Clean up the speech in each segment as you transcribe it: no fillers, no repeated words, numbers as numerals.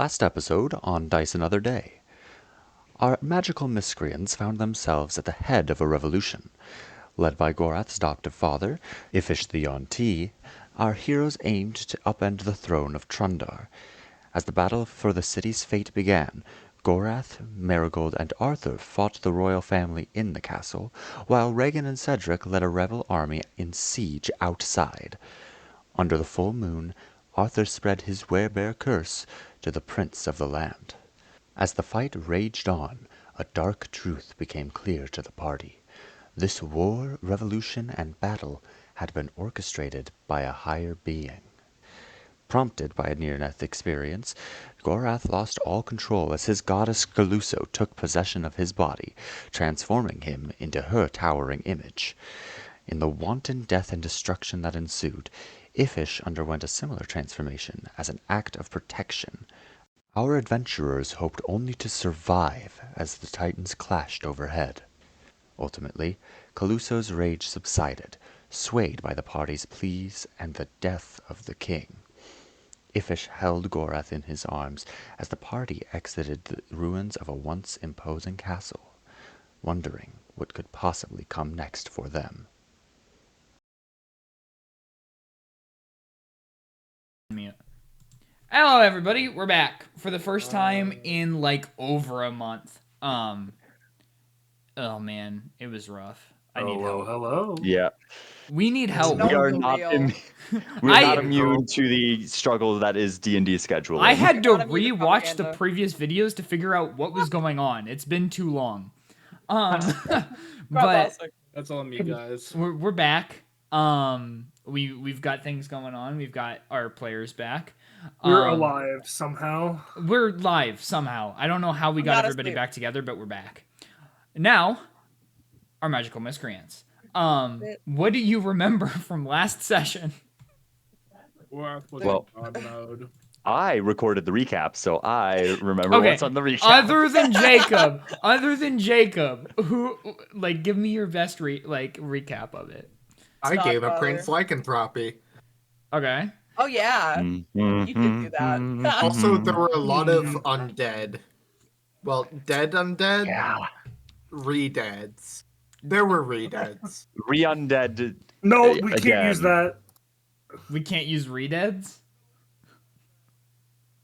Last episode on Dice Another Day. Our magical miscreants found themselves at the head of a revolution. Led by Gor'Ath's adoptive father, Ifish the Yuan-Ti, our heroes aimed to upend the throne of Trundar. As the battle for the city's fate began, Gor'Ath, Marigold, and Arthor fought the royal family in the castle, while Reaghan and Cedric led a rebel army in siege outside. Under the full moon, Arthor spread his werebear curse to the prince of the land. As the fight raged on, a dark truth became clear to the party. This war, revolution, and battle had been orchestrated by a higher being. Prompted by a near-death experience, Gor'Ath lost all control as his goddess Caluso took possession of his body, transforming him into her towering image. In the wanton death and destruction that ensued, Ifish underwent a similar transformation as an act of protection. Our adventurers hoped only to survive as the titans clashed overhead. Ultimately, Caluso's rage subsided, swayed by the party's pleas and the death of the king. Ifish held Gor'Ath in his arms as the party exited the ruins of a once imposing castle, wondering what could possibly come next for them. Hello everybody, we're back for the first time in like over a month. Oh man, it was rough. I need help. Hello. Yeah. We need help. We are not not immune to the struggle that is D&D scheduling. I had to re-watch the previous videos to figure out what was going on. It's been too long. But that's all me, guys. We're back. We've got things going on. We've got our players back. We're alive somehow. We're live somehow. I don't know how we got everybody back together, but we're back. Now, our magical miscreants. What do you remember from last session? Well, I recorded the recap, so I remember what's on the recap. Other than Jacob, who give me your best recap of it. I gave a Prince Lycanthropy. Okay. Oh yeah, you could do that. Also, there were a lot of undead. Well, dead undead? Yeah. Re-deads. There were re-deads. Re-undead. No, we can't use that. We can't use re-deads?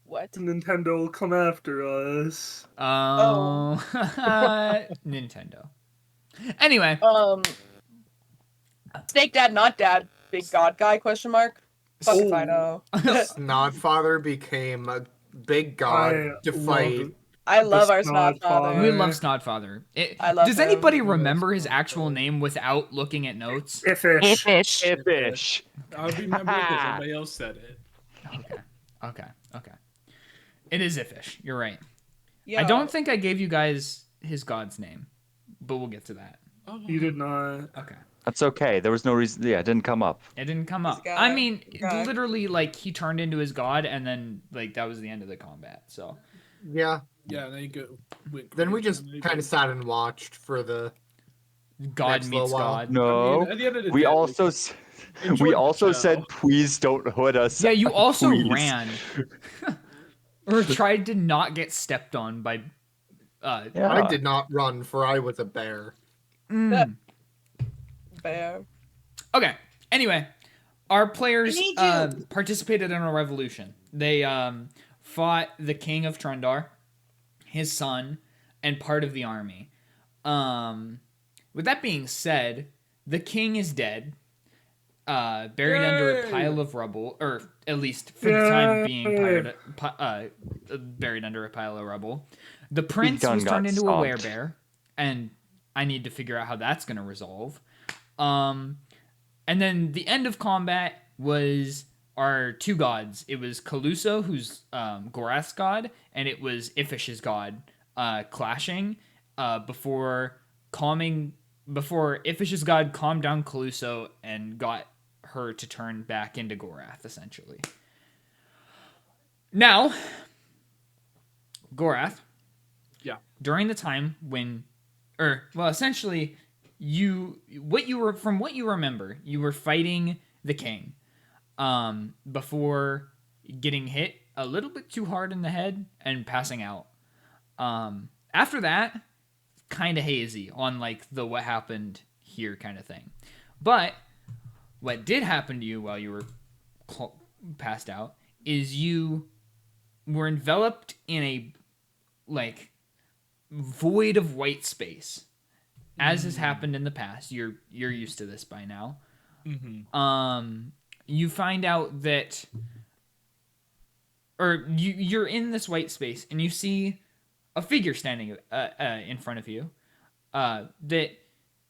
What? Nintendo will come after us. Oh. Nintendo. Anyway. Snake Dad, not Dad. Big God guy, question mark? Fuck if I know. Snodfather became a big god to fight. I love our Snodfather. We love Snodfather. Does anybody remember his actual name without looking at notes? Ifish. I would remember it because somebody else said it. Okay. It is Ifish. You're right. Yeah. I don't think I gave you guys his god's name, but we'll get to that. You did not. Okay. That's okay. There was no reason. Yeah, it didn't come up. It didn't come up. I mean, literally, he turned into his god, and then, that was the end of the combat, so. Yeah. Yeah, then we just kind of sat and watched for the God meets God. No, I mean, at the end of the we day, also said, please don't hood us. Yeah, you also ran. Or tried to not get stepped on by... I did not run, for I was a bear. Bear. Okay, anyway. Our players participated in a revolution. They fought the king of Trundar, his son, and part of the army. With that being said, the king is dead, buried under a pile of rubble, or at least for the time being buried under a pile of rubble. The prince was turned into a werebear, and I need to figure out how that's going to resolve. And then the end of combat was our two gods. It was Caluso, who's Gor'Ath's god, and it was Ifish's god clashing before Ifish's god calmed down Caluso and got her to turn back into Gor'Ath, essentially. Now, Gor'Ath, during the time when, essentially, from what you remember, you were fighting the king before getting hit a little bit too hard in the head and passing out. After that, kind of hazy on like the what happened here kind of thing. But what did happen to you while you were passed out is you were enveloped in a like void of white space, as has happened in the past. You're used to this by now. You find out that, or you're in this white space and you see a figure standing in front of you that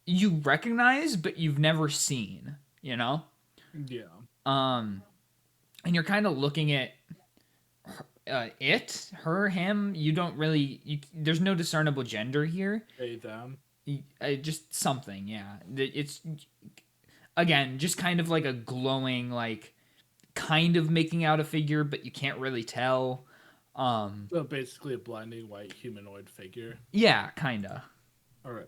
you recognize but you've never seen, you know? Yeah. And you're kind of looking at it, her, him. You don't really, there's no discernible gender here. They, them. Just something, yeah. It's, again, just kind of like a glowing, like, kind of making out a figure, but you can't really tell. So basically a blinding white humanoid figure. Yeah, kinda. All right.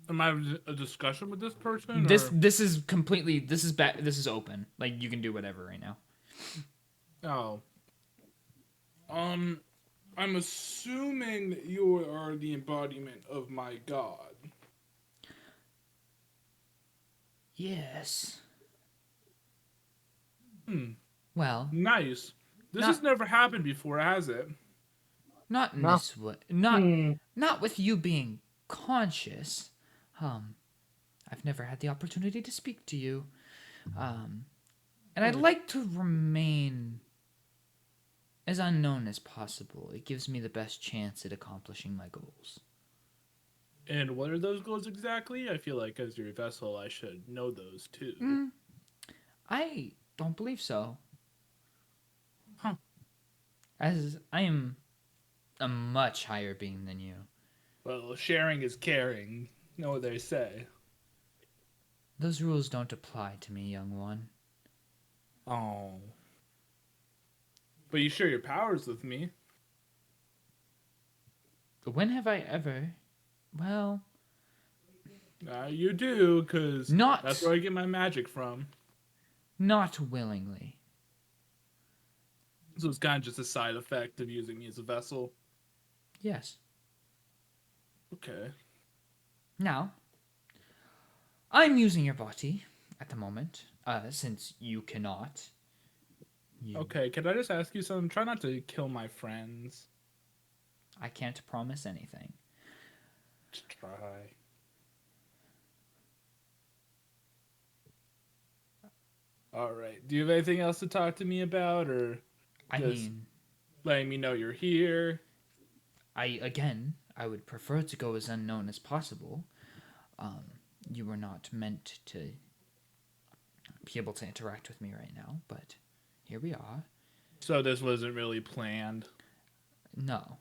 Am I having a discussion with this person? This is completely, this is open. Like, you can do whatever right now. Oh. I'm assuming you are the embodiment of my god. Yes. Well. Nice. This has never happened before, has it? Not in this way. Not with you being conscious. I've never had the opportunity to speak to you. And I'd like to remain as unknown as possible. It gives me the best chance at accomplishing my goals. And what are those goals exactly? I feel like as your vessel, I should know those too. I don't believe so. Huh. As I am a much higher being than you. Well, sharing is caring. You know what they say. Those rules don't apply to me, young one. Oh. But you share your powers with me. When have I ever? Well... You do, because that's where I get my magic from. Not willingly. So it's kind of just a side effect of using me as a vessel. Yes. Okay. Now, I'm using your body at the moment, since you cannot. Okay, can I just ask you something? Try not to kill my friends. I can't promise anything. Just try. Alright, do you have anything else to talk to me about, or just letting me know you're here? I would prefer to go as unknown as possible. You were not meant to be able to interact with me right now, but here we are. So this wasn't really planned? No.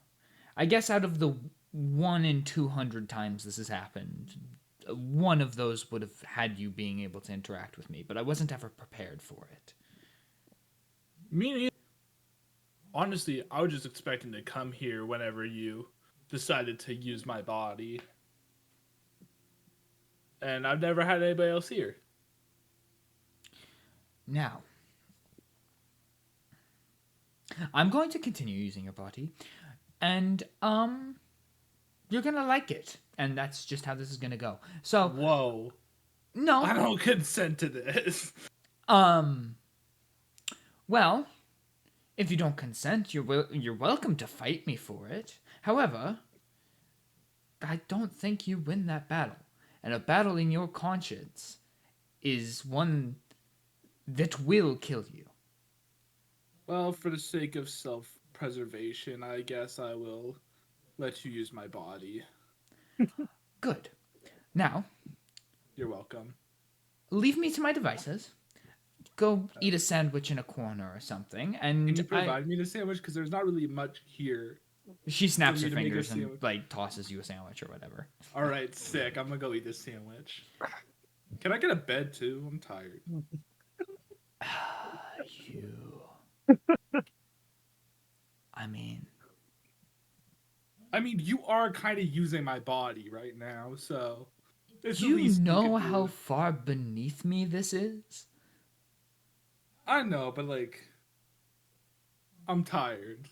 I guess out of the 1 in 200 times this has happened, one of those would have had you being able to interact with me, but I wasn't ever prepared for it. Me neither. Honestly, I was just expecting to come here whenever you decided to use my body. And I've never had anybody else here. Now, I'm going to continue using your body, and, you're gonna like it. And that's just how this is gonna go. So... Whoa. No. I don't consent to this. Well, if you don't consent, you're welcome to fight me for it. However, I don't think you win that battle. And a battle in your conscience is one that will kill you. Well, for the sake of self-preservation, I guess I will let you use my body. Good. Now... You're welcome. Leave me to my devices. Go eat a sandwich in a corner or something, and... Can you provide me the sandwich? Because there's not really much here. She snaps her fingers and, like, tosses you a sandwich or whatever. Alright, sick. I'm gonna go eat this sandwich. Can I get a bed, too? I'm tired. I mean, you are kind of using my body right now, so... Do you know how far beneath me this is? I know, but I'm tired.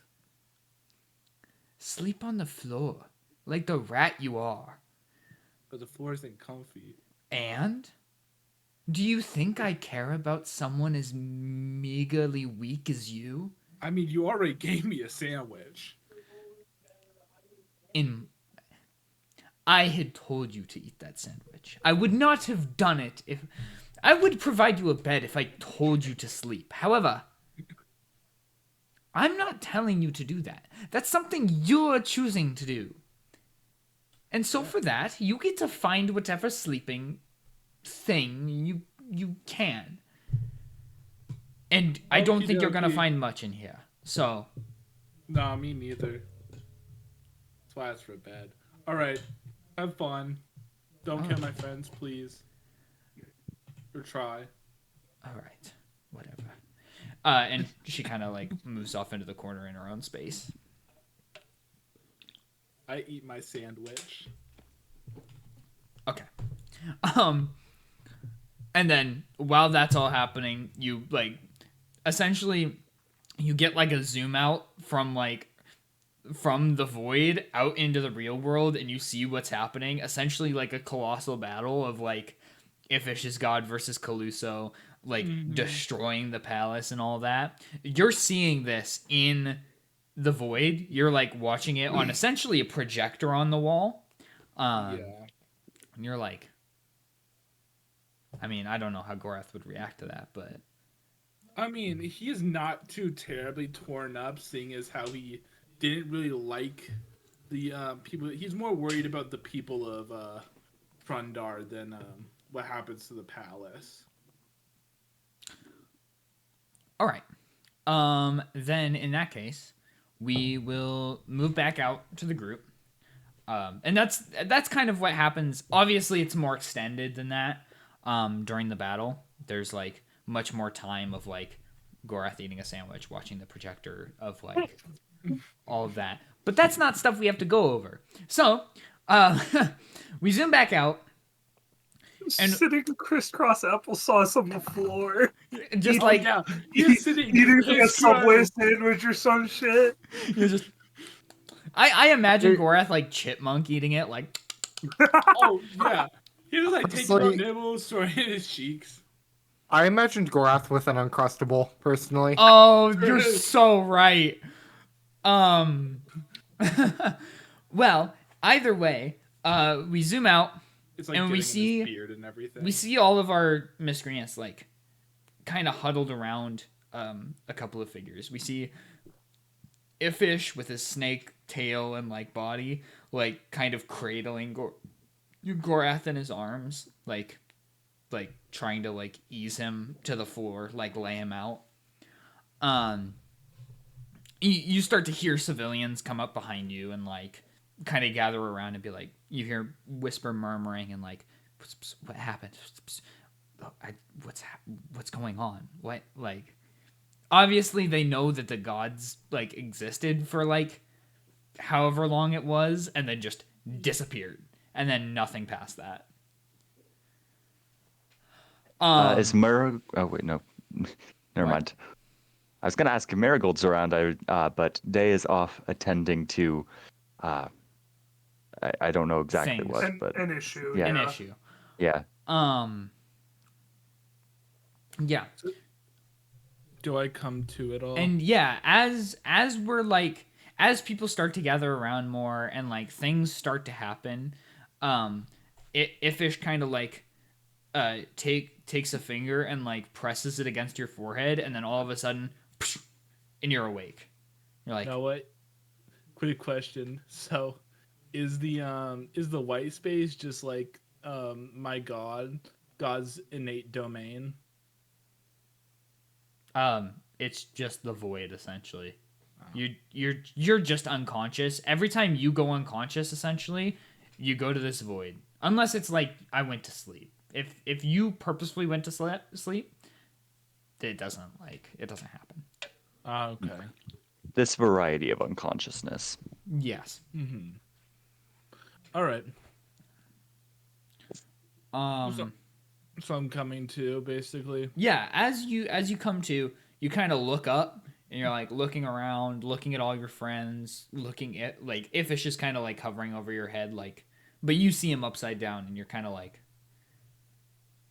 Sleep on the floor, like the rat you are. But the floor isn't comfy. And? Do you think I care about someone as meagerly weak as you? I mean, you already gave me a sandwich. I had told you to eat that sandwich. I would not have done it if... I would provide you a bed if I told you to sleep. However, I'm not telling you to do that. That's something you're choosing to do. And so for that, you get to find whatever sleeping thing you can. And I don't think you're going to find much in here. So... Nah, me neither. That's why I asked for a bed. Alright, have fun. Don't kill my friends, please. Or try. Alright, whatever. And she kind of like moves off into the corner in her own space. I eat my sandwich. Okay. And then while that's all happening, you like essentially you get like a zoom out from the void out into the real world, and you see what's happening. Essentially like a colossal battle of like Ifish's god versus Caluso, like destroying the palace and all that. You're seeing this in the void. You're like watching it on essentially a projector on the wall. And you're like, I mean, I don't know how Gor'Ath would react to that, but I mean, he's not too terribly torn up, seeing as how he didn't really like the people. He's more worried about the people of Trundar than what happens to the palace. all right. Then in that case, we will move back out to the group. And that's kind of what happens. Obviously, it's more extended than that. During the battle, there's like much more time of like Gor'Ath eating a sandwich, watching the projector, of like all of that. But that's not stuff we have to go over. So we zoom back out. And sitting crisscross applesauce on the floor, just eating a Subway sandwich or some shit. You're just. I imagine Gor'Ath like chipmunk eating it, like. Oh yeah, he just like takes little nibbles, throwing in his cheeks. I imagined Gor'Ath with an Uncrustable, personally. Oh, you're so right. Well, either way, we zoom out. It's like and we see beard and everything. We see all of our miscreants like kind of huddled around a couple of figures. We see Ifish with his snake tail and like body, like kind of cradling Gor'Ath in his arms, like trying to like ease him to the floor, like lay him out. You start to hear civilians come up behind you and like kind of gather around and be like, you hear whisper murmuring and like, what happened? What's going on? What, like, obviously they know that the gods like existed for like however long it was and then just disappeared and then nothing past that. Is Marigold? Oh wait, no, never mind. I was gonna ask if Marigold's around, but Day is off attending to. I don't know exactly Things. what, but an issue. Yeah. An issue. Yeah. Yeah. Do I come to it all? And yeah, as we're like, as people start to gather around more and like things start to happen, Ifish kind of like takes a finger and like presses it against your forehead, and then all of a sudden, and you're awake. You're like, you know what? Quick question. So, is the white space just like my God's innate domain? It's just the void essentially. You're just unconscious. Every time you go unconscious, essentially, you go to this void. Unless it's like I went to sleep. If you purposefully went to sleep, it doesn't happen. Okay. This variety of unconsciousness. Yes. Mm-hmm. All right. So I'm coming to, basically. Yeah, as you come to, you kind of look up and you're like looking around, looking at all your friends, looking at like Ifish is kind of like hovering over your head, like, but you see him upside down and you're kind of like,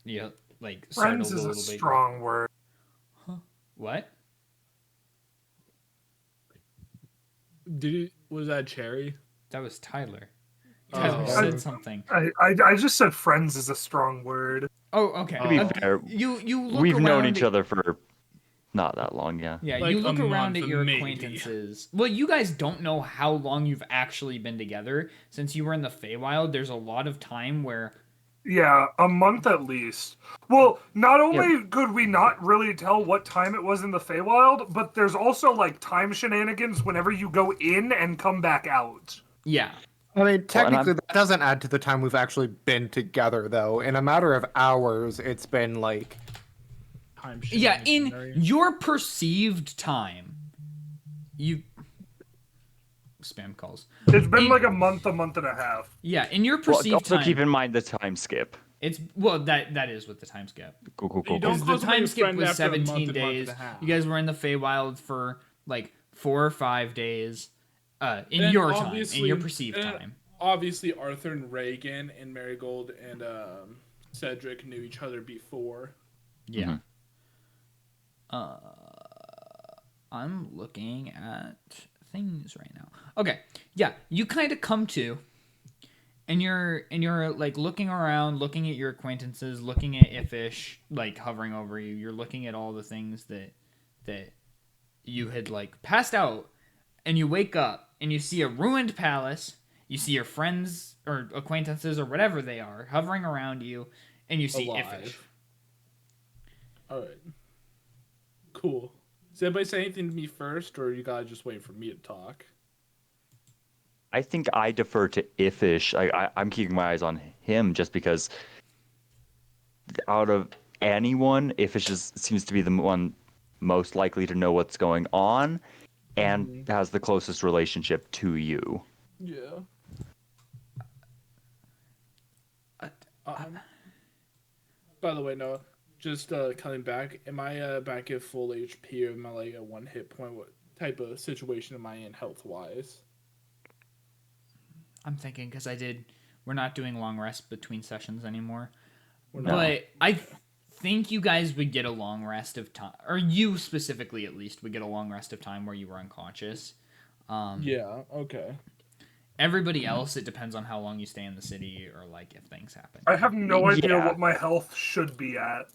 yeah, like Friends startled is a a little bit. strong word. Huh? What? Was that Cherry? That was Tyler. Oh. Tyler said something. I just said friends is a strong word. Oh, okay. To be fair, you look we've known around each other for not that long, yeah. Yeah, Like you look a around month, at your maybe. acquaintances. Well, you guys don't know how long you've actually been together. Since you were in the Feywild, there's a lot of time where... Yeah, a month at least. Well, not only could we not really tell what time it was in the Feywild, but there's also, like, time shenanigans whenever you go in and come back out. Yeah. I mean, technically, that doesn't add to the time we've actually been together, though. In a matter of hours, it's been, like... Yeah, in your perceived time, you... Spam calls. It's been like a month and a half. Yeah, in your perceived also time... keep in mind the time skip. It's well, that is with the time skip. Cool. Because the time skip was 17 days. You guys were in the Feywild for like 4 or 5 days. In And your time, in your perceived and time. Obviously, Arthur and Reaghan and Marigold and Cedric knew each other before. Yeah. I'm looking at things right now. Okay. Yeah, you kind of come to, and you're like looking around, looking at your acquaintances, looking at Ifish like hovering over you. You're looking at all the things that you had like passed out, and you wake up and you see a ruined palace. You see your friends or acquaintances or whatever they are hovering around you, and you see Ifish. All right. Cool. Does anybody say anything to me first, or you gotta just wait for me to talk? I think I defer to Ifish. I'm keeping my eyes on him just because out of anyone, Ifish seems to be the one most likely to know what's going on and has the closest relationship to you. Yeah. By the way, no. Just coming back, am I back at full HP or am I like at 1 hit point? What type of situation am I in health-wise? I'm thinking because we're not doing long rest between sessions anymore. We're not. But I think you guys would get a long rest of time, or you specifically at least would get a long rest of time where you were unconscious. Yeah, okay. Everybody else, it depends on how long you stay in the city or like if things happen. I have no idea what my health should be at.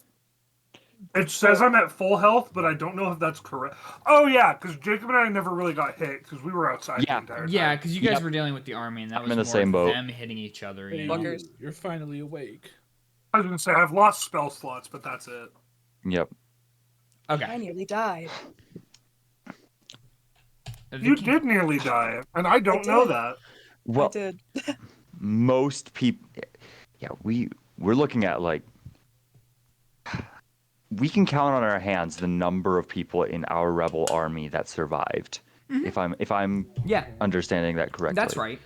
It says I'm at full health, but I don't know if that's correct. Oh, yeah, because Jacob and I never really got hit because we were outside the entire time. Yeah, because you guys were dealing with the army, and that was in the more same boat. them hitting each other. Hey, You know? you're finally awake. I was going to say, I've lost spell slots, but that's it. Yep. Okay. I nearly died. You did nearly die, and I don't know that. Well, I did. most people... Yeah, we're looking at, like... We can count on our hands the number of people in our rebel army that survived. Mm-hmm. If I'm understanding that correctly. That's right.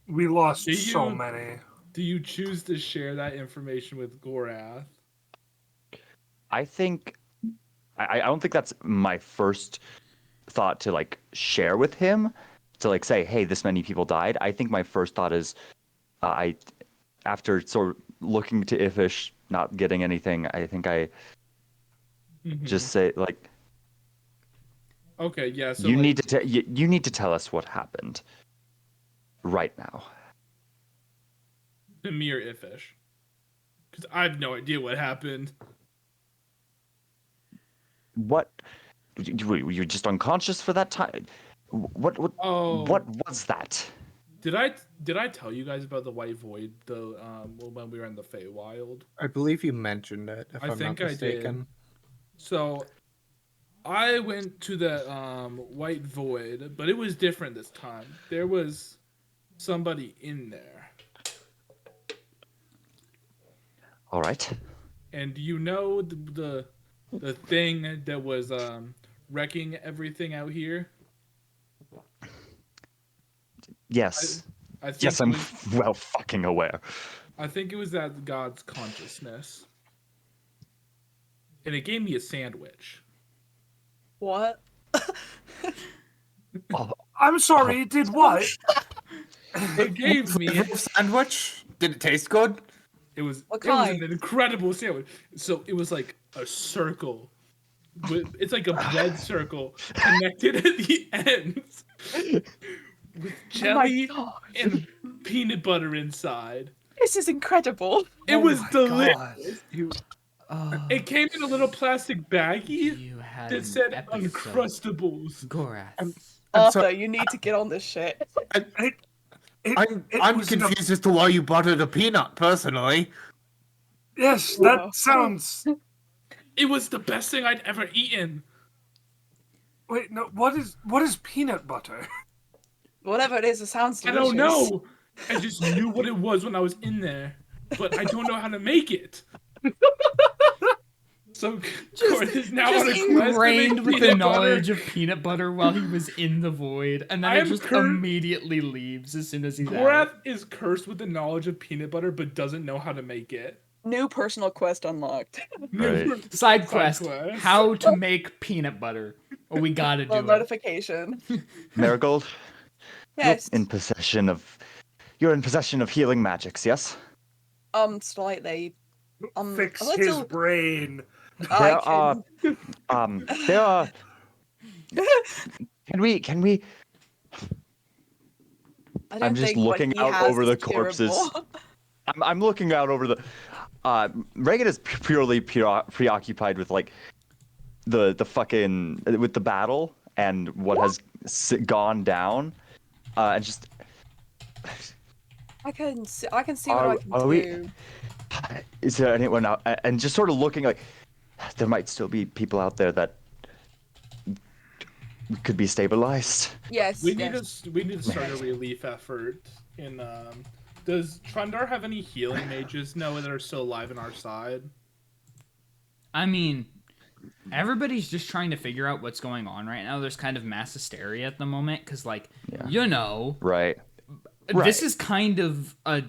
We lost so many. Do you choose to share that information with Gor'Ath? I think I don't think that's my first thought to like share with him, to like say, hey, this many people died. I think my first thought is after sort of looking to Ifish, not getting anything, I think I just say like, okay, yeah. So you like, you need to tell us what happened right now. to me or Ifish, because I have no idea what happened. What? Were you just unconscious for that time? What was that? Did I tell you guys about the White Void when we were in the Feywild? I believe you mentioned it, if I'm not mistaken. I did. So I went to the White Void, but it was different this time. There was somebody in there. All right. And you know the thing that was wrecking everything out here? Yes. I think yes, I'm well fucking aware. I think it was that God's consciousness. and it gave me a sandwich. What? I'm sorry, it did what? It gave me. Sandwich? Did it taste good? It was What it was kind? an incredible sandwich. So it was like a circle. It's like a bread circle connected at the ends with jelly and peanut butter inside. This is incredible. It was delicious. Oh, It came in a little plastic baggie you had that an said episode. Uncrustables. Gor'Ath. Arthur, you need to get on this shit. I'm confused as to why you bought it a peanut, personally. Yes, that sounds. It was the best thing I'd ever eaten. Wait, no. What is peanut butter? Whatever it is, it sounds I delicious. don't know. I just knew what it was when I was in there, but I don't know how to make it. So Gor'Ath is now on a quest to make Ingrained with the peanut knowledge butter. of peanut butter while he was in the void, and then I it am just immediately leaves as soon as he's Gor'Ath out. is cursed with the knowledge of peanut butter, but doesn't know how to make it. New personal quest unlocked. Right. Side quest: quest. how to make peanut butter. Oh, we gotta do Well, it. notification. Marigold, Yes. you're in possession of healing magics, yes? Slightly. Fix a his little- brain. There are can we I don't I'm just think what looking he out has over is the corpses. curable. I'm looking out over the Reaghan is purely preoccupied with like the fucking with the battle and what has gone down and just I can see what I can are do. we- is there anyone out and just sort of looking like there might still be people out there that could be stabilized. Yes. We yes. need to start a relief effort. Does Trundar have any healing mages that are still alive on our side? I mean, everybody's just trying to figure out what's going on right now. There's kind of mass hysteria at the moment because, like, Right. this is kind of a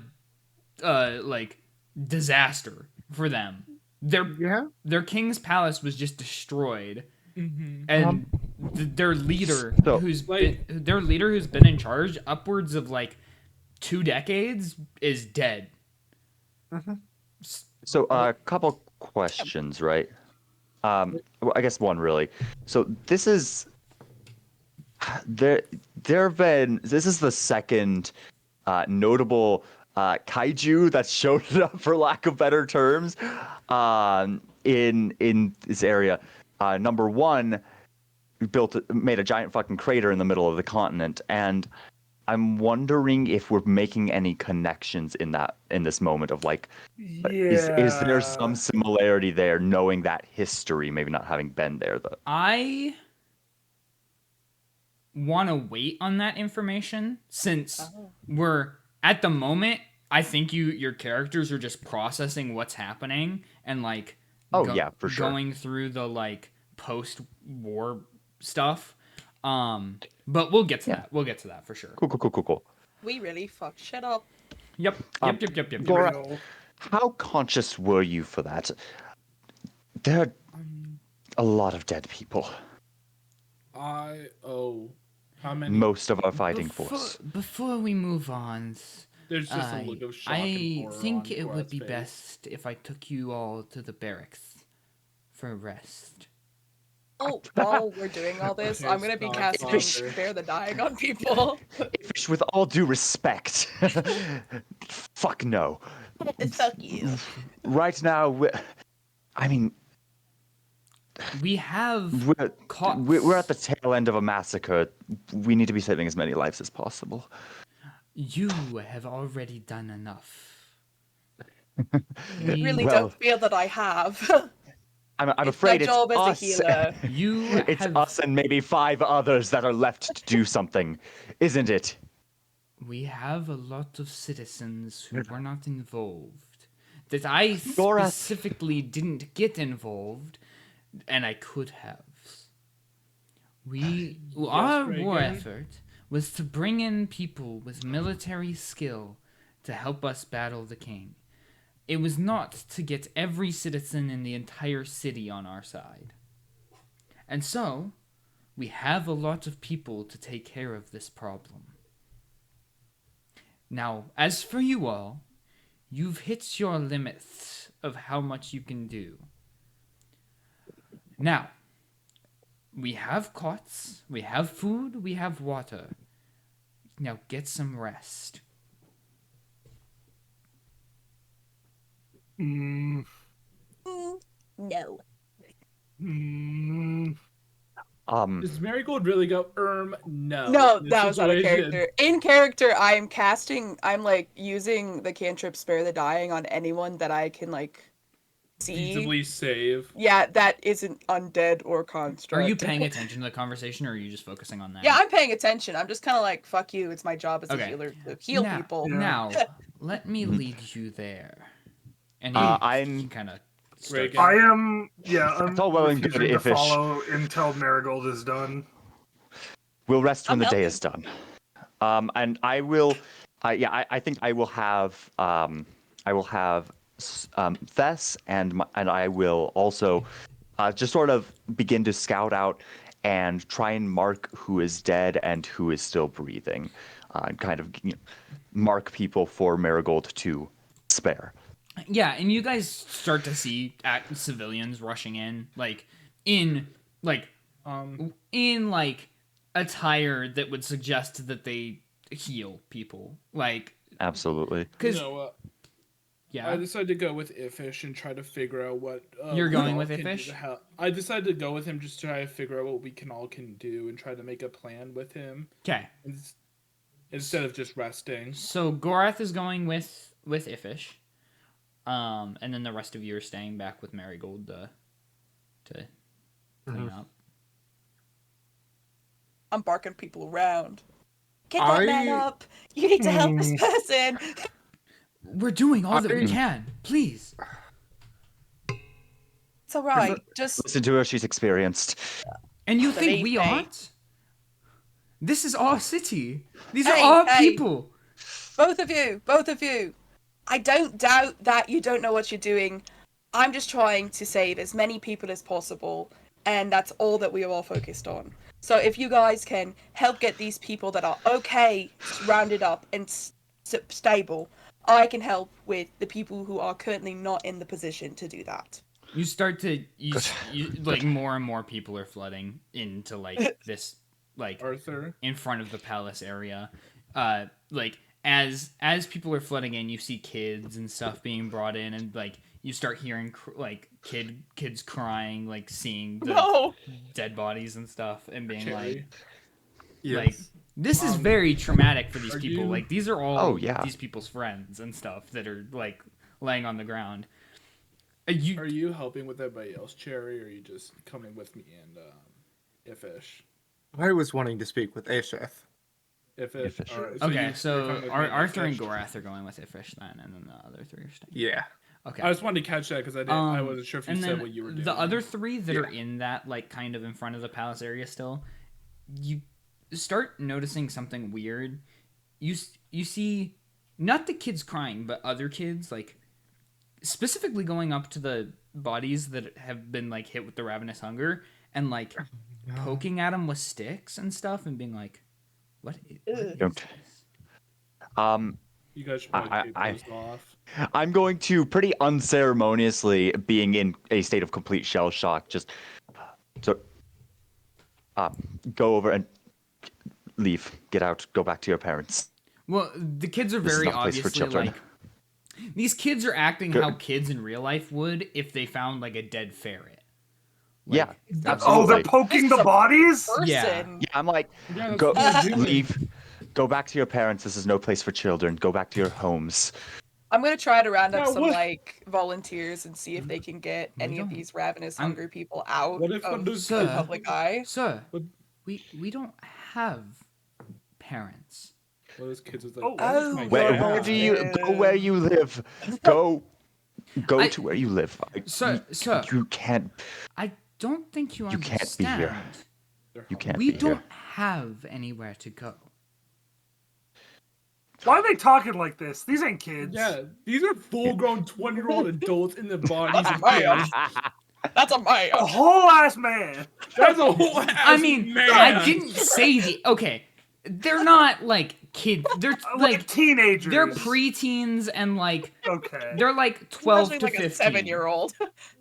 like disaster for them. Their king's palace was just destroyed, and their leader, So- who's been in charge upwards of like 2 decades, is dead. So a couple questions, right? Well, I guess one really. So this is this is the second notable kaiju that showed up, for lack of better terms, in this area. Number one, made a giant fucking crater in the middle of the continent, and I'm wondering if we're making any connections in this moment of like, is there some similarity there, knowing that history, maybe not having been there though? I want to wait on that information since we're at the moment. I think your characters are just processing what's happening and like Yeah, for sure. going through the like post-war stuff. But we'll get to that. We'll get to that for sure. Cool. We really fucked shit up. Yep. Gor'Ath, how conscious were you for that? There are a lot of dead people. How many? Most of our fighting force. Before we move on, There's just a look of shock and I horror think on it would Gor'Ath's be face. best if I took you all to the barracks for a rest. Oh, while we're doing all this, I'm gonna be casting Spare the Dying on people. Fish, with all due respect, fuck no. Fuck you. Right now, We have caught. we're at the tail end of a massacre. We need to be saving as many lives as possible. You have already done enough. I really Well, don't feel that I have. I'm It's afraid my it's job as a us. healer. You It's have. us and maybe 5 others that are left to do something, isn't it? We have a lot of citizens who were not involved. That I Gor'Ath. specifically didn't get involved, and I could have. Our war Reaghan. effort was to bring in people with military skill to help us battle the king. it was not to get every citizen in the entire city on our side. And so, we have a lot of people to take care of this problem. Now, as for you all, you've hit your limits of how much you can do. Now, we have cots, we have food, we have water. Now get some rest. No. Does Marigold really go, no. No, in this that was out of situation? character. In character, I'm like using the cantrip Spare the Dying on anyone that I can like see. Feasibly save. Yeah, that isn't undead or construct. Are you paying attention to the conversation, or are you just focusing on that? Yeah, I'm paying attention. I'm just kind of like, fuck you. It's my job as a Okay. healer to heal people. Now, let me lead you there. And he kind of. Reaghan. I am, I'm all well and good refusing to if-ish. follow until Marigold is done. We'll rest when I'm the day helping. is done. And I will. I think I will have. Thess and I will also just sort of begin to scout out and try and mark who is dead and who is still breathing, and kind of mark people for Marigold to spare. Yeah, and you guys start to see civilians rushing in, in attire that would suggest that they heal people, Absolutely. because I decided to go with Ifish and try to figure out what You're we going all with can do Ifish? to help. I decided to go with him just to try to figure out what we all can do and try to make a plan with him okay. instead of just resting. So Gor'Ath is going with Ifish, and then the rest of you are staying back with Marigold to clean up. I'm barking people around. Get that man up. You need to help this person. We're doing all that we can. Please. It's all right. Just Listen to her; she's experienced. And you think Believe we me. aren't? This is our city. These are Hey, our hey. people. both of you. I don't doubt that you don't know what you're doing. I'm just trying to save as many people as possible, and that's all that we are all focused on. So if you guys can help get these people that are okay rounded up and stable, I can help with the people who are currently not in the position to do that. You start to you more and more people are flooding into this Arthur. in front of the palace area. As people are flooding in, you see kids and stuff being brought in, and you start hearing kids crying, seeing the dead bodies and stuff, and being Cherry. this is very traumatic for these are people. you- These are all yeah. these people's friends and stuff that are laying on the ground. Are you helping with everybody else, Cherry, or are you just coming with me and Ifish? I was wanting to speak with Asheth. Ifish. All right, Okay, you're so coming with me and Arthur and Ifish. Gor'Ath are going with Ifish then, and then the other three are staying. Yeah. Okay. I just wanted to catch that because I wasn't sure if you and said then what you were doing. the other three that are in that kind of in front of the palace area still, you start noticing something weird. You see not the kids crying, but other kids specifically going up to the bodies that have been hit with the ravenous hunger and poking at them with sticks and stuff and being like, what is Don't. this? You guys should probably I- take those off. I'm going to pretty unceremoniously, being in a state of complete shell shock, just go over and leave, get out, go back to your parents. Well, the kids are This is very not a place for obviously children. these kids are acting how kids in real life would if they found a dead ferret. Yeah, Oh, absolutely. they're poking the bodies? Person. Yeah. Yeah, I'm like, Yeah, that's go, what they're doing. leave, go back to your parents. This is no place for children. Go back to your homes. I'm gonna try to round up Yeah, some what- volunteers and see if they can get any of don't- these ravenous I'm- hungry people out What if of those the kids- public eye. Sir, What- we don't have parents. Well, those kids was like, Oh. "That is my Where dad." do you go? Where you live? Go I- to where you live. Sir, You can't. I don't think you You can't be understand. here. You can't We be don't here. have anywhere to go. Why are they talking like this? These ain't kids. Yeah, these are full-grown 20-year-old adults in the bodies of Man. kids. That's a man. A whole ass man. That's a whole ass I mean, man. I didn't say okay. They're not like kids. They're Like teenagers. They're preteens and like Okay. they're like 12 Especially to like 15. a 7-year-old.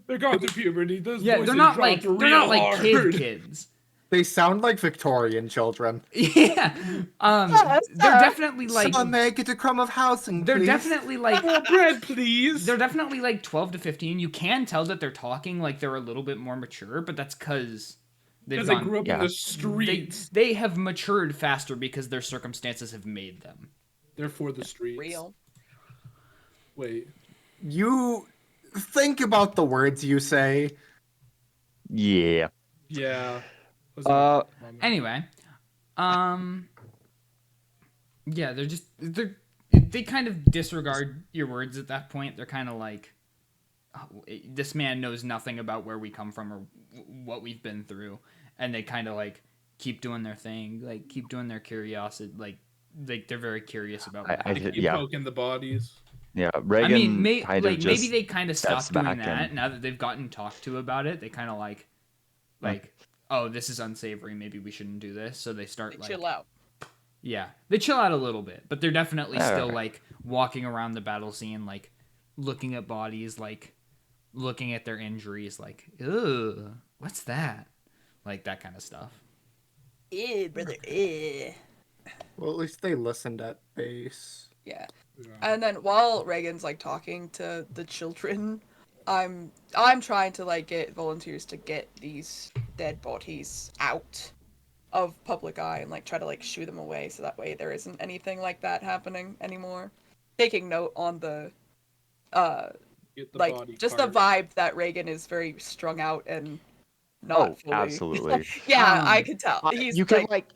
They're going through puberty. Those Yeah, voices they're not dropped like real kid hard. kids. They sound like Victorian children. Yeah. They're definitely like Son, may I get a crumb of housing, they're please? definitely like More bread, please. they're definitely like 12 to 15. You can tell that they're talking like they're a little bit more mature, but that's cuz Because they grew up in the streets. they have matured faster because their circumstances have made them. They're for the streets. Real. Wait. You think about the words you say. Yeah. Yeah. Anyway, yeah, they kind of disregard your words at that point. They're kind of like, oh, this man knows nothing about where we come from or what we've been through, and they kind of like keep doing their thing, like keep doing their curiosity, like they're very curious about. They keep poking the bodies. Yeah, Reaghan. I mean, maybe they kind of stopped doing that and... now that they've gotten talked to about it. They kind of like, oh, this is unsavory. Maybe we shouldn't do this. So they start like chill out. Yeah, they chill out a little bit, but they're definitely still right. like walking around the battle scene, like looking at bodies, like looking at their injuries, like, ugh, what's that? Like that kind of stuff. Ew, brother. Ew. Well, at least they listened at base. Yeah. And then while Reaghan's like talking to the children, I'm trying to like get volunteers to get these dead bodies out of public eye and like try to like shoo them away so that way there isn't anything like that happening anymore. Taking note on the like just the vibe that Reaghan is very strung out and not fully. Absolutely. Yeah, I can tell. He's you can like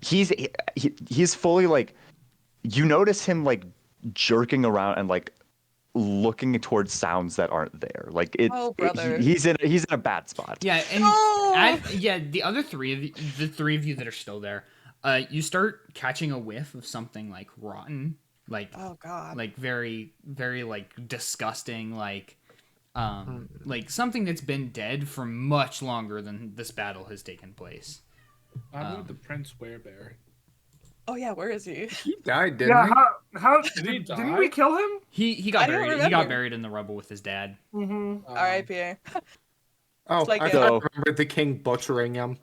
he's fully like, you notice him like jerking around and like looking towards sounds that aren't there. Like he's in a bad spot. Yeah, and the other three of you that are still there, you start catching a whiff of something like rotten, like oh god, like very very like disgusting, like something that's been dead for much longer than this battle has taken place. I need the Prince Werebear. Oh yeah, where is he? He died, didn't he? How did he die? Didn't we kill him? He got buried. He got buried in the rubble with his dad. Mm-hmm. R.I.P. Oh, like I remember the king butchering him.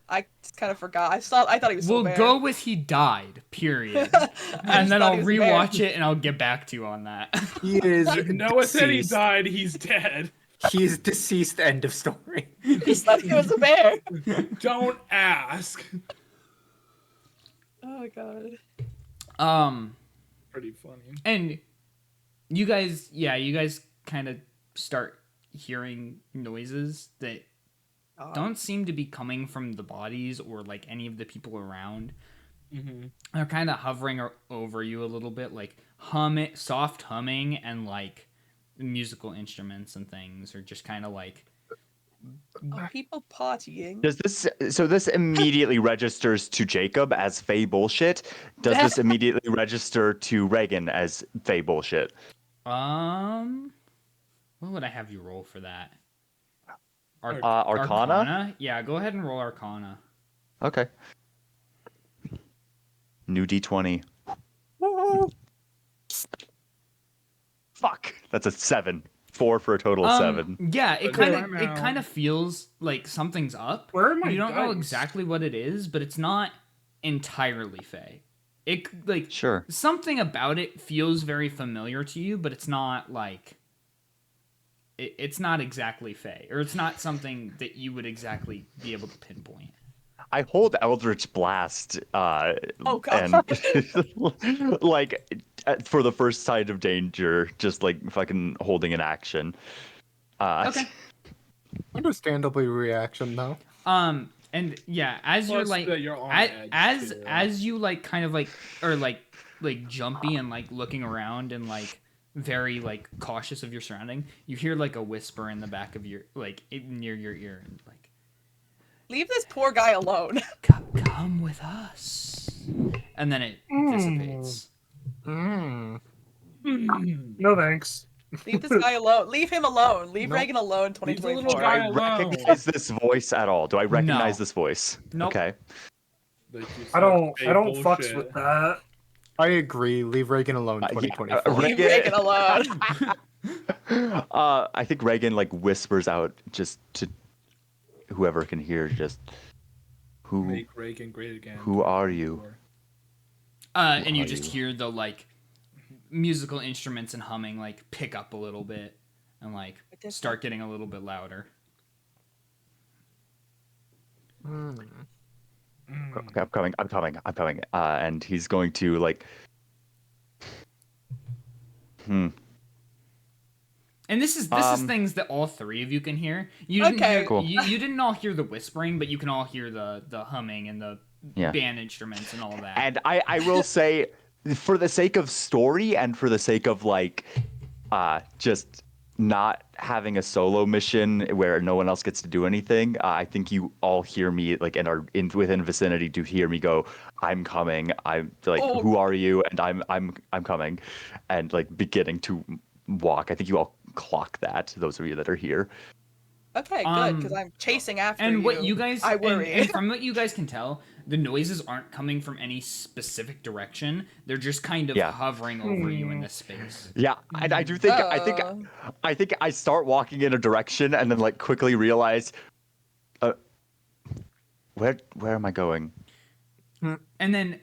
I just kind of forgot. I thought he was. We'll go with he died. Period. And then I'll rewatch it and I'll get back to you on that. He is. Noah said he died. He's dead. He is deceased. End of story. He thought he was a bear. Don't ask. Oh god. Pretty funny. And you guys kind of start hearing noises that don't seem to be coming from the bodies or like any of the people around. Mm-hmm. They're kind of hovering over you a little bit, like soft humming and like musical instruments and things, or just kind of like. Are people partying? Does this immediately registers to Jacob as Fey bullshit? Does this immediately register to Reaghan as Fey bullshit? What would I have you roll for that? Arcana? Yeah, go ahead and roll Arcana. Okay. New D20. Fuck. That's a 7. 4 for a total of 7. Yeah, it kind of feels like something's up. Where am I? You don't know exactly what it is, but it's not entirely Fey. It like sure, something about it feels very familiar to you, but it's not like it's not exactly Fey, or it's not something that you would exactly be able to pinpoint. I hold Eldritch Blast, oh god, and like for the first sign of danger, just like fucking holding an action. Okay. Understandably reaction though. And yeah, as Plus you're like, as you like kind of like or like jumpy and like looking around and like very like cautious of your surrounding, you hear like a whisper in the back of your like near your ear and like, leave this poor guy alone. Come with us. and then it dissipates. No thanks. Leave this guy alone. Leave him alone. Leave Nope. Reaghan alone. Leave the little 2024. guy I alone. recognize this voice at all. Do I recognize No. this voice? Nope. Okay. Like, I don't bullshit. fucks with that. I agree. Leave Reaghan alone. Yeah, 2024. Leave Reaghan- Reaghan alone. I think Reaghan like whispers out just to whoever can hear, just who Make Reaghan great again. who are you? And you are just you? hear the like musical instruments and humming like pick up a little bit and like start getting a little bit louder. Okay, I'm coming. And he's going to like. And this is things that all three of you can hear. You didn't Okay. hear, Cool. you didn't all hear the whispering, but you can all hear the humming and the Yeah. band instruments and all that. And I will say, for the sake of story and for the sake of like, just not having a solo mission where no one else gets to do anything, I think you all hear me like and are within vicinity to hear me go, I'm coming. I'm like, Oh. who are you? And I'm coming, and like beginning to walk. I think you all clock that. Those of you that are here. Okay, good, because I'm chasing after you. And what you guys, I worry. and from what you guys can tell, the noises aren't coming from any specific direction. They're just kind of Yeah. hovering over you in this space. Yeah, and I do think I think I start walking in a direction and then like quickly realize, where am I going? And then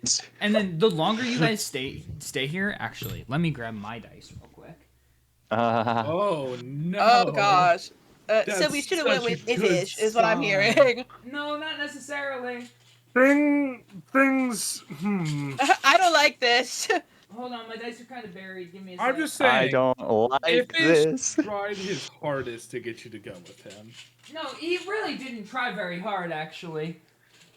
the longer you guys stay here, actually, let me grab my dice real quick. Oh no! Oh gosh. So That's we should have went such with a good Ifish, is what I'm sign. hearing. No, not necessarily. Things. I don't like this. Hold on, my dice are kind of buried. Give me a I'm second. just saying. I don't like Ifish this. tried his hardest to get you to go with him. No, he really didn't try very hard, actually.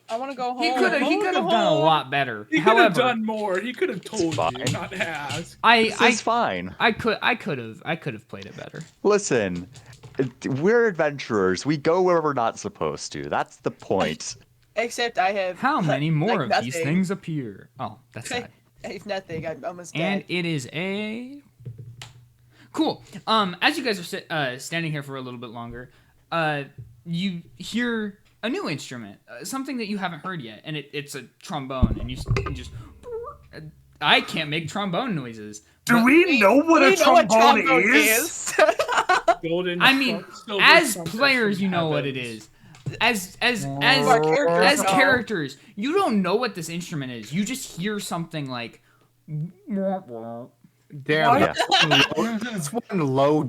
I want to go home. He could have done a lot better. He could However, have done more. He could have told you, fine. not asked. This is fine. I could have played it better. Listen, we're adventurers. We go where we're not supposed to. That's the point. Except I have. How many more like of these nothing. things appear? Oh, that's sad. I have nothing. I'm almost dead. And it is a cool. As you guys are standing here for a little bit longer, you hear a new instrument, something that you haven't heard yet, and it's a trombone, and you just. I can't make trombone noises. Do we know what a trombone is? Golden. I mean, silver as trumpet players, from you know what it heavens. is. As Our characters know. characters, you don't know what this instrument is. You just hear something like. Damn, Yeah. that's one low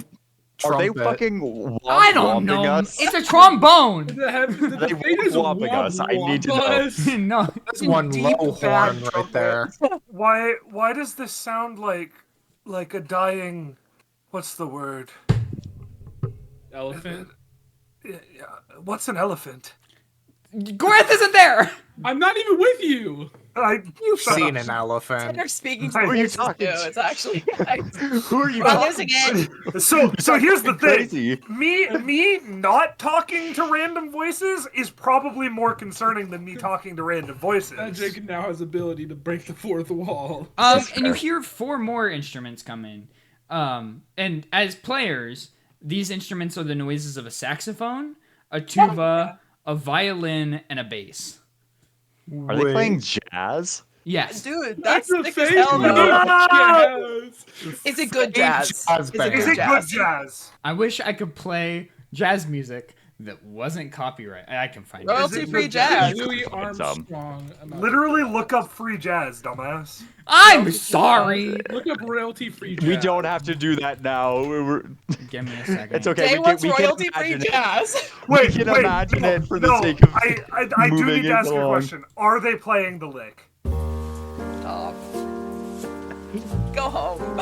Are they trumpet. fucking I don't know. us? It's a trombone. The They thing is whopping us. I need to know. us. No. That's one deep low bad horn right there. Why does this sound like a dying? What's the word? Elephant. What's an elephant? Gor'Ath isn't there. I'm not even with you. You've Shut seen up. an elephant. They're speaking Who to are you voices talking too. to? It's actually. Who are you I'm talking losing it. So here's the thing. Crazy. Me not talking to random voices is probably more concerning than me talking to random voices. Cedric now has ability to break the fourth wall. And you hear 4 more instruments come in. And as players, these instruments are the noises of a saxophone, a tuba, a violin, and a bass. Are they playing jazz? Yes. Dude, that's the thick as thing. hell. We though. No! Yes. Is it good jazz? Jazz Is it band. Is good it good jazz? jazz? I wish I could play jazz music that wasn't copyright. I can find it. Royalty-free jazz. Louis dumb. Armstrong. Literally look up free jazz, dumbass. I'm sorry. Look up royalty-free jazz. We don't have to do that now. Give me a second. It's okay. Day one's we can royalty-free imagine it. jazz. Wait, can wait, imagine no, it for the no, sake of I do moving need to it ask you a along. question. Are they playing the lick? Oh. Go home.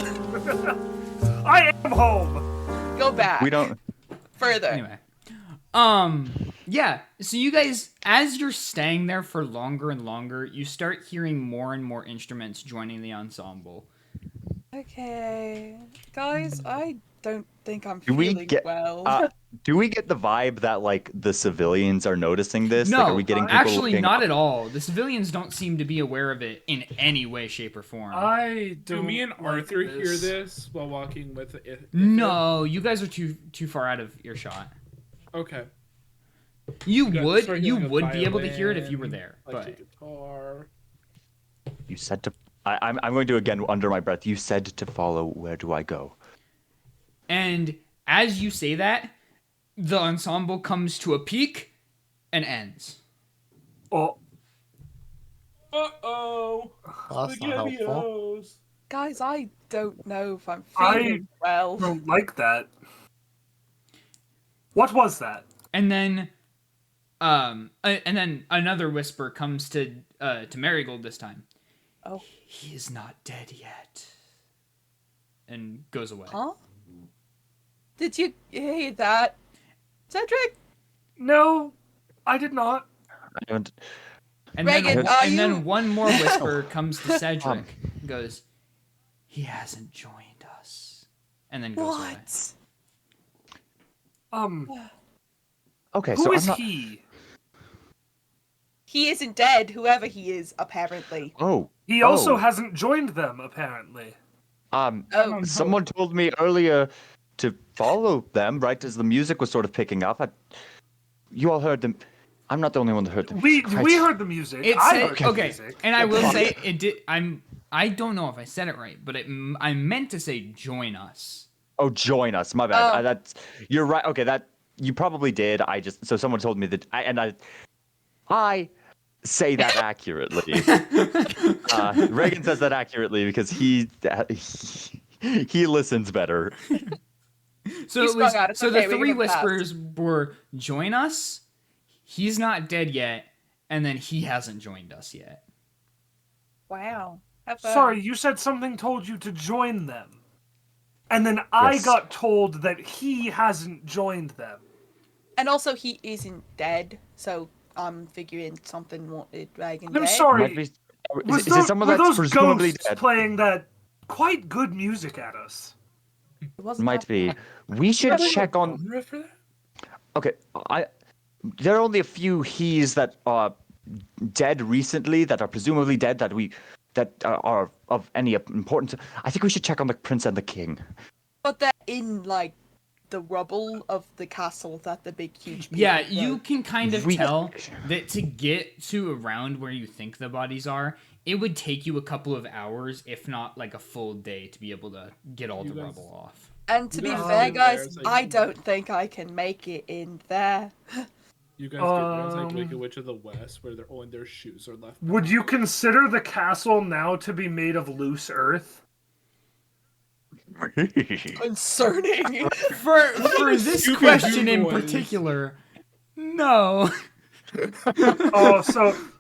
I am home. Go back. We don't. Further. Anyway. Yeah. So you guys, as you're staying there for longer and longer, you start hearing more and more instruments joining the ensemble. Okay. Guys, I don't think I'm Do we feeling get well. do we get the vibe that like the civilians are noticing this? Like, are No, we getting people actually, looking not up? at all. The civilians don't seem to be aware of it in any way, shape, or form. I Do don't me and like Arthur hear this while walking with it? No, you guys are too far out of earshot. Okay. You Start would hearing a be able to hear it if you were violin, there, like a but guitar. You said to. I'm going to again under my breath. You said to follow. Where do I go? and as you say that, the ensemble comes to a peak and ends. Oh, Uh-oh. That's not helpful. SpaghettiOs. Guys, I don't know if I'm I feeling well. don't like that. What was that? And then another whisper comes to Marigold this time. Oh. He is not dead yet. And goes away. Huh? Did you hear that? Cedric? No, I did not. I haven't. And Reaghan, then, are and you- then one more whisper comes to Cedric and goes, he hasn't joined us. And then goes away. What? Okay, Who so is I'm not. he? He isn't dead, whoever he is, apparently. Oh. He also Oh. hasn't joined them, apparently. Oh. Someone told me earlier to follow them, right as the music was sort of picking up. You all heard them. I'm not the only one that heard them. We Christ. heard the music. It I said, heard the okay, music. and I will say it did. I don't know if I said it right, but I meant to say join us. Oh, join us. My bad. That's you're right. Okay, that you probably did. So someone told me that, I say that accurately. Reaghan says that accurately because he listens better. So You it was. sprung out. It's So okay, the we three give him fast. whispers were join us. He's not dead yet, and then he hasn't joined us yet. Wow. Have fun. Sorry, you said something told you to join them. And then I Yes. got told that he hasn't joined them. And also, he isn't dead, so I'm figuring something wanted Reaghan I'm dead. sorry. Might be, is Was it someone were that's those presumably ghosts dead? playing that quite good music at us? It wasn't Might that be. bad. We should check on. Genre for that? Okay, there are only a few he's that are dead recently, that are presumably dead, that are of any importance. I think we should check on the prince and the king. But they're in, like, the rubble of the castle that the big, huge people Yeah, you broke. can kind of We- tell that to get to around where you think the bodies are, it would take you a couple of hours, if not like a full day, to be able to get all You the guys- rubble off. And to be Yeah. fair, guys, There's, like, I don't think I can make it in there. You guys get like Um, Wicked Witch of the West, where only their shoes are left. Would you consider the castle now to be made of loose earth? Concerning. For this Stupid question in boys. particular, no. Oh,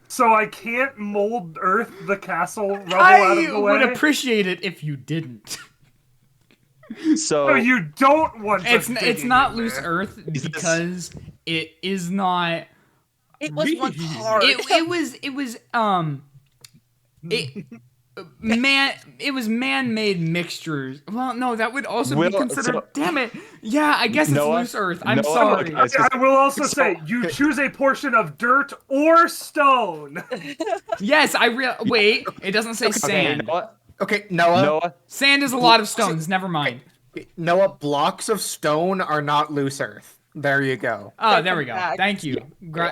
so I can't mold earth the castle rubble out of I the way? would appreciate it if you didn't. So No, you don't want It's us it's digging not in loose there. earth Is this- because it is not. It was once hard. It was man-made mixtures. Well, no, that would also be Will- considered. so- Damn it! Yeah, I guess it's Noah- loose earth. I'm Noah, sorry. okay, I will also say, you choose a portion of dirt or stone. Yes, wait. It doesn't say okay, sand. Noah, Okay, Noah. Sand is a lot of stones. Never mind. Noah, blocks of stone are not loose earth. There you go. Oh, there we go. Back. Thank you.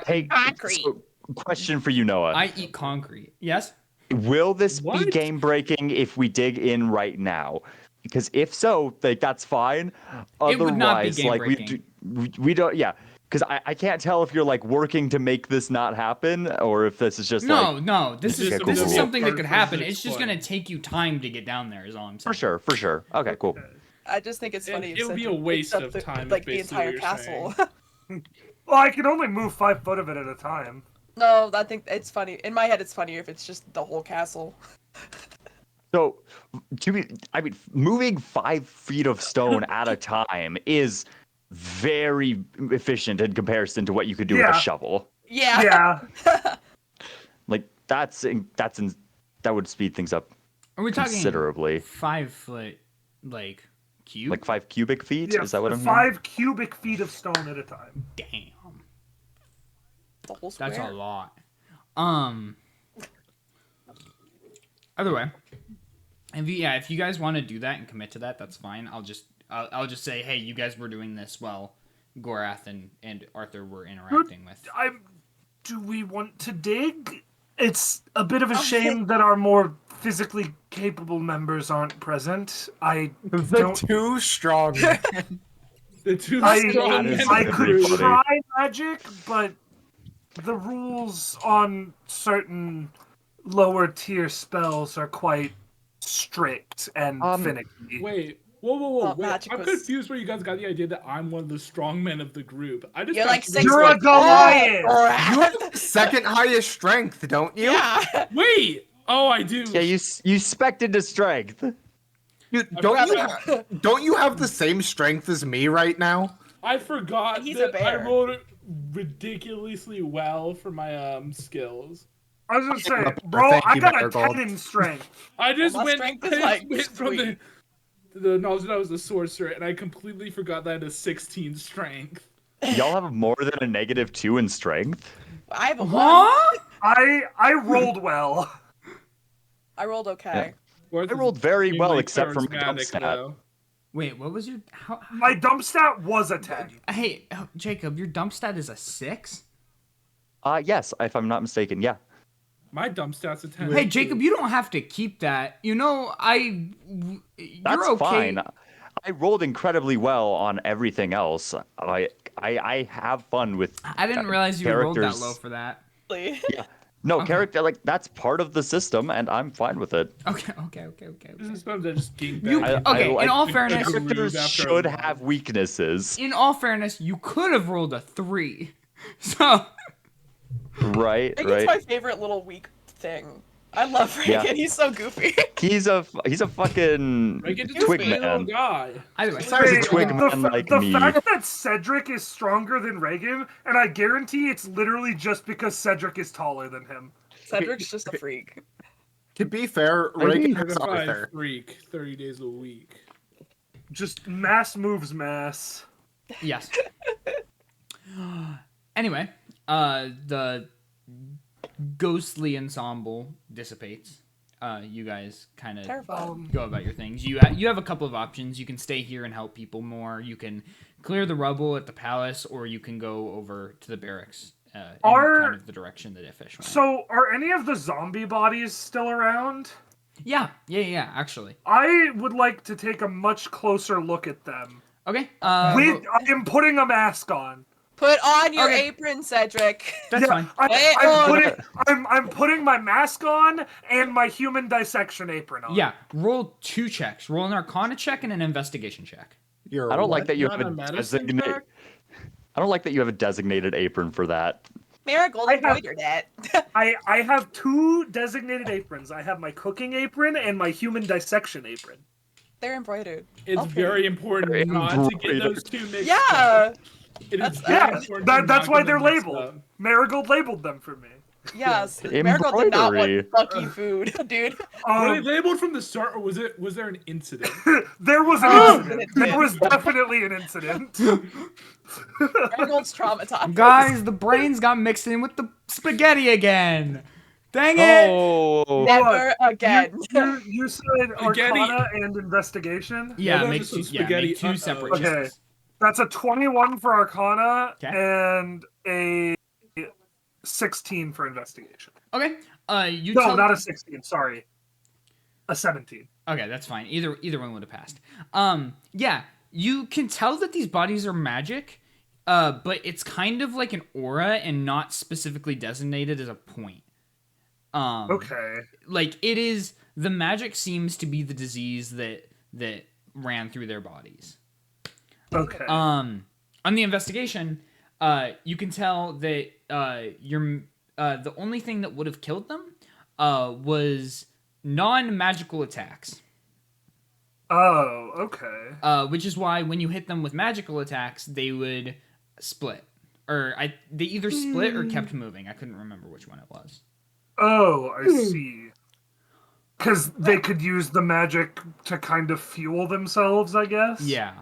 hey, Concrete. so, question for you, Noah. I eat concrete. Yes. Will this be What? game breaking if we dig in right now? Because if so, like that's fine. Otherwise, It would not be like we don't. Yeah, because I can't tell if you're like working to make this not happen or if this is just No, like no. This This is is this is cool. something that Part could for happen. the It's just explain. gonna take you time to get down there. Is all I'm saying. for sure. Okay, cool. I just think it's funny. It if would be a Cedric waste lifts up of time, like the basically, entire what you're castle. Well, I can only move 5 foot of it at a time. No, I think it's funny. In my head, it's funnier if it's just the whole castle. So, moving 5 feet of stone at a time is very efficient in comparison to what you could do with Yeah. a shovel. Yeah. Yeah. Like that would speed things up Are we talking considerably. 5 foot like Cube? Like 5 cubic feet? Yeah, Is that what I'm hearing? 5 cubic feet of stone at a time. Damn. The whole That's a square. lot. Either way, if you guys want to do that and commit to that, that's fine. I'll just say, hey, you guys were doing this while Gor'Ath and Arthur were interacting with. Do we want to dig? It's a bit of a shame that our more physically capable members aren't present. The two strong men. The two I strong men I of the could group. try magic, but the rules on certain lower tier spells are quite strict and finicky. Wait. Whoa. Not Wait. magic I'm was- confused where you guys got the idea that I'm one of the strong men of the group. I just You're got like three- 6 You're a foot Goliath! tall, You have second highest strength, don't you? Yeah. Wait! Oh, I do. Yeah, you spec'd into strength. Dude, forgot don't you have the same strength as me right now? I forgot He's a that I bear. rolled ridiculously well for my skills. I was gonna say, Thank bro, I you, got a Marigold. 10 in strength. I just my went, strength I is, just like, went from sweet. the knowledge that I was a sorcerer, and I completely forgot that I had a 16 strength. Y'all have more than a -2 in strength? I have a 1. Huh? I rolled well. I rolled okay. I rolled very well, except for my dump charismatic, stat. though. Wait, what was your... How, My dump stat was a 10. hey, Jacob, your dump stat is a 6? Yes, if I'm not mistaken, yeah. My dump stat's a 10. Hey, Jacob, you don't have to keep that. You know, you're That's okay. fine. I rolled incredibly well on everything else. I have fun with I didn't realize you rolled that characters. low for that. Yeah. No, character, like, that's part of the system, and I'm fine with it. Okay. This is sometimes I just ging You- back. okay, like in all the fairness- characters After should a while. have weaknesses, In all fairness, you could have rolled a 3. So, right? Reagan's Right. my favorite little weak thing. I love Reagan. Yeah. He's so goofy. He's a fucking Reagan just twig a little man. guy. either way. Sorry, Hey, it's twig the man like the me. fact that Cedric is stronger than Reagan, and I guarantee it's literally just because Cedric is taller than him. Cedric's just a freak. To be fair, Reagan is Certified Arthur. freak, 30 days a week. Just mass moves mass. Yes. Anyway, the ghostly ensemble dissipates. You guys kind of Terrifying. go about your things. You have a couple of options. You can stay here and help people more. You can clear the rubble at the palace, or you can go over to the barracks in kind of the direction that Iffish went. So, are any of the zombie bodies still around? Yeah, actually. I would like to take a much closer look at them. Okay. I am putting a mask on. Put on your Okay. apron, Cedric. That's fine. I'm putting my mask on and my human dissection apron on. Yeah, roll 2 checks. Roll an Arcana check and an Investigation check. You're I don't what? like that you Not have a a medicine designated. check? I don't like that you have a designated apron for that. Marigold I have- embroidered it. I have 2 designated aprons. I have my cooking apron and my human dissection apron. They're embroidered. It's Okay. very important Very not to get embroidered. those two mixed Yeah. up. It is That's- very Yeah, important to that's not why get they're them mixed labeled. up. Marigold labeled them for me. Yes. Marigold did not Embroidery. want fucky food, dude. Were they labeled from the start, or was there an incident? There was an Oh! incident. There was definitely an incident. Marigold's traumatized. Guys, the brains got mixed in with the spaghetti again. Dang it! Oh, Never again. You said Arcana and Investigation? Yeah, Maybe make just some two, make spaghetti. 2 separate Okay. checks. That's a 21 for Arcana Okay. and a 16 for Investigation. Okay. You No, tell not a 16. Sorry, a 17. Okay, that's fine. Either one would have passed. Yeah, you can tell that these bodies are magic, but it's kind of like an aura and not specifically designated as a point. Okay. Like it is, the magic seems to be the disease that ran through their bodies. Okay. On the investigation, you can tell that the only thing that would have killed them was non-magical attacks. Oh, okay. Which is why when you hit them with magical attacks, they would split. They either split or kept moving. I couldn't remember which one it was. Oh, I see. Because they could use the magic to kind of fuel themselves, I guess. Yeah.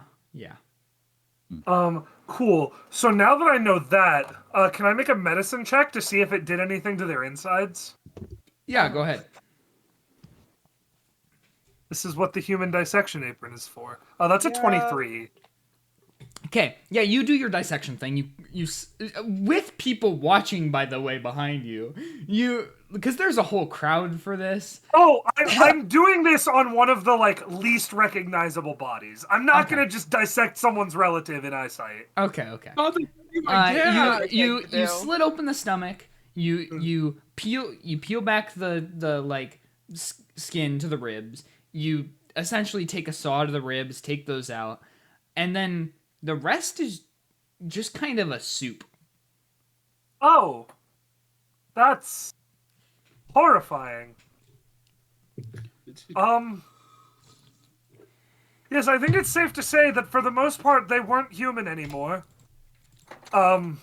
Cool. So now that I know that, can I make a medicine check to see if it did anything to their insides? Yeah, go ahead. This is what the human dissection apron is for. Oh, that's a 23. Okay, yeah, you do your dissection thing. You with people watching, by the way, behind you. Because there's a whole crowd for this. Oh, I'm doing this on one of the least recognizable bodies. I'm not gonna just dissect someone's relative in eyesight. Okay. Oh, my dad. You slit open the stomach. You peel back the skin to the ribs. You essentially take a saw to the ribs, take those out, and then the rest is just kind of a soup. Oh, that's horrifying. Yes, I think it's safe to say that for the most part they weren't human anymore. You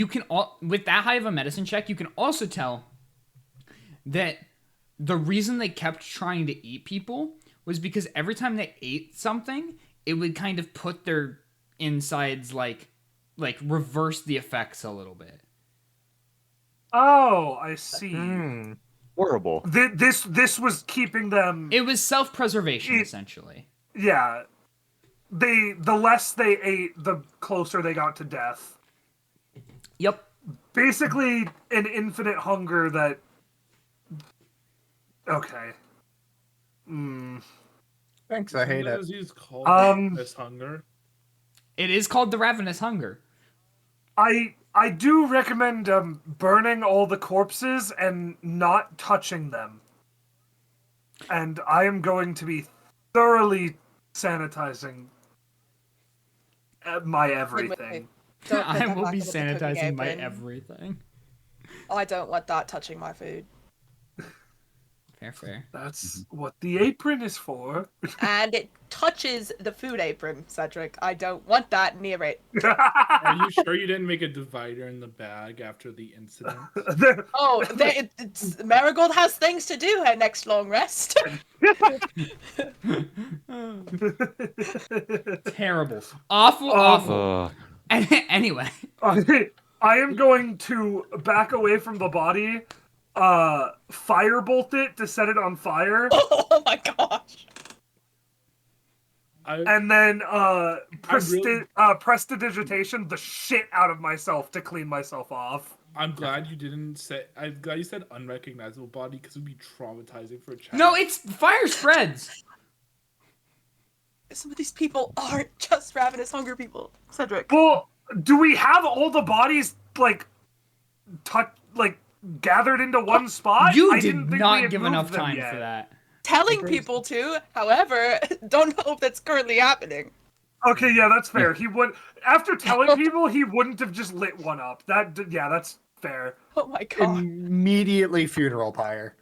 can with that high of a medicine check, you can also tell that the reason they kept trying to eat people was because every time they ate something, it would kind of put their insides like reverse the effects a little bit. Oh, I see. Horrible. This was keeping them. It was self-preservation, essentially. Yeah. The less they ate, the closer they got to death. Yep. Basically, an infinite hunger that. Okay. Thanks, I hate it. He's called this hunger. It is called the ravenous hunger. I do recommend burning all the corpses and not touching them. And I am going to be thoroughly sanitizing my everything. I will be sanitizing my everything. I don't want that touching my food. Fair. That's what the apron is for. And it touches the food apron, Cedric. I don't want that near it. Are you sure you didn't make a divider in the bag after the incident? Oh, Marigold has things to do her next long rest. Terrible. Awful. Anyway. I am going to back away from the body, firebolt it to set it on fire. Oh my gosh. And then prestidigitation the shit out of myself to clean myself off. I'm glad you didn't say. I'm glad you said unrecognizable body because it would be traumatizing for a child. No, it's fire spreads. Some of these people aren't just ravenous hunger people, Cedric. Well, do we have all the bodies gathered into one spot? You did not give enough time for that. Telling people to, however, don't know if that's currently happening. Okay, yeah, that's fair. He would, after telling people, he wouldn't have just lit one up. That's fair. Oh my god. Immediately funeral pyre.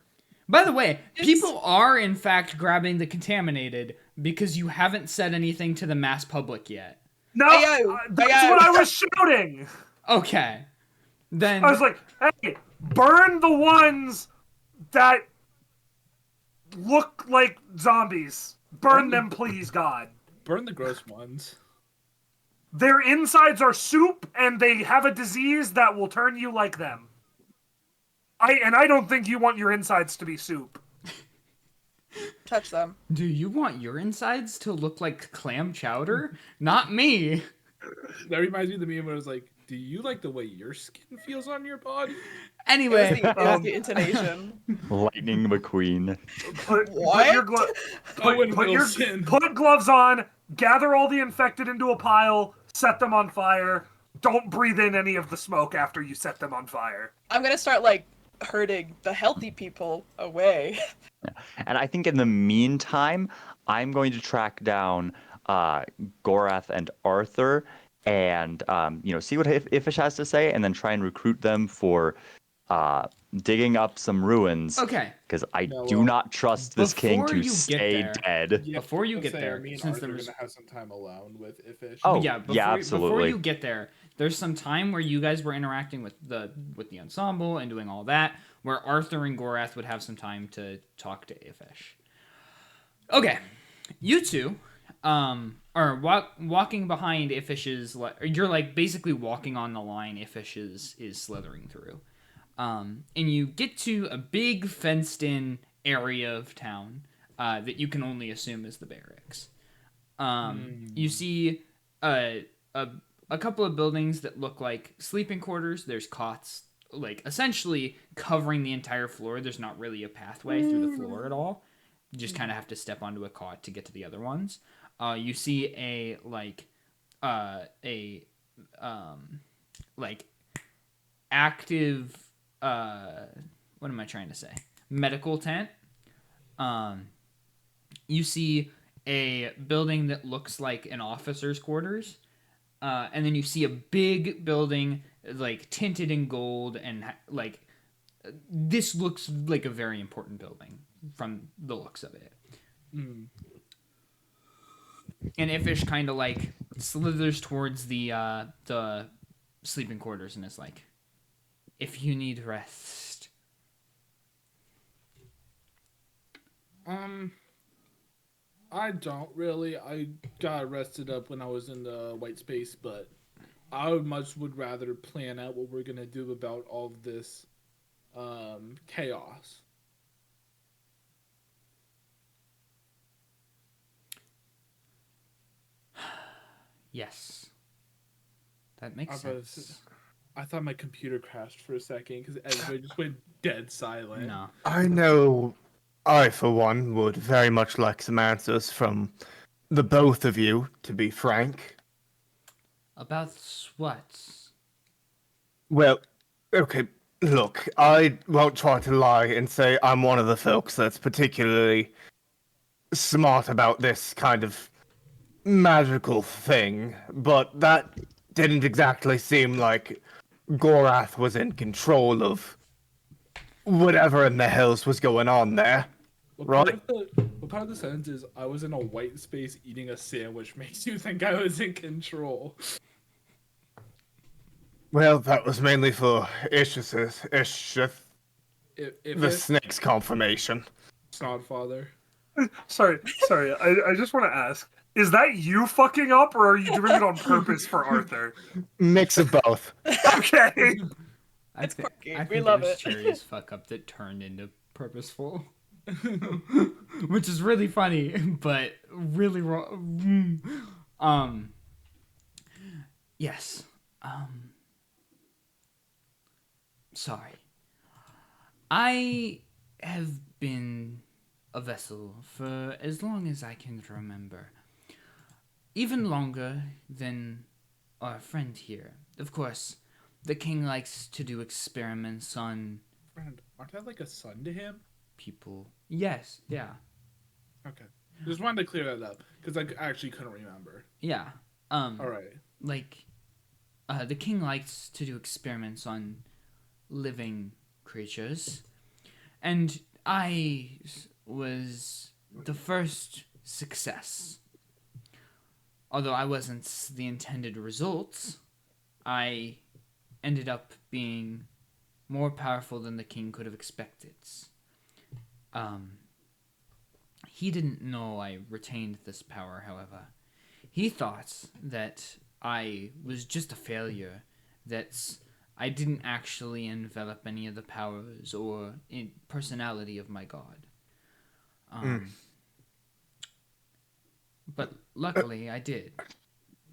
By the way, people are in fact grabbing the contaminated because you haven't said anything to the mass public yet. No, that's what I was shouting. Okay. Then I was like, hey, burn the ones that look like zombies. Burn them, please, God. Burn the gross ones. Their insides are soup, and they have a disease that will turn you like them. I don't think you want your insides to be soup. Touch them. Do you want your insides to look like clam chowder? Not me. That reminds me of the meme where I was like, do you like the way your skin feels on your body? Anyway. It was the intonation. Lightning McQueen. Put gloves on, gather all the infected into a pile, set them on fire. Don't breathe in any of the smoke after you set them on fire. I'm gonna start, herding the healthy people away. And I think in the meantime, I'm going to track down Gor'Ath and Arthor and see what Ifish has to say, and then try and recruit them for digging up some ruins. Okay. Because I do not trust this king to stay dead. Yeah, before you get there, me and since Arthur are there's gonna have some time alone with Ifish. Oh, yeah, absolutely. Before you get there, there's some time where you guys were interacting with the ensemble and doing all that. where Arthor and Gor'Ath would have some time to talk to Afish. Okay, you two are walking behind Ifish's. You're like basically walking on the line Ifish is slithering through, and you get to a big fenced-in area of town that you can only assume is the barracks. You see a couple of buildings that look like sleeping quarters. There's cots, like essentially covering the entire floor. There's not really a pathway through the floor at all. You just kind of have to step onto a cot to get to the other ones. You see a active what am I trying to say? Medical tent. You see a building that looks like an officer's quarters. And then you see a big building like tinted in gold, and like this looks like a very important building from the looks of it. And Ifish kind of like slithers towards the sleeping quarters and is like, if you need rest. I don't really. I got rested up when I was in the white space, but I would rather plan out what we're gonna do about all of this chaos. Yes. That makes sense. I thought my computer crashed for a second because everybody just went dead silent. No. I know I, for one, would very much like some answers from the both of you, to be frank. About what? Well, okay, look, I won't try to lie and say I'm one of the folks that's particularly smart about this kind of magical thing, but that didn't exactly seem like Gor'Ath was in control of whatever in the hells was going on there. What part of the sentence is I was in a white space eating a sandwich makes you think I was in control? Well, that was mainly for Ishith, If the snake's confirmation. Snodfather. Sorry. I just want to ask: is that you fucking up, or are you doing it on purpose for Arthur? Mix of both. Okay. I think We love it was it. Cherry's fuck up that turned into purposeful. Which is really funny, but really wrong. Yes. Sorry. I have been a vessel for as long as I can remember. Even longer than our friend here. Of course, the king likes to do experiments on Friend, aren't I like a son to him? people. Yes, yeah. Okay. Just wanted to clear that up because I actually couldn't remember. Yeah. All right. Like, the king likes to do experiments on living creatures, and I was the first success. Although I wasn't the intended result, I ended up being more powerful than the king could have expected. He didn't know I retained this power, however. He thought that I was just a failure, that I didn't actually envelop any of the powers or personality of my god. But luckily, I did.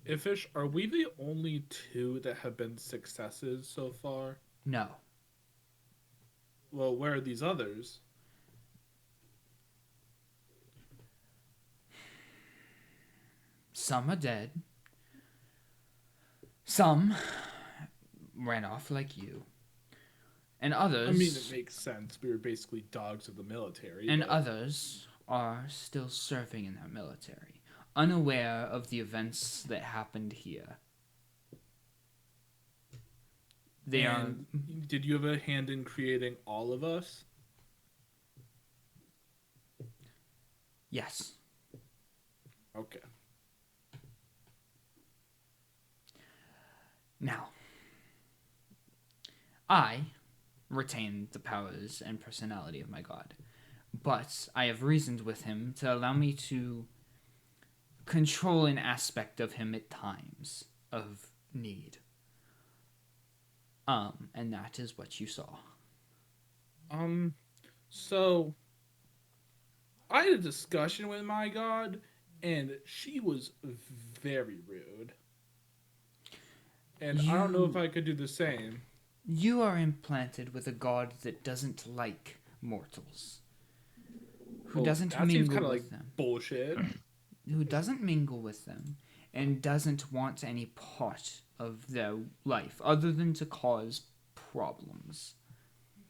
Ifish, are we the only two that have been successes so far? No. Well, where are these others? Some are dead. Some ran off like you. And others... I mean, it makes sense. We were basically dogs of the military. And but... others are still serving in our military, unaware of the events that happened here. Did you have a hand in creating all of us? Yes. Okay. Now, I retain the powers and personality of my god. But I have reasoned with him to allow me to control an aspect of him at times of need. And that is what you saw. So I had a discussion with my god, and she was very rude. And I don't know if I could do the same. You are implanted with a god that doesn't like mortals. Who doesn't mingle with them. Bullshit. Who doesn't mingle with them and doesn't want any part of their life other than to cause problems.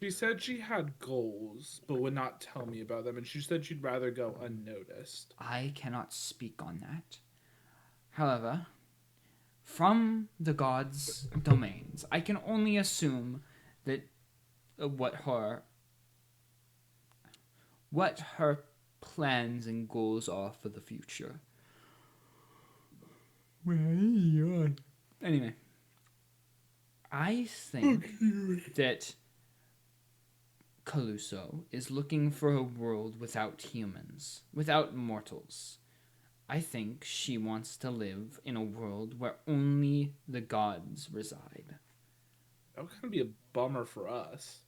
She said she had goals, but would not tell me about them, and she said she'd rather go unnoticed. I cannot speak on that. However, from the gods' domains, I can only assume that what her plans and goals are for the future. Anyway, I think that Caluso is looking for a world without humans, without mortals. I think she wants to live in a world where only the gods reside. That would kind of be a bummer for us.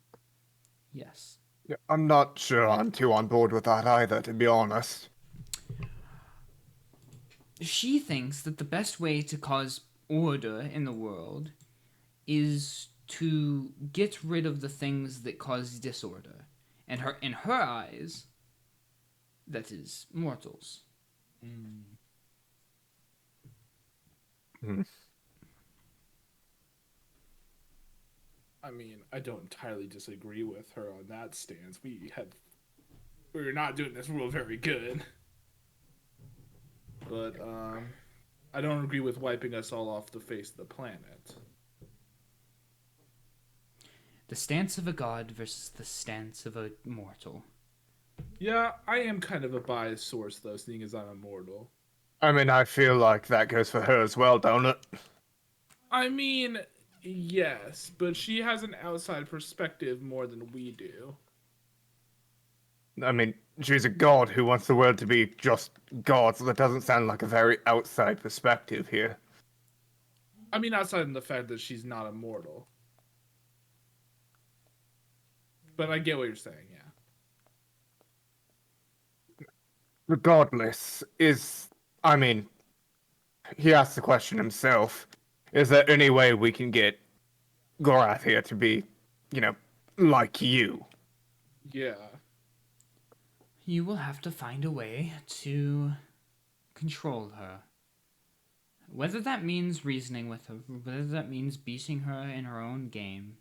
Yes. Yeah, I'm not sure I'm too on board with that either, to be honest. She thinks that the best way to cause order in the world is to get rid of the things that cause disorder. And in her eyes, that is mortals. I mean, I don't entirely disagree with her on that stance. We're not doing this rule very good. But I don't agree with wiping us all off the face of the planet. The stance of a god versus the stance of a mortal. Yeah, I am kind of a biased source, though, seeing as I'm immortal. I mean, I feel like that goes for her as well, don't it? I mean, yes, but she has an outside perspective more than we do. I mean, she's a god who wants the world to be just God, so that doesn't sound like a very outside perspective here. I mean, outside of the fact that she's not immortal. But I get what you're saying, yeah. Regardless, I mean, he asked the question himself. Is there any way we can get Gor'Ath here to be, like you? Yeah. You will have to find a way to control her. Whether that means reasoning with her, whether that means beating her in her own game,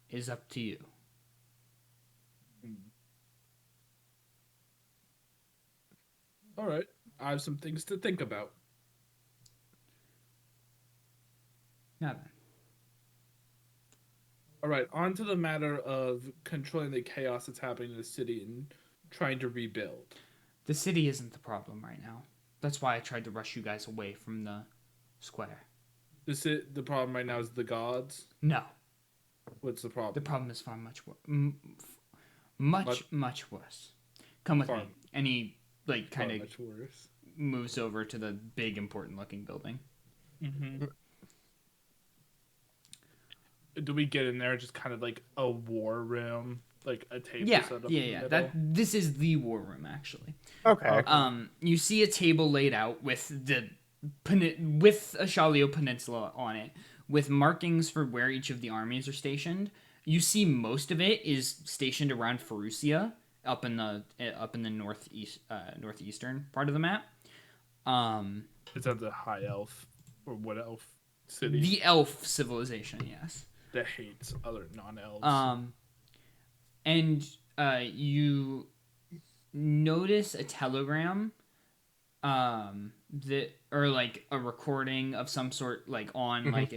is up to you. All right. I have some things to think about. Now then. All right, on to the matter of controlling the chaos that's happening in the city and trying to rebuild. The city isn't the problem right now. That's why I tried to rush you guys away from the square. The problem right now is the gods? No. What's the problem? The problem is far much worse. Much worse. Come with me. And he, kind of moves over to the big, important-looking building. Mm-hmm. Do we get in there just kind of like a war room, like a table set up? Yeah. This is the war room, actually. Okay. You see a table laid out with Ishallio Peninsula on it, with markings for where each of the armies are stationed. You see most of it is stationed around Ferucia, up in the northeastern part of the map. Is that the high elf or what elf city? The elf civilization, yes. That hates other non-elves. And you notice a telegram, that or like a recording of some sort, like on like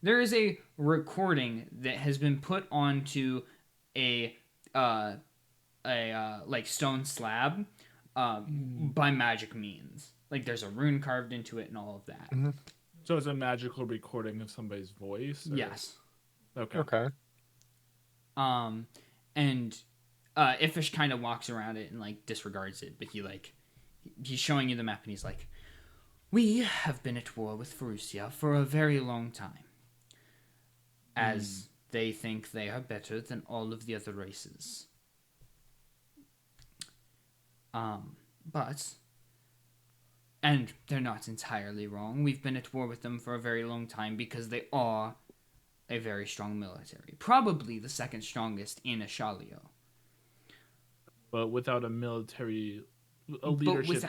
there is a recording that has been put onto a like stone slab, by magic means. Like there's a rune carved into it and all of that. Mm-hmm. So it's a magical recording of somebody's voice? Or... Yes. Okay. Okay. And Ifish kind of walks around it and like disregards it, but he's showing you the map and he's like, "We have been at war with Ferucia for a very long time, as they think they are better than all of the other races. And they're not entirely wrong. We've been at war with them for a very long time because they are a very strong military. Probably the second strongest in Ishallio. But without a leadership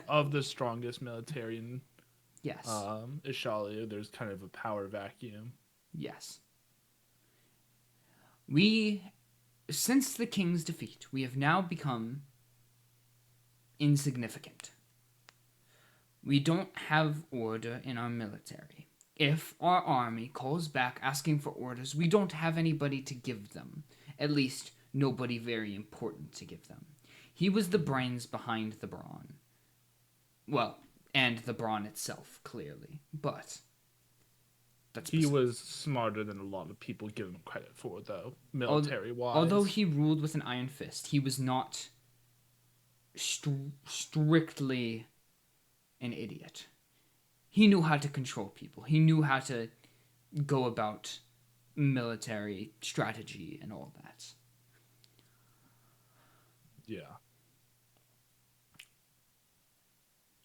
of the strongest military in Yes. Ishallio, there's kind of a power vacuum. Yes. Since the king's defeat, we have now become insignificant. We don't have order in our military. If our army calls back asking for orders, we don't have anybody to give them. At least, nobody very important to give them. He was the brains behind the brawn. Well, and the brawn itself, clearly. But he was smarter than a lot of people give him credit for, though, military-wise. Although he ruled with an iron fist, he was not strictly an idiot. He knew how to control people. He knew how to go about military strategy and all that. Yeah.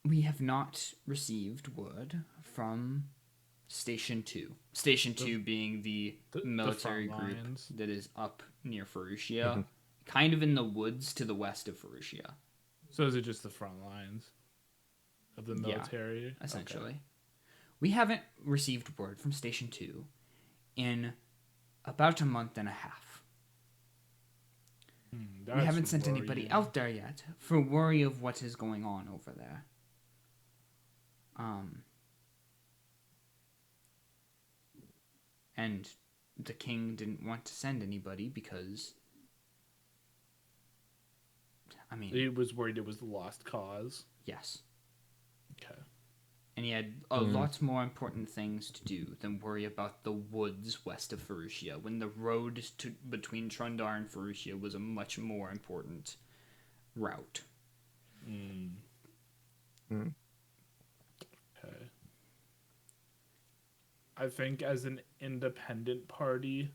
We have not received word from Station 2. Station 2 being the military group that is up near Ferucia, kind of in the woods to the west of Ferucia. So is it just the front lines of the military? Yeah, essentially. Okay. We haven't received word from Station 2 in about a month and a half. We haven't sent anybody out there yet for worry of what is going on over there. And the king didn't want to send anybody because, he was worried it was the lost cause. Yes. Okay. And he had a lot more important things to do than worry about the woods west of Ferucia, when the road between Trundar and Ferucia was a much more important route. Okay. I think as an independent party,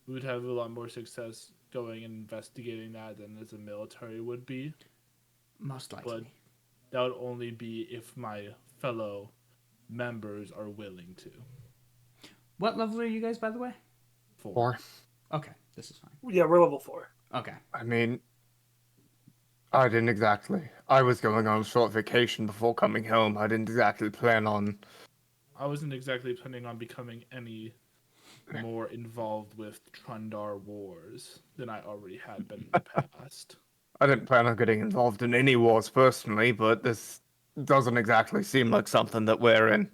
we would have a lot more success going and investigating that than as a military would be. Most likely. But that would only be if my fellow members are willing to. What level are you guys, by the way? 4. Okay, this is fine. Yeah, we're level 4. Okay. I mean, I didn't exactly. I was going on a short vacation before coming home. I didn't exactly plan on... I wasn't exactly planning on becoming any more involved with Trundar wars than I already had been in the past. I didn't plan on getting involved in any wars personally, but this doesn't exactly seem like something that we're in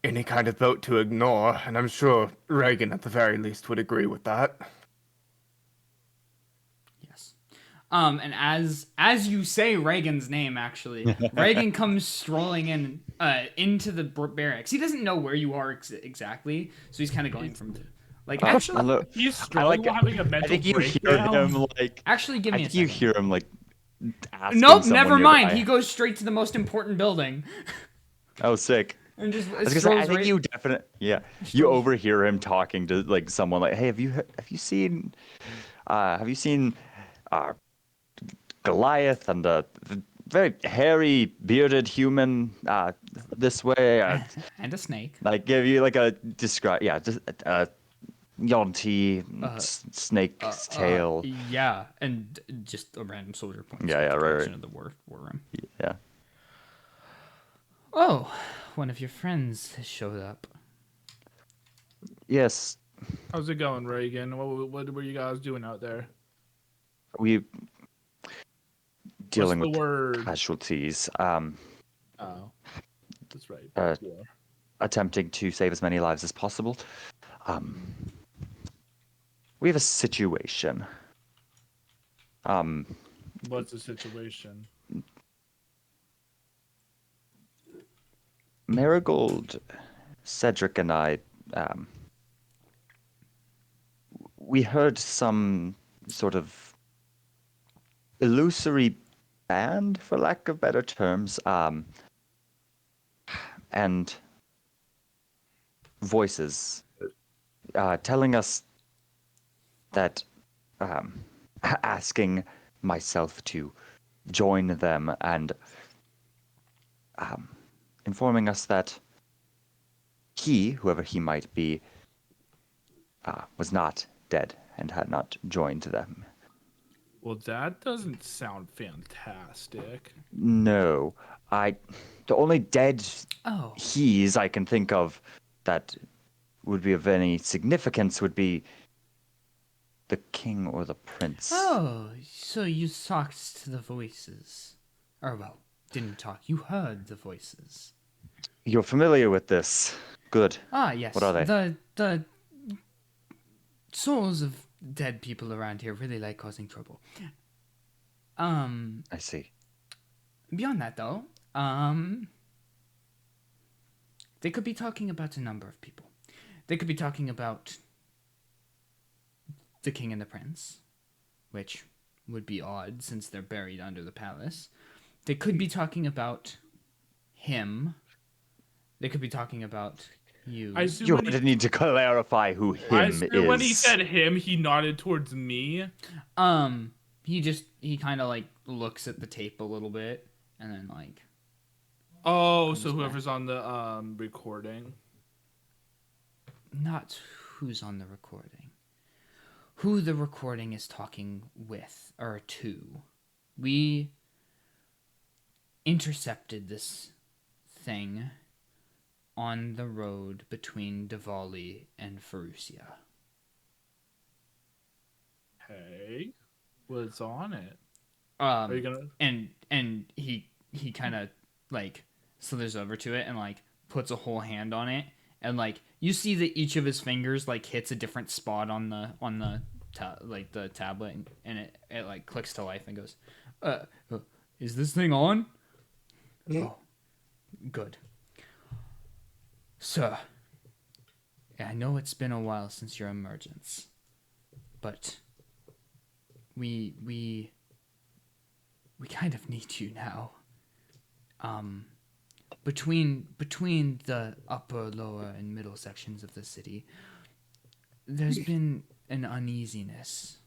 any kind of boat to ignore, and I'm sure Reaghan at the very least would agree with that. Yes. And as you say Reaghan's name, actually, Reaghan comes strolling in into the barracks. He doesn't know where you are exactly, so he's kind of going from actually. He's strolling while having a mental breakdown. Hear him Actually, give me a second. you hear him asking Nope, someone never mind. nearby. He goes straight to the most important building. Oh, sick. And just I was gonna say, I think you definitely, you overhear him talking to someone hey, have you seen Goliath and the very hairy bearded human this way? And a snake. Give you a describe, just Yonti snake's tail. Yeah, and just a random soldier points. Right. Of the war room. Yeah. Oh, one of your friends has showed up. Yes. How's it going, Reaghan? What were you guys doing out there? We dealing What's the with word? casualties. Oh, that's right. War. Attempting to save as many lives as possible. We have a situation. What's the situation? Marigold, Cedric, and I, we heard some sort of illusory band, for lack of better terms, and voices telling us that asking myself to join them and informing us that he, whoever he might be, was not dead and had not joined them. Well, that doesn't sound fantastic. No, the only dead Oh. he's I can think of that would be of any significance would be the king or the prince. Oh, so you talked to the voices. Or, well, didn't talk. You heard the voices. You're familiar with this. Good. Ah, yes. What are they? The souls of dead people around here really like causing trouble. I see. Beyond that, though, they could be talking about a number of people. They could be talking about the king and the prince, which would be odd since they're buried under the palace. They could be talking about him. They could be talking about you. You would need to clarify who him is. When he said him, he nodded towards me. He kind of like looks at the tape a little bit and then like. Oh, so whoever's on the recording. Not who's on the recording. Who the recording is talking with or to. We intercepted this thing on the road between Diwali and Ferusia. Hey, what's on it? Are you gonna? And he kind of like slithers over to it and like puts a whole hand on it, and like you see that each of his fingers like hits a different spot on the the tablet, and it like clicks to life and goes, is this thing on? Oh, good. Sir, I know it's been a while since your emergence, but we kind of need you now. Between the upper, lower, and middle sections of the city, there's been an uneasiness.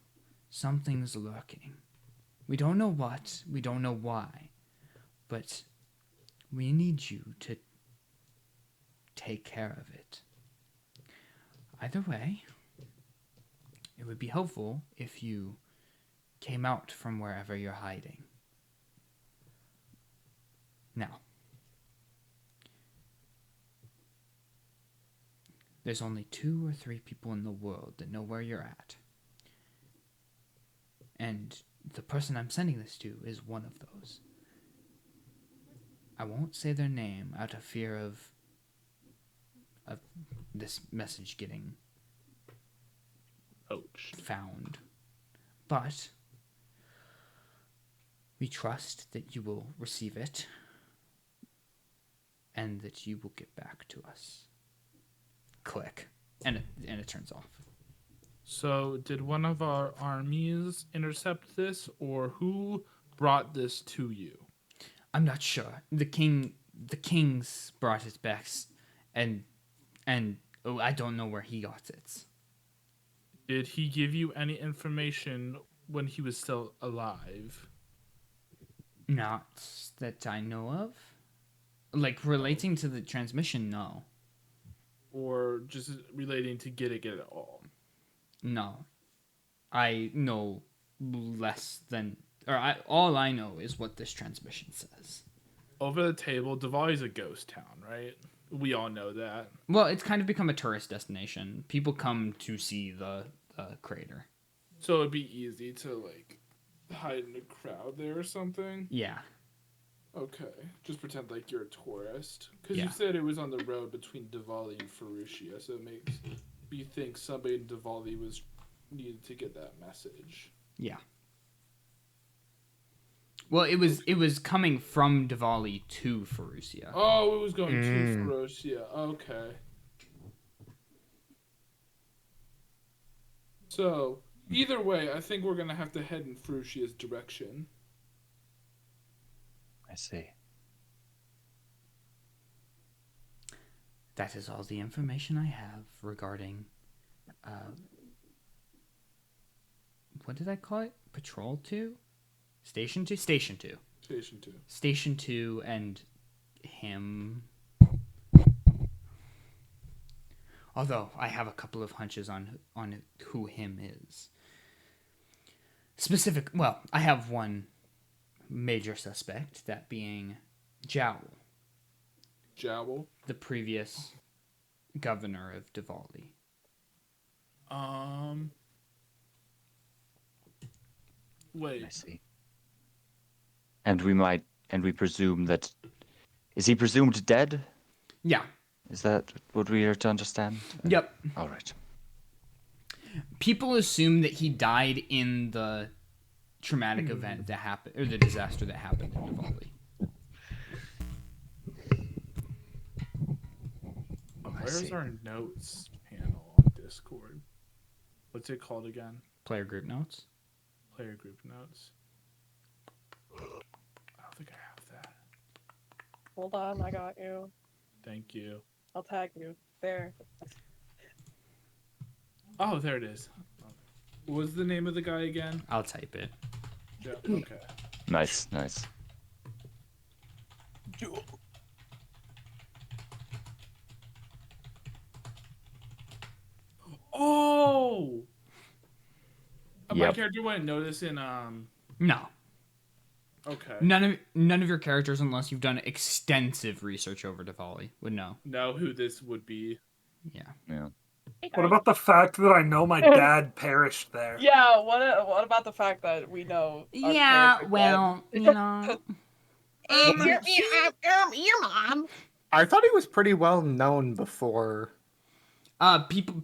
Something's lurking. We don't know what, we don't know why, but we need you to take care of it. Either way, it would be helpful if you came out from wherever you're hiding. Now, there's only 2 or 3 people in the world that know where you're at. And the person I'm sending this to is one of those. I won't say their name out of fear of this message getting found. But we trust that you will receive it and that you will get back to us. Click. And it turns off. So, did one of our armies intercept this, or who brought this to you? I'm not sure. The king's brought it back, and I don't know where he got it. Did he give you any information when he was still alive? Not that I know of. Like, relating to the transmission, no. Or just relating to getting it at all? No. I know less than... all I know is what this transmission says. Over the table, Diwali's a ghost town, right? We all know that. Well, it's kind of become a tourist destination. People come to see the crater. So it'd be easy to, like, hide in a crowd there or something? Yeah. Okay. Just pretend like you're a tourist. Because Yeah. you said it was on the road between Diwali and Ferusia, so it makes you think somebody in Diwali needed to get that message. Yeah. Well, it was coming from Diwali to Ferusia. Oh, it was going to Ferusia. Okay. So, either way, I think we're going to have to head in Ferruccia's direction. I see. That is all the information I have regarding. What did I call it? Patrol 2? Station 2? Station 2. Station 2. Station 2 and him. Although I have a couple of hunches on who him is. I have one major suspect, that being Jowl. Jowl? The previous governor of Diwali. Wait. I see. And we presume that, is he presumed dead? Yeah. Is that what we are to understand? Yep. All right. People assume that he died in the traumatic event that happened, or the disaster that happened in Diwali. Where's our notes panel on Discord? What's it called again? Player group notes. Player group notes. I don't think I have that. Hold on, I got you. Thank you. I'll tag you. There. Oh, there it is. What was the name of the guy again? I'll type it. Yeah, okay. Nice. Oh! My Yep. character wouldn't notice in No. Okay. None of your characters, unless you've done extensive research over Diwali, would know. Know who this would be. Yeah. Yeah. What about the fact that I know my dad perished there? Yeah, what about the fact that we know? Our parents are dead? you know. Your mom. I thought he was pretty well known before.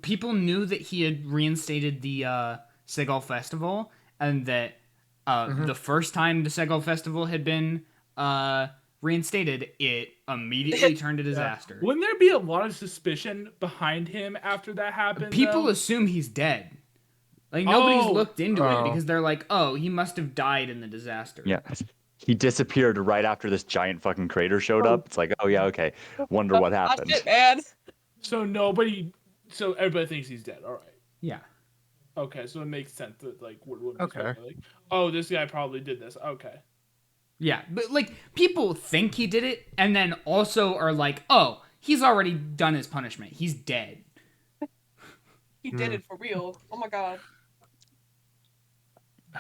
People knew that he had reinstated the Segal Festival, and that the first time the Segal Festival had been reinstated, it immediately turned to disaster. Wouldn't there be a lot of suspicion behind him after that happened? People assume he's dead. Like, nobody's looked into it Oh. because they're like, oh, he must have died in the disaster. Yeah. He disappeared right after this giant fucking crater showed up. It's like, oh yeah, okay. Wonder what happened. Shit, man. So everybody thinks he's dead. All right. Yeah. Okay, so it makes sense that Okay. like, oh, this guy probably did this. Okay. Yeah, but like people think he did it, and then also are like, "Oh, he's already done his punishment. He's dead." He did it for real. Oh my god.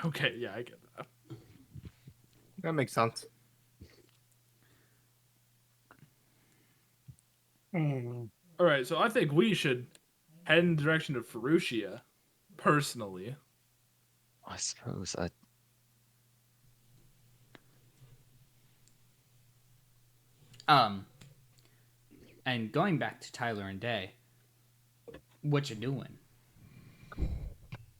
Okay, yeah, I get that. That makes sense. All right, so I think we should head in the direction of Ferruccia, personally. I suppose. And going back to Tyler and Day, what you doing?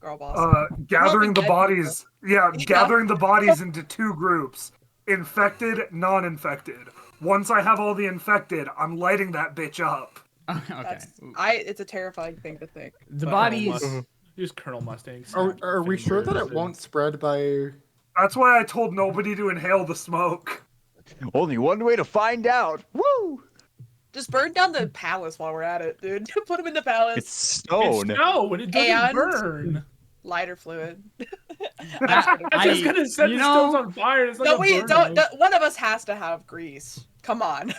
Girl boss. Gathering the dead bodies. Yeah, gathering the bodies into two groups: infected, non-infected. Once I have all the infected, I'm lighting that bitch up. Okay. It's a terrifying thing to think. The but- bodies. Use Colonel Mustang. Are we sure that it won't spread by... That's why I told nobody to inhale the smoke. Only one way to find out. Woo! Just burn down the palace while we're at it, dude. Put them in the palace. It's stone. No, and it doesn't And- burn. Lighter fluid. I was gonna set the stones on fire. It's like No, a we burn don't. hose. One of us has to have grease. Come on.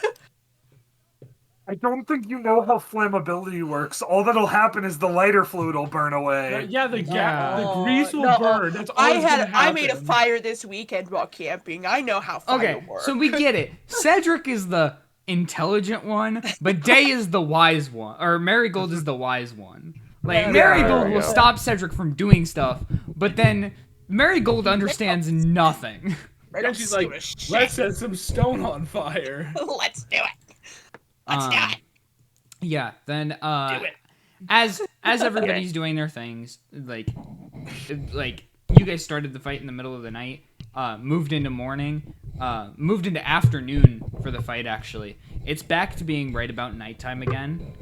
I don't think you know how flammability works. All that'll happen is the lighter fluid will burn away. Yeah, the grease will No, burn. That's all that's gonna I made a happen. fire this weekend while camping. I know how fire Okay, works. so we get it. Cedric is the intelligent one, but Day is the wise one, or Marigold is the wise one. Like Yeah, Marigold there we will go. stop Cedric from doing stuff, but then Marigold understands nothing. And she's like, let's set some stone on fire. Let's do it. Let's do it. Yeah, then Do it. as everybody's doing their things, like you guys started the fight in the middle of the night, moved into morning, moved into afternoon for the fight. Actually, it's back to being right about nighttime again.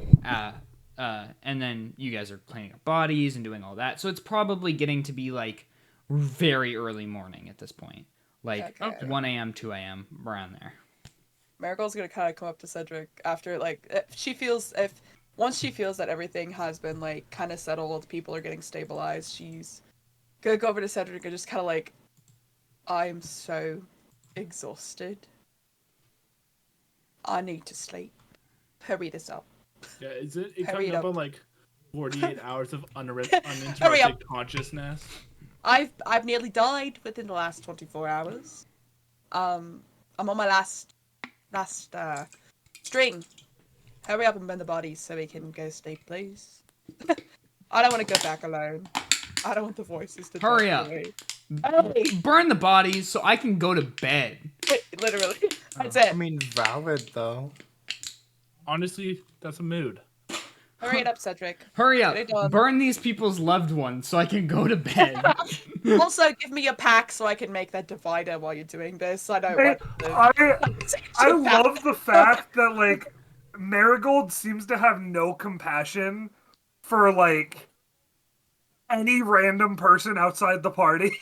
and then you guys are cleaning up bodies and doing all that. So it's probably getting to be like very early morning at this point, like Okay. 1 a.m., 2 a.m. around there. Marigold's gonna kind of come up to Cedric after like once she feels that everything has been like kind of settled, people are getting stabilized. She's gonna go over to Cedric and just kind of like, I'm so exhausted. I need to sleep. Hurry this up. Yeah, it Hurry comes up up. on like 48 hours of Hurry uninterrupted up. consciousness. I've nearly died within the last 24 hours. I'm on my last string. Hurry up and burn the bodies so we can go sleep, please. I don't want to go back alone. I don't want the voices to Hurry talk up. to me. Burn the bodies so I can go to bed. Literally. That's it. I mean, valid though. Honestly, that's a mood. Hurry it up, Cedric. Hurry up. Get it done. Burn these people's loved ones so I can go to bed. Also, give me a pack so I can make that divider while you're doing this. I don't Hey, want to... I love the fact that like Marigold seems to have no compassion for like any random person outside the party.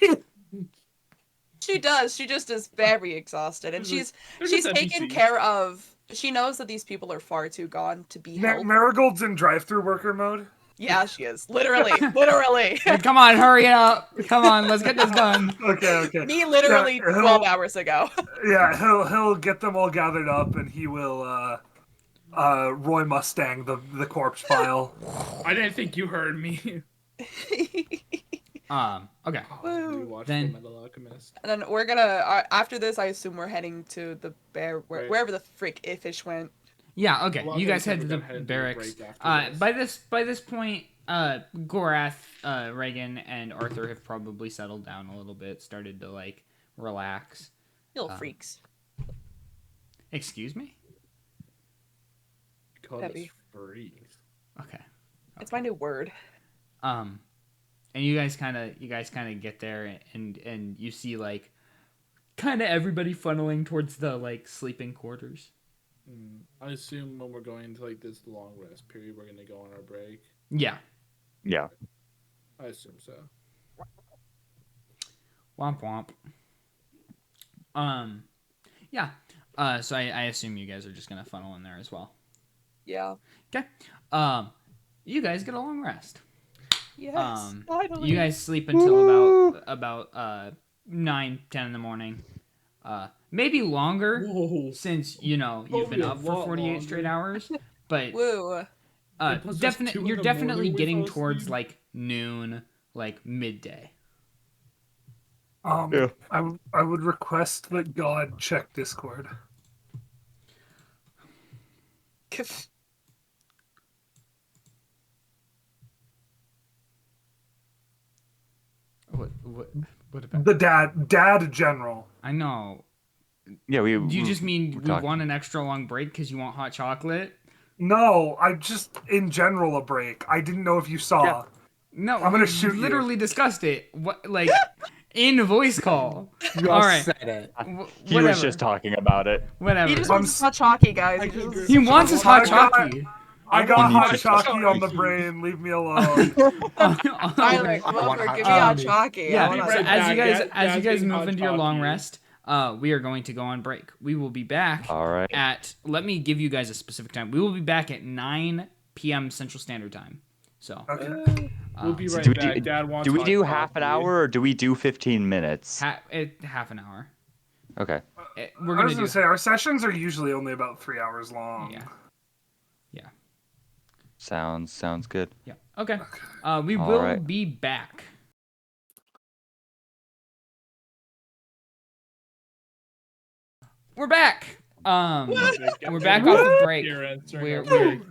She does. She just is very exhausted, and she's taken NPCs. care of. She knows that these people are far too gone to be helped. Marigold's in drive-through worker mode. Yeah, she is. Literally. Literally. Come on, hurry up. Come on, let's get this done. Okay. Me literally Yeah, 12 hours ago. Yeah, he'll get them all gathered up, and he will Roy Mustang the corpse pile. I didn't think you heard me. Okay. We watched Then- Fullmetal Alchemist. And then we're gonna, after this, I assume we're heading to the bear, Right. wherever the frick Ifish went. Yeah, okay. Well, You guys okay, head we're to the gonna head into the barracks. break after By this point, Gor'Ath, Reaghan, and Arthur have probably settled down a little bit, started to like relax. Little freaks. Excuse me? Call Peppy. us freaks. Okay. It's my new word. And you guys kind of get there, and you see like kind of everybody funneling towards the like sleeping quarters. I assume when we're going into like this long rest period, we're gonna go on our break. Yeah. Yeah. I assume so. Womp womp. Yeah. So I assume you guys are just gonna funnel in there as well. Yeah. Okay. You guys get a long rest. Yes. Finally. You guys sleep until about 9, 10 in the morning. Maybe longer Whoa. since you've been Probably a up for lot 48 straight hours. But Woo. And plus there's 2 in you're the definitely morning we getting fell towards asleep. like noon, like midday. Yeah. I would request that God check Discord. What about? The dad general. I know. Yeah, Do you just mean we're we talking- want an extra long break because you want hot chocolate? No, I just in general a break. I didn't know if you saw. Yeah. No, I'm gonna we shoot you. literally discussed it. What, like, in voice call. You All all right. said it. He was just talking about it. Whatever. He just wants his hot chalky, guys. I He can just- agree. He wants his hot I got- chocolate. I got He hot just- chalky on the brain. Leave me alone. Tyler, come want over. hot Give me hot chocolate. chalky. I Yeah. want So hot right as you back. guys Dad's getting move hot into your long chocolate. rest, we are going to go on break. We will be back All right. at. Let me give you guys a specific time. We will be back at 9 p.m. Central Standard Time. So Okay. We'll be So right do we back. do, Dad wants do we hot do half an chocolate. hour or do we do 15 minutes? half an hour. Okay. We're I gonna was do. gonna say our sessions are usually only about 3 hours long. Yeah. Yeah. Sounds good. Yeah. Okay. We All will right. be back. We're back. We're back off the break.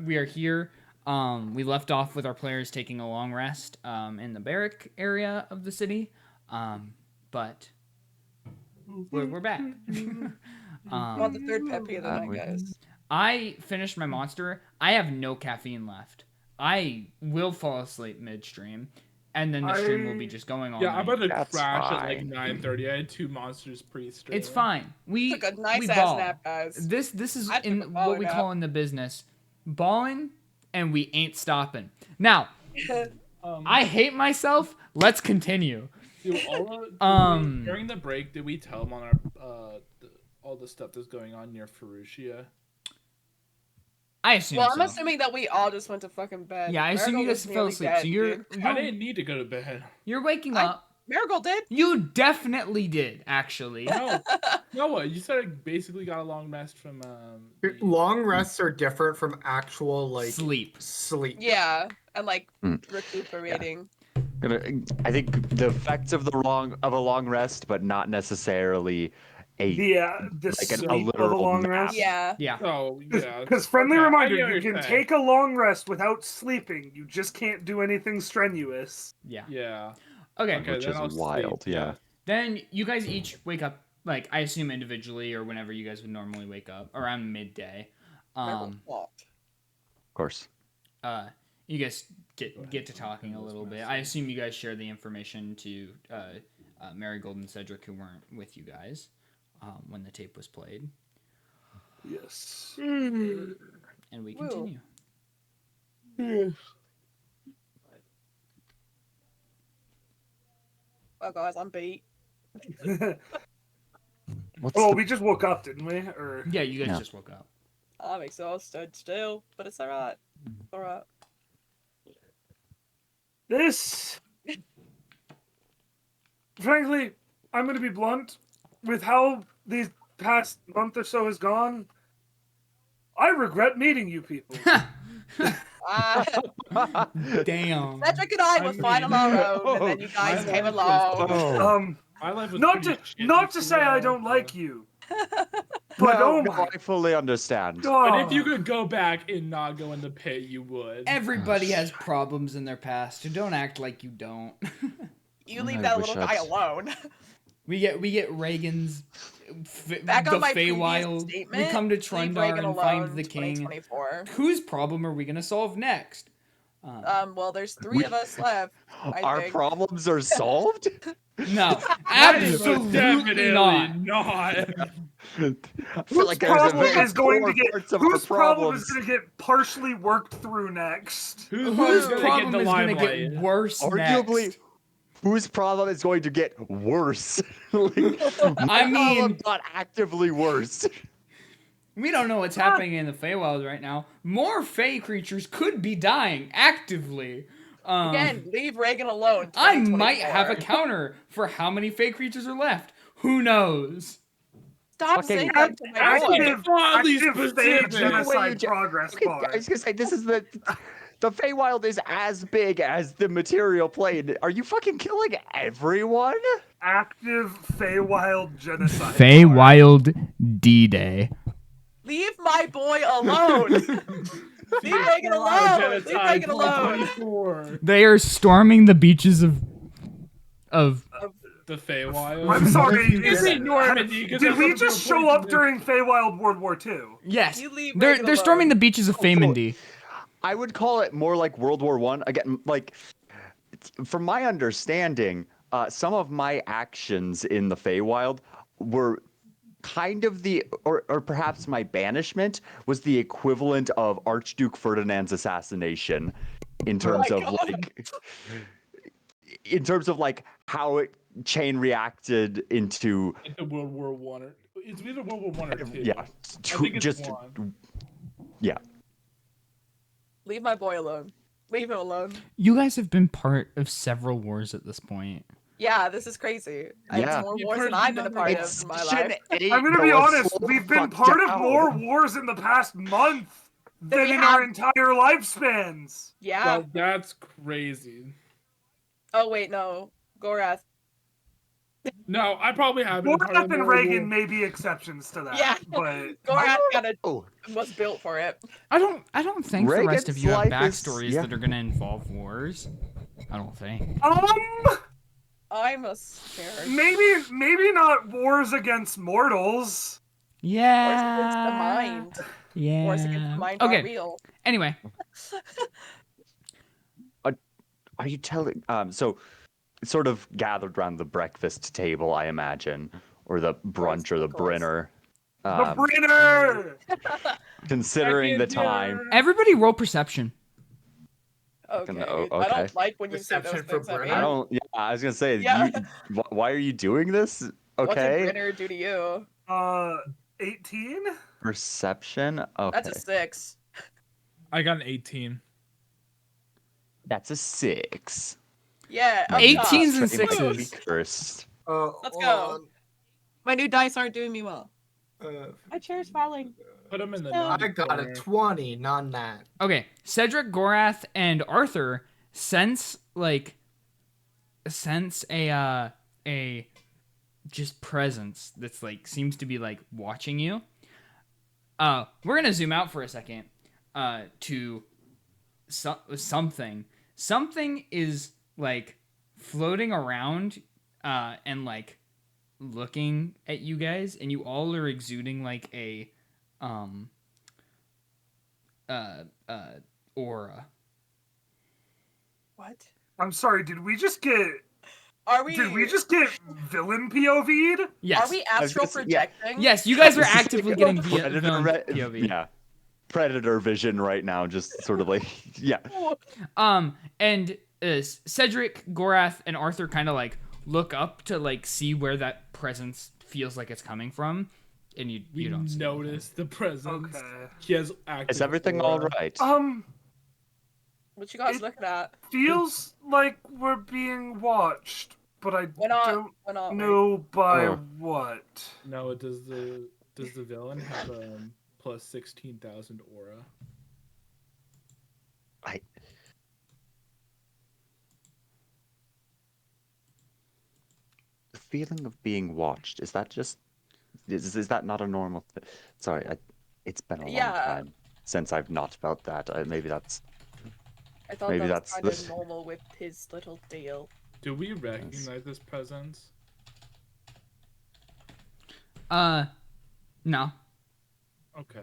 We are here. We left off with our players taking a long rest in the barrack area of the city. But we're back. I want the third peppy of the night, we- guys. I finished my monster. I have no caffeine left. I will fall asleep midstream, and then the stream will be just going on. Yeah, I'm about to That's crash at like fine. 9:30. I had 2 monsters pre-stream. It's fine. We Took a nice we ass ball. nap, guys. This is I took a in what baller we nap. call in the business balling and we ain't stopping. Now, I hate myself. Let's continue. Dude, during the break, did we tell them on our all the stuff that's going on near Ferucia? I assume Well, so. I'm assuming that we all just went to fucking bed. Yeah, I assume you Marigold guys was fell nearly asleep. dead, So you're dude. I didn't need to go to bed. you're waking up. Marigold did. You definitely did, actually. No, Noah, you said I basically got a long rest from. Long rests are different from actual like Sleep. Yeah, and like recuperating. I think the effects of a long rest, but not necessarily a The like a sleep of a literal long nap. rest. Yeah. Yeah. Oh yeah. Because friendly Okay, I reminder, get what you you're can saying. take a long rest without sleeping. You just can't do anything strenuous. Yeah. Yeah. Okay. Which then is I'll sleep, wild, yeah. Then you guys each wake up, like I assume individually or whenever you guys would normally wake up, around midday. Marigold walked. Of course. You guys get to talking a little bit. I assume you guys share the information to Marigold and Cedric, who weren't with you guys when the tape was played, Yes. and we Woo. continue. Oh guys, I'm beat. We just woke up, didn't we? Or Yeah, you guys Yeah. just woke up. I'm exhausted still, but it's alright. It's alright. this. Frankly, I'm going to be blunt. With how these past month or so has gone, I regret meeting you people. Damn. Cedric and I were fine on our own, and then you guys came along. My life was Not pretty to shit not to before, say I don't like so- you, but oh my I fully understand. god! But if you could go back and not go in the pit, you would. Everybody has problems in their past. Don't act like you don't. You leave I that wish little guy I'd- alone. We get Reaghan's Back the on my Feywild. previous statement, We come to leave Trundar Reaghan and alone, find the king. 2024. Whose problem are we gonna solve next? Well, there's three of us left. Our think. problems are solved? No, That is absolutely definitely not. not. I feel Whose like there's a problem very is going to core get? parts of our Whose problem is problems. going to get partially worked through next? Whose gonna problem get the is gonna get limelight? worse Arguably, next? whose problem is going to get worse? Like, I my mean- problem got actively worse. We don't know what's happening in the Feywild right now. More Fey creatures could be dying actively. Again, leave Reaghan alone. I might have a 2024. counter for how many Fey creatures are left. Who knows? Stop fucking saying that to my boy. Oddly Active Fey specific. genocide Wait, progress Okay, bar. I was gonna say this is the Feywild is as big as the material plane. Are you fucking killing everyone? Active Feywild genocide. Feywild D-Day. Leave my boy alone. Leave Reaghan alone. Leave Genocide Reaghan alone. 24. They are storming the beaches of The Feywild. I'm sorry. You say Normandy, 'cause Did that's we what just the show up point during Feywild World War II? yes. You leave They're Reaghan storming the alone. beaches of Feymandy. I would call it more like World War One. Again, like from my understanding, some of my actions in the Feywild were kind of or perhaps my banishment was the equivalent of Archduke Ferdinand's assassination in terms of like how it chain reacted into Into World War One or it's either World War One or two. yeah I think it's just one. yeah. Leave my boy alone. Leave him alone. You guys have been part of several wars at this point. Yeah, this is crazy. Yeah. It's more You've wars heard than I've been a another- part of It's in my such an life. I'm gonna be Noah, honest. slow We've been the fuck part of down. more wars in the past month than we in have- our entire lifespans. Yeah. Well, that's crazy. Oh wait, no. Gor'Ath. No, I probably have been part of Gor'Ath and World Reaghan War- may be exceptions to that. Yeah. But Gor'Ath kind of Oh, was built for it. I don't think the rest of Reagan's you have life is- backstories yeah. that are gonna involve wars. I don't think. I'm a scared. maybe not wars against mortals. Wars against the mind. Yeah. Wars against the mind Okay. are real. Anyway, are you telling so sort of gathered around the breakfast table, I imagine, or the brunch or the of course. brinner. The Brinner! Considering the Second time. dinner. everybody roll perception. Okay. No, I okay. don't like when you say those Deception for things at me. brain? I don't. Yeah, I was gonna say. Yeah. Why are you doing this? What did Okay. Brenner do to you? 18? Perception. That's a Okay. 6. I got an 18. That's a 6. Yeah, My up top. 18s and dice tray might be 6s. cursed. Let's go. My new dice aren't doing me well. Uh, My chair's falling. Put him in the No. naughty I got a corner. 20, not that. Okay, Cedric, Gor'Ath, and Arthur sense a just presence that's like seems to be like watching you. We're gonna zoom out for a second. To something. Something is like floating around, and like looking at you guys, and you all are exuding like a aura. What? I'm sorry, did we just get villain POV'd? Yes. Are we astral gonna say- yeah. projecting? Yes, you guys are This is actively like getting a predator villain re- POV. Yeah. Predator vision right now, just sort of like yeah. And Cedric, Gor'Ath, and Arthur kind of like look up to like see where that presence feels like it's coming from, and you don't see notice the presence. Okay. He has active Is everything all aura. right? What you guys looking at? Feels like we're being watched, but I We're not. don't We're not. know by Oh. what. No, does the villain have plus 16,000 aura? The feeling of being watched, is that just is that not a normal sorry, it's been a long time since I've not felt that. Maybe that's I thought maybe that was that's kind of normal with his little deal. Do we recognize this presence? No. Okay.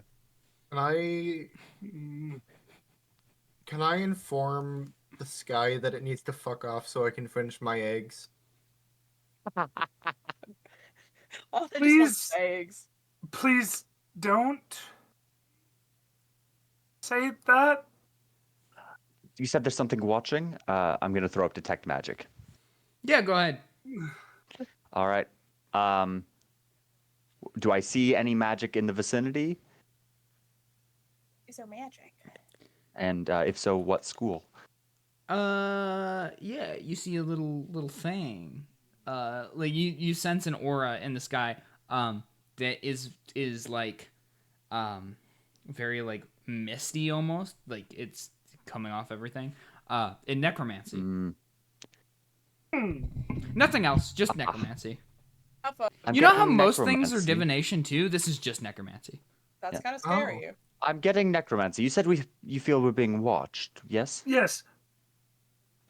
Can I inform the sky that it needs to fuck off so I can finish my eggs? Oh, they Please. just want eggs. Please don't say that. You said there's something watching. I'm gonna throw up detect magic. Yeah, go ahead. All right. Do I see any magic in the vicinity? Is there magic? And if so, what school? Yeah, you see a little thing. Like you sense an aura in the sky. That is like, very like misty almost. Like it's coming off everything. In necromancy. Nothing else, just necromancy. Have fun. You know how most things are divination too? This is just necromancy. That's Yeah. kind of scary. I'm getting necromancy. You said you feel we're being watched. Yes. Yes.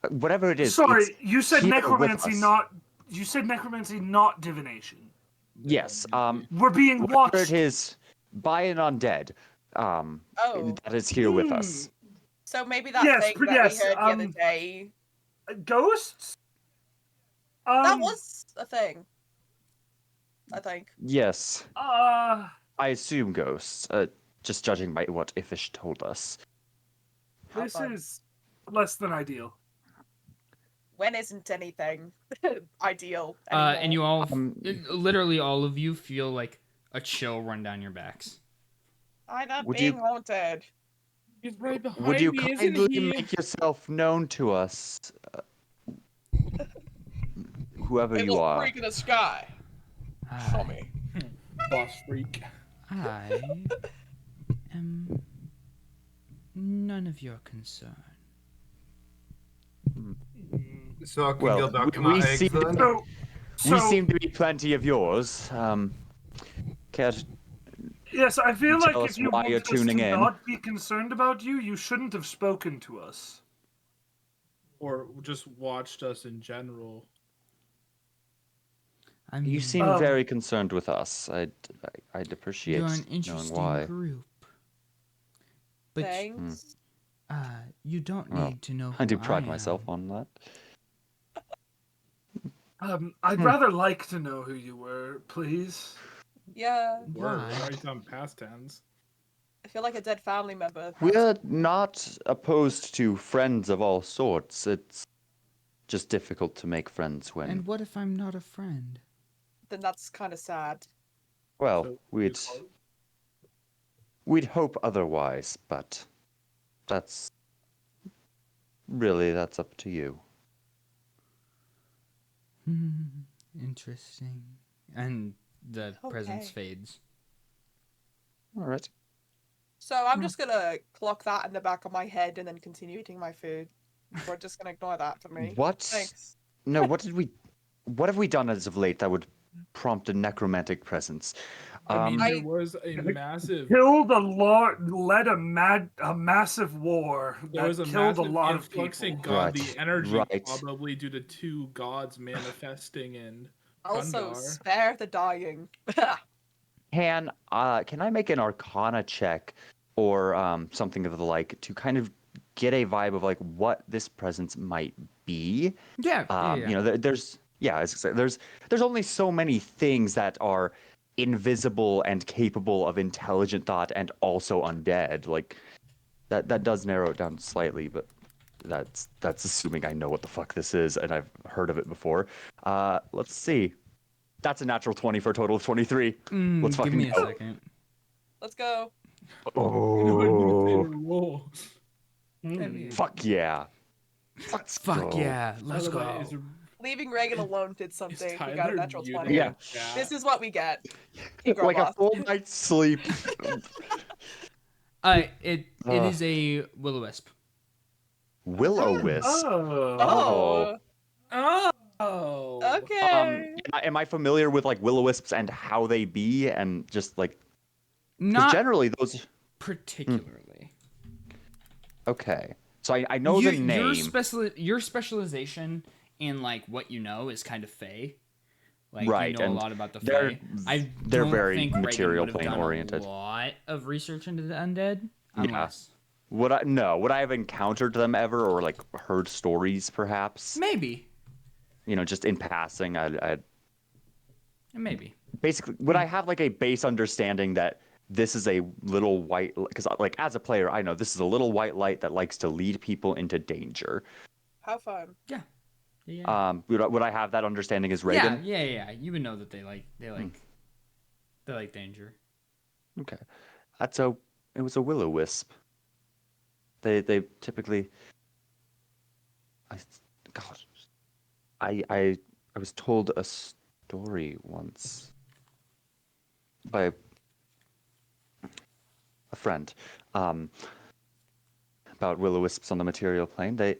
Whatever it is. Sorry, it's you said here with necromancy, us. not. You said necromancy, not divination. Yes. We're being Whatever watched. it is, by an undead. That is here with us. So maybe that Yes, thing that yes, we heard the other day. Ghosts. That was a thing. I think. Yes. Uh. I assume ghosts. Just judging by what Ifish told us. This is less than ideal. When isn't anything ideal anymore? And you all, literally all of you, feel like a chill run down your backs. I'm not Would being you- haunted. He's right behind Would you me, isn't kindly he? make yourself known to us? Whoever Hey, you little are. freak in the sky. Show me. Boss freak. I am none of your concern. So I can Well, go back we- to my we eggs see- then? So We seem to be plenty of yours. Care to yes, I feel Tell like us if you why wanted you're us tuning to in. not be concerned about you, you shouldn't have spoken to us. Or just watched us in general. I mean, You seem very concerned with us. I'd appreciate you're an knowing interesting why. group. But Thanks. you don't Well, need to know who I do pride am. myself on that. I'd rather like to know who you were, please. Yeah. We're Why? right on past tense. I feel like a dead family member. We're not opposed to friends of all sorts. It's just difficult to make friends when. And what if I'm not a friend? Then that's kind of sad. Well, So, we'd hope otherwise, but that's up to you. Interesting. And the presence Okay. fades. All right. So I'm just gonna clock that in the back of my head and then continue eating my food. We're just gonna ignore that for me. What? Thanks. No, what have we done as of late that would prompt a necromantic presence? I mean, I- there was a massive. Killed a lot, led a massive war There that was a killed a massive lot of influx in people. god the Right, energy, right. probably due to two gods manifesting in Also, Trundar. spare the dying. Can I make an Arcana check or something of the like to kind of get a vibe of like what this presence might be? Yeah. You know, there's as I said, there's only so many things that are invisible and capable of intelligent thought and also undead. Like that does narrow it down slightly, but that's assuming I know what the fuck this is and I've heard of it before. Let's see. That's a natural 20 for a total of 23. Let's Give fucking me a go. second. Let's go. Oh, Roll. fuck yeah. Let's Fuck go. yeah. Let's By the way, go. Leaving Reaghan alone did something. He got Tyler a natural muted 20. Yeah. chat? This is what we get. He Like a Gor'Ath. full night's sleep. It is a will-o-wisp. Will-o-wisp. Oh. Oh. Oh. Okay. Am I familiar with like will-o-wisps and how they be and just like because Not generally those particularly. okay. So I know the name. Your specialization in like what you know is kind of Fey. Like Right, you know a and lot about the they're- Fey. I they're don't very think Reaghan material would have plane done oriented. a lot of research into the undead. Unless Would I have encountered them ever or like heard stories perhaps? maybe. You know, just in passing, I Maybe. basically would I have like a base understanding that this is a little white because like as a player I know this is a little white light that likes to lead people into danger. How fun. Yeah. Would I have that understanding as Reaghan? Yeah. You would know that they like danger. Okay. It was a will-o-wisp. They typically I was told a story once by a friend about will-o-wisps on the material plane. They're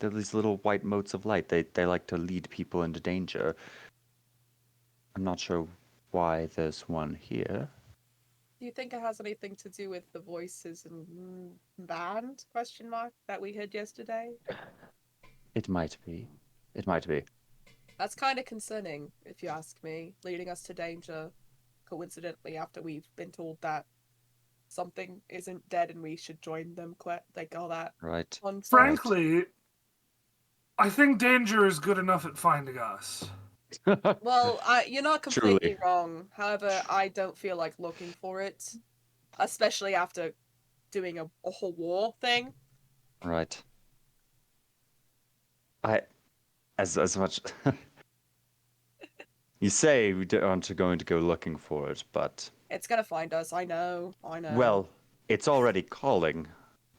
these little white motes of light. They like to lead people into danger. I'm not sure why there's one here. Do you think it has anything to do with the voices and band that we heard yesterday? It might be. That's kind of concerning, if you ask me, leading us to danger, coincidentally, after we've been told that something isn't dead and we should join them, like all that. Right. Frankly, I think danger is good enough at finding us. Well, you're not completely Truly. wrong. However, I don't feel like looking for it, especially after doing a whole war thing. Right. As much you say we aren't going to go looking for it, but It's gonna find us. I know. well, it's already calling.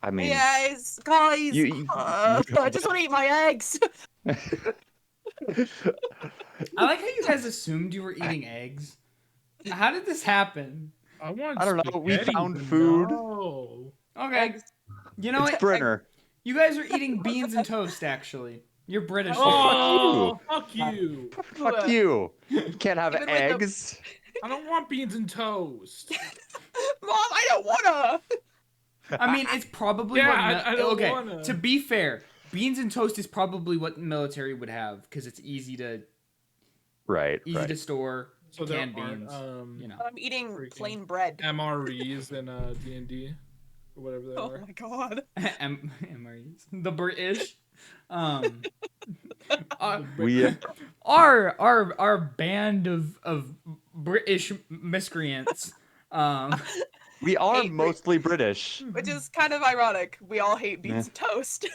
I mean, Yes, guys. You- I just want to eat my eggs. I like how you guys assumed you were eating eggs. How did this happen? I want. I don't know, we spaghetti, found but food. No. Okay. Eggs. You know what? Brenner. You guys are eating beans and toast, actually. You're British. Oh, fuck you! Fuck you. You can't have Even with the- eggs. I don't want beans and toast. Mom, I don't wanna. I mean, it's probably Yeah, what. I don't okay, wanna. to be fair, beans and toast is probably what the military would have because it's easy to Right. to store. So there canned aren't, beans. You know. I'm eating Freaking plain bread. MREs in D&D or whatever they Oh are. my god. MREs. The British. We our band of British miscreants. We are Hey, mostly British. Which is kind of ironic. We all hate beans and toast.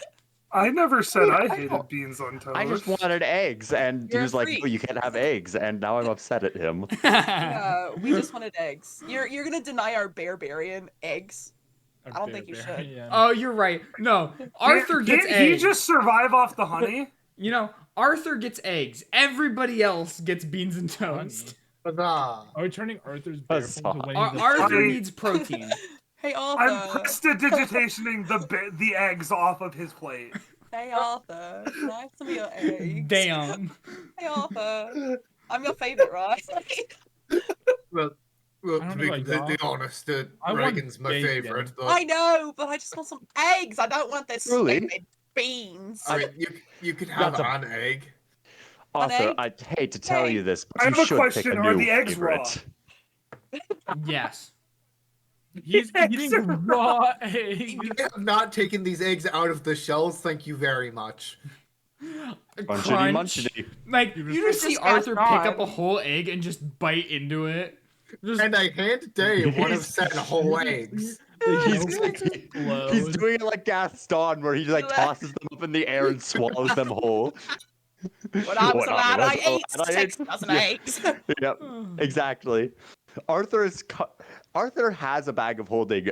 I never said I I hated don't- beans on toast. I just wanted eggs, and he You're a was like, freak. "No, you can't have eggs," and now I'm upset at him. We just wanted eggs. You're gonna deny our barbarian eggs? I don't think you should. Oh, you're right. No, Arthor gets Can't eggs. he just survive off the honey? You know, Arthur gets eggs. Everybody else gets beans and toast. Huzzah. Are we turning Arthur's Huzzah. bear away? Arthur needs protein. Hey I'm Arthur. prestidigitationing the eggs off of his plate. Hey Arthur. Can I have some of your eggs? Damn. Hey Arthur. I'm your favorite, right? Well, I to don't be know, like, completely dog. honest, I want Reaghan's my bacon. favorite. But I know, but I just want some eggs. I don't want this Really? stupid beans. I mean, you could have That's an egg. Arthur, egg? I hate to tell you this, but I you have a should question, pick a are new the eggs favorite. Yes. He's eating Eggs are raw eggs. I have not taken these eggs out of the shells. Thank you very much. Munchity Crunch. munchity. Like, you just see just Arthur got pick up a on. whole egg and just bite into it. Just, And I hand Day one of said whole eggs. He's Explode. doing it like Gaston, where he like tosses them up in the air and swallows them whole. When I was a lad, I ate 6 dozen Yeah. eggs. Yep, exactly. Arthur has a bag of holding,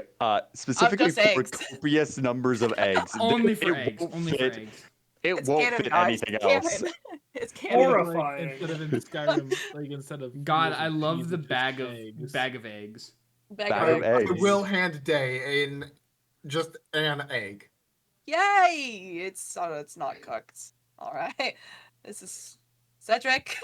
specifically just for eggs. copious numbers of eggs. only It for eggs. won't Only for fit- eggs. It It's won't canon, fit guys. anything It's else. canon. It's canon. Horrifying. Instead of in Skyrim, like instead of God, I cheese, love it's the just bag of eggs. eggs. Bag Bag of of eggs. eggs. I will hand Day in just an egg. Yay! It's not cooked. All right. This is Cedric.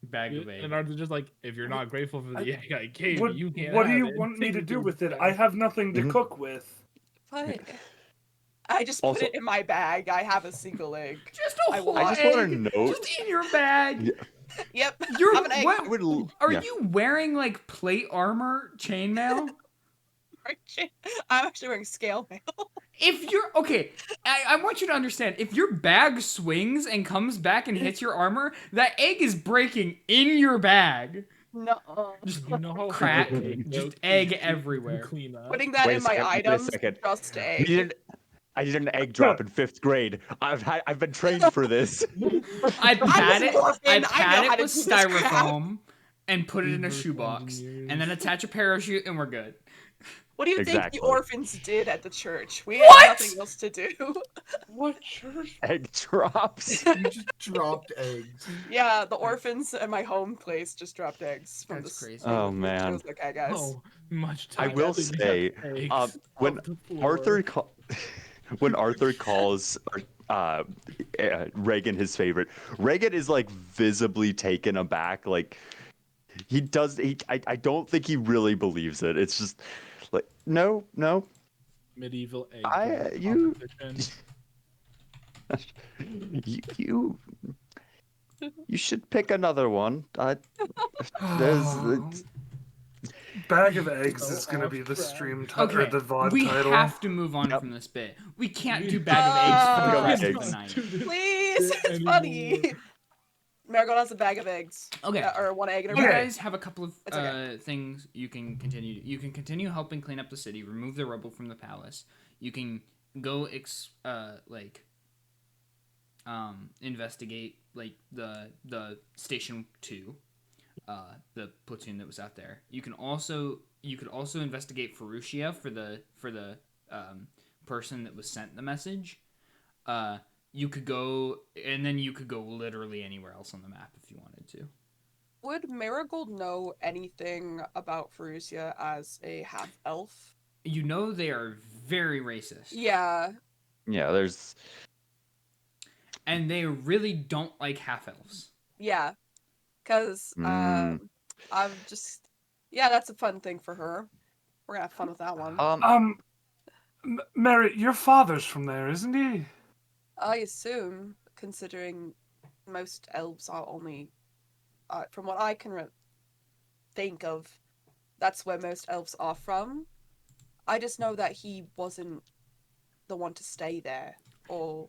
Bag of eggs. And Arthur's just like, if you're not grateful for the egg I gave What, you, can't what do have you it. want me to Take do your with it? bag. I have nothing to Mhm. cook with. But I just put Also- it in my bag. I have a single egg. Just a I whole want- I just want egg. to note. Just in your bag. Yep. You're have an egg. what? I would, Are yeah. you wearing like plate armor, chainmail? I'm actually wearing scale mail. If you're okay, I want you to understand. If your bag swings and comes back and hits your armor, that egg is breaking in your bag. No. Just You know how crack, hard egg just yolk egg is to everywhere. Clean up. Putting that Wait a in my second, wait a items. second. Just I egg. did an egg drop in 5th grade. I've been trained for this. I pat an it. orphan, I I know pat how it to with do this crap. styrofoam and put it in a Reverse shoebox, engineers. and then attach a parachute, and we're good. What do you think Exactly. the orphans did at the church? We What? had nothing else to do. What church? Egg drops. You just dropped eggs. Yeah, the orphans at my home place just dropped eggs from That's the crazy. Oh, I man. was like, okay, guys. Oh, much I time. will say, when when Arthur calls Reaghan his favorite, Reaghan is like visibly taken aback. Like he does. I don't think he really believes it. It's just like no. medieval egg. you- competition. You should pick another one. There's Bag of eggs So is gonna be the abstract. stream Okay, or the VOD we title. have to move on Yep. from this bit. We can't do bag of eggs for the Bag of rest of eggs. the night. Please, it's Anymore. funny. Marigold has a bag of eggs. Okay. Or one egg in her You bag. guys have a couple of It's okay. things you can continue. You can continue helping clean up the city, remove the rubble from the palace. You can go investigate like the station 2, the platoon that was out there. You could also investigate Ferucia for the person that was sent the message. You could go literally anywhere else on the map if you wanted to. Would Marigold know anything about Ferucia as a half-elf? You know they are very racist. Yeah. yeah. There's And they really don't like half-elves. Yeah. Because I'm just... Yeah, that's a fun thing for her. We're gonna have fun with that one. Mary, your father's from there, isn't he? I assume, considering most elves are only... from what I can think of, that's where most elves are from. I just know that he wasn't the one to stay there. Or...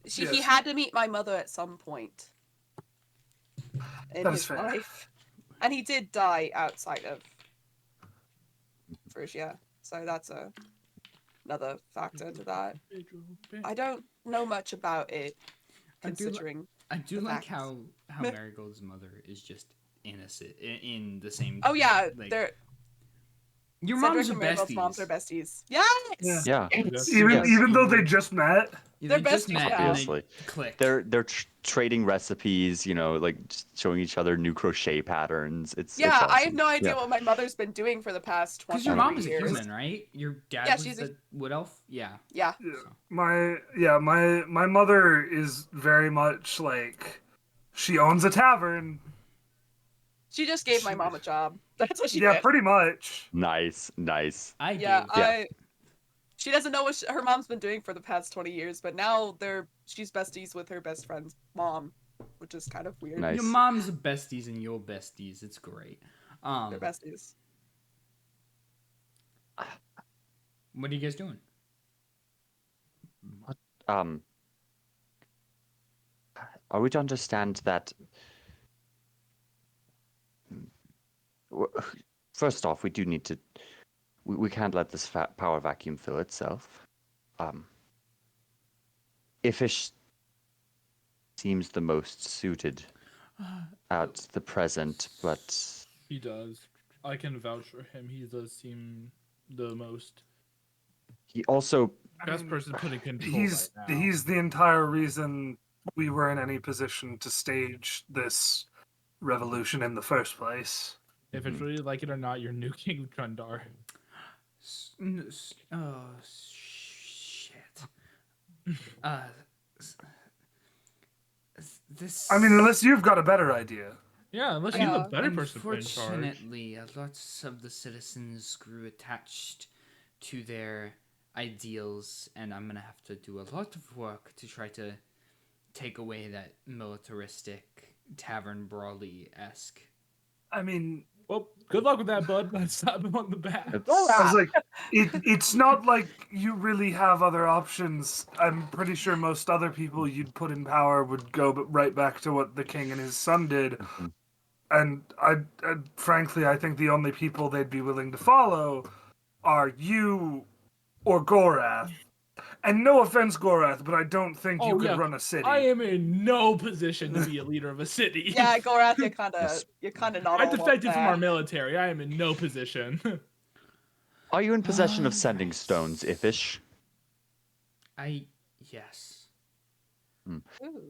He Yes. had to meet my mother at some point in That is his fair. life. And he did die outside of Frisia, so that's another factor to that. I don't know much about it, considering. I do the like facts. how Marigold's mother is just innocent in the same. Oh yeah, like, they're your Cedric mom's a and Marigold's moms are besties. besties. Yes. Yeah. Even though they just met. Yeah, They're they just besties met now. and they Obviously. clicked. They're trading recipes, like just showing each other new crochet patterns. It's Yeah, awesome. I have no idea Yeah. what my mother's been doing for the past 20 Because your mom is a years. human, right? Your dad Yeah, was she's the wood elf. Yeah. Yeah. My mother is very much like she owns a tavern. She just gave my mom a job. That's what she did. Yeah, pretty much. Nice. She doesn't know what her mom's been doing for the past 20 years, but now she's besties with her best friend's mom, which is kind of weird. Nice. Your mom's besties and your besties. It's great. They're besties. What are you guys doing? What? Are we to understand that? First off, we do need to. We can't let this power vacuum fill itself. Ifish seems the most suited at the present, but He does. I can vouch for him. He does seem the most he also best person to put in control He's right now. he's the entire reason we were in any position to stage this revolution in the first place. If it's really like it or not, you're new king of Trundar. Oh shit. This. I mean, unless you've got a better idea. Yeah, unless you're the better person to put in charge. Unfortunately, lots of the citizens grew attached to their ideals, and I'm gonna have to do a lot of work to try to take away that militaristic tavern brawly-esque. I mean, well, good luck with that, bud. Let's slap him on the back. I was like, it's not like you really have other options. I'm pretty sure most other people you'd put in power would go right back to what the king and his son did. And frankly, I think the only people they'd be willing to follow are you or Gor'Ath. And no offense, Gor'Ath, but I don't think you could run a city. I am in no position to be a leader of a city. Yeah, Gor'Ath, you're kind of not. I defected from our military. I am in no position. Are you in possession of sending stones, Ifish? Yes. You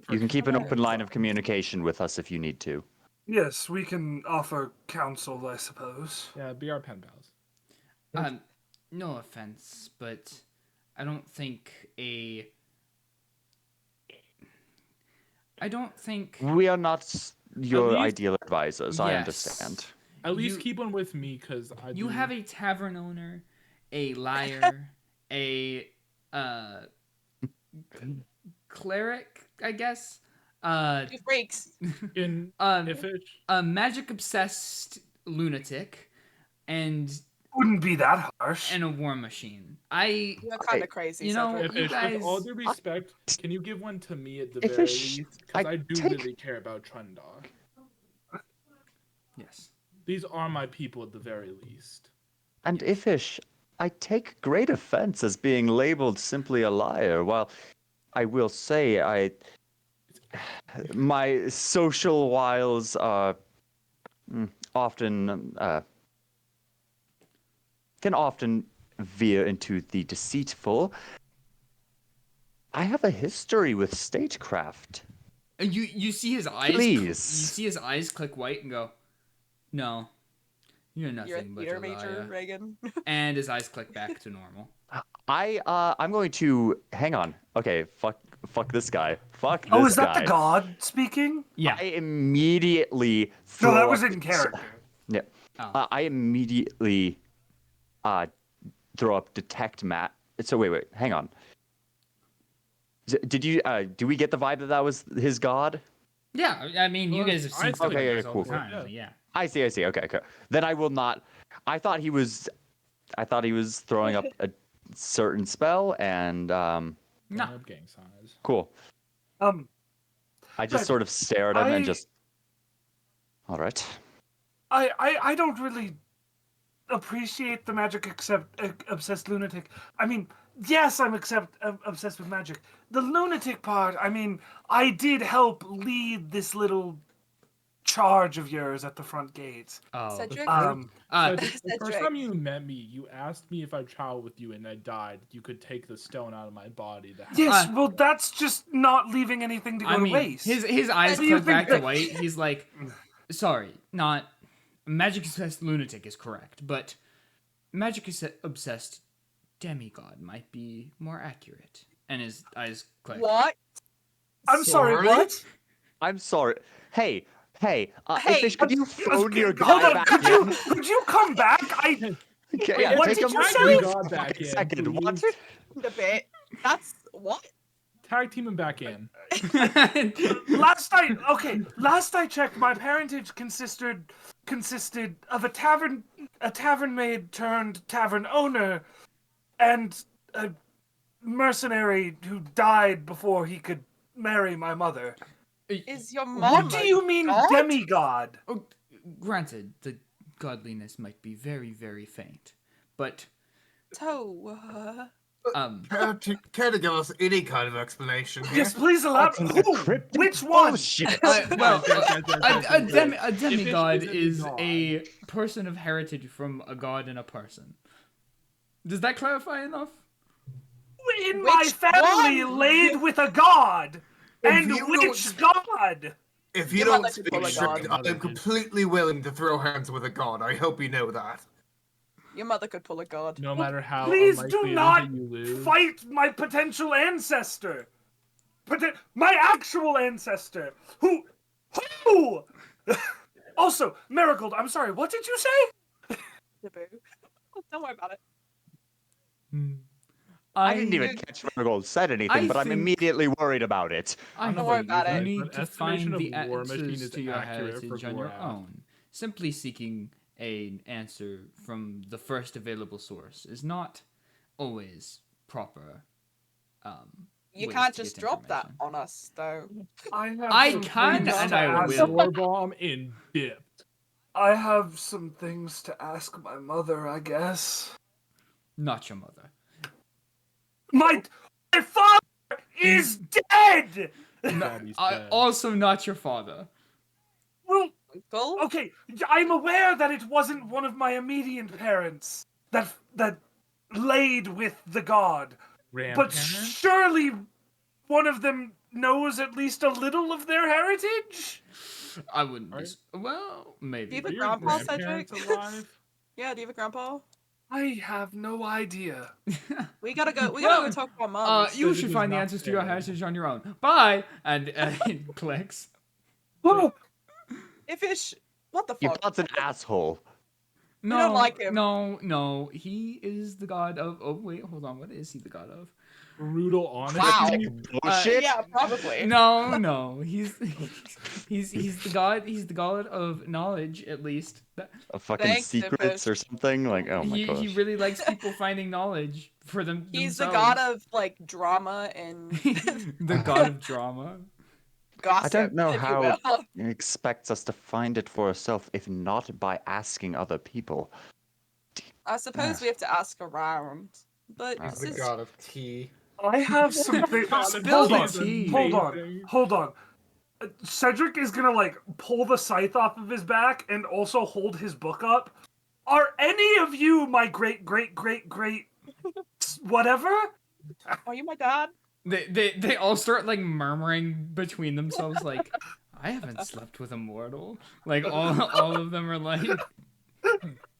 can keep an open line of communication with us if you need to. Yes, we can offer counsel, I suppose. Yeah, be our pen pals. No offense, but I don't think we are not your least, ideal advisors. Yes. I understand. At least keep one with me, because you have a tavern owner, a liar, a cleric, I guess. Freaks. A magic obsessed lunatic, and wouldn't be that harsh. And a war machine. You're kind of crazy. You know, you guys. With all due respect, can you give one to me at the very least? Because I do really care about Trundar. Yes. These are my people at the very least. And Ifish, I take great offense as being labeled simply a liar. While I will say my social wiles are often can often veer into the deceitful. I have a history with statecraft. And you see his eyes. Please. You see his eyes click white and go, "No, you're nothing but a major, liar." Reaghan. And his eyes click back to normal. I'm going to hang on. Okay, fuck this guy. Fuck this guy. Oh, is that the god speaking? Yeah. I immediately No, that was in character. Yeah. I immediately throw up detect Matt. So wait, hang on. Did you do we get the vibe that was his god? Yeah, I mean, you guys have seen stuff like this all the time. Yeah. I see. Okay. Then I will not. I thought he was throwing up a certain spell and No. Gang size. Cool. I just sort of stare at him and just. All right. I don't really appreciate the magic except obsessed lunatic. I mean, yes, I'm obsessed with magic. The lunatic part, I mean, I did help lead this little charge of yours at the front gate. Oh. Cedric? The first Cedric. time you met me, you asked me if I traveled with you and I died. You could take the stone out of my body. Yes, well, that's just not leaving anything to go to waste. His eyes Do you click back think to white. He's like, sorry, not magic obsessed lunatic is correct, but magic obsessed demigod might be more accurate. And his eyes click. What? I'm sorry, what? I'm sorry. Hey, Hey, Fish, could you phone your Hold guy on, back could you come back? Okay, Wait, what take did him you back say? for a Back in, second. What? please. a bit. That's what? Tag team him back in. Last I checked, my parentage consisted of a tavern maid turned tavern owner, and a mercenary who died before he could marry my mother. Is your mom? What do you mean, god? demigod? Oh, granted, the godliness might be very, very faint, but So, Care to give us any kind of explanation here? Yes, please elaborate. Who? Which one? Shit. a demigod If it is isn't a person of heritage from a god and a person. Does that clarify enough? In my Which family one? laid with a god. And you which god? If you Your don't mother could speak pull a straight, god. I'm completely willing to throw hands with a god. I hope you know that. your mother could pull a god. No matter how Please unlikely do it is not that you lose. fight my potential ancestor. My actual ancestor. Who? Also, Marigold, I'm sorry, what did you say? Taboo. Don't worry about it. I didn't even catch Marigold said anything, but I'm think- immediately worried about it. I Don't worry think about you it. need An to estimation find of the War Machine answers is to your accurate for heritage on your Gor'Ath. own. Simply seeking an answer from the first available source is not always proper. You ways can't to just get drop that information. on us, though. I can and I will. War bomb in dip. I have some things to ask my mother, I guess. Not your mother. My father is dead! Daddy's I, dead. also not your father. Well, Uncle? okay, I'm aware that it wasn't one of my immediate parents that laid with the god. But Grandparents? surely one of them knows at least a little of their heritage? I wouldn't be. Well, maybe. Do you have Are a your grandpa, grandparents Cedric? alive? Yeah, do you have a grandpa? I have no idea. We gotta go talk to our mom. You Cedric should is find the not answers to your dead. heritage on your own. Bye! And it clicks. Oh, If what the Your fuck? god's an asshole. No, don't like him. No. He is the god of. Oh wait, hold on. What is he the god of? Brutal honesty. Wow. Bullshit. Yeah, probably. No. He's the god. He's the god of knowledge, at least. A fucking Thanks, secrets Nimbus. or something? Like, oh my he gosh. really likes people finding knowledge for them. He's the themselves. god of like drama and the god of drama. gossip. I don't know if you how will. he expects us to find it for ourselves if not by asking other people. I suppose we have to ask around, but He's He's the this- god of tea. I have something. Spill the tea. Hold on. Cedric is gonna like pull the scythe off of his back and also hold his book up. Are any of you my great whatever? Are you my dad? They all start like murmuring between themselves like, I haven't slept with a mortal. Like all of them are like,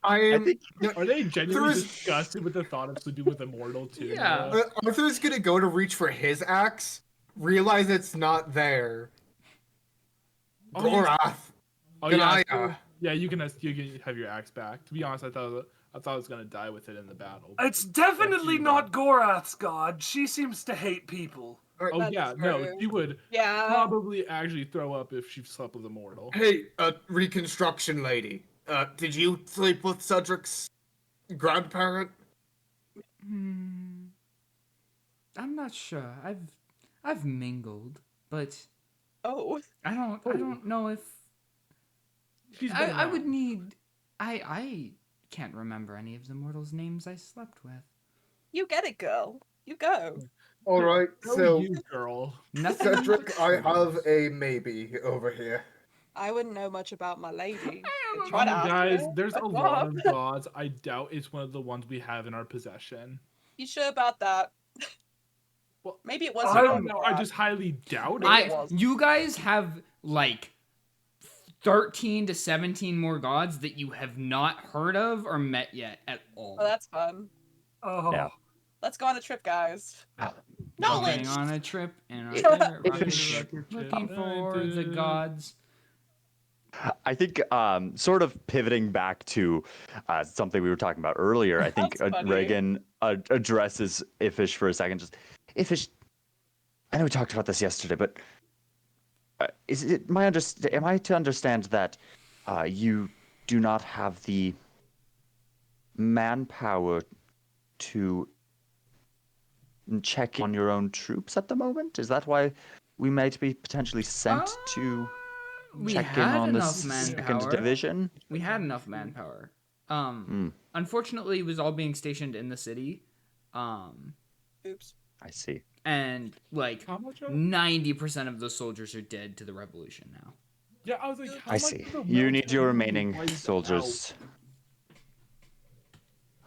I think am. Are they genuinely There's- disgusted with the thought of sleeping with Immortal too? Yeah. Arthur's gonna go to reach for his axe, realize it's not there. Oh, yeah. Gor'Ath. Oh Can yeah, I, yeah. You can have your axe back. To be honest, I thought I was gonna die with it in the battle. It's definitely not Gor'Ath's god. She seems to hate people. Oh That's yeah, no, true. she would Yeah. probably actually throw up if she slept with Immortal. Hey, reconstruction lady. Did you sleep with Cedric's grandparent? I'm not sure. I've mingled, but Oh. I don't know if I would need. I can't remember any of the mortals' names I slept with. You get it, girl. You go. All right, Go so you, girl. Nothing. Cedric, I have a maybe over here. I wouldn't know much about my lady. Could You try to ask guys, her. there's a What's lot up? of gods. I doubt it's one of the ones we have in our possession. You sure about that? Well, Maybe it I wasn't. don't know. I just highly doubt it. Maybe it was. You guys have like 13 to 17 more gods that you have not heard of or met yet at all. Oh, that's fun. Oh. Yeah. Let's go on a trip, guys. Going Knowledge. on a trip in our Yeah. favorite rocket ship, looking for the gods. I think, sort of pivoting back to something we were talking about earlier, I think That's funny. Reaghan addresses Ifish for a second. Just Ifish, I know we talked about this yesterday, but is it am I to understand that you do not have the manpower to check on your own troops at the moment? Is that why we might be potentially sent to We check in had on the enough second manpower. division? We had enough manpower. Unfortunately, it was all being stationed in the city. Oops. I see. And like How much? 90% of the soldiers are dead to the revolution now. Yeah, I was like, how I much see. of the You need your military remaining wiped soldiers.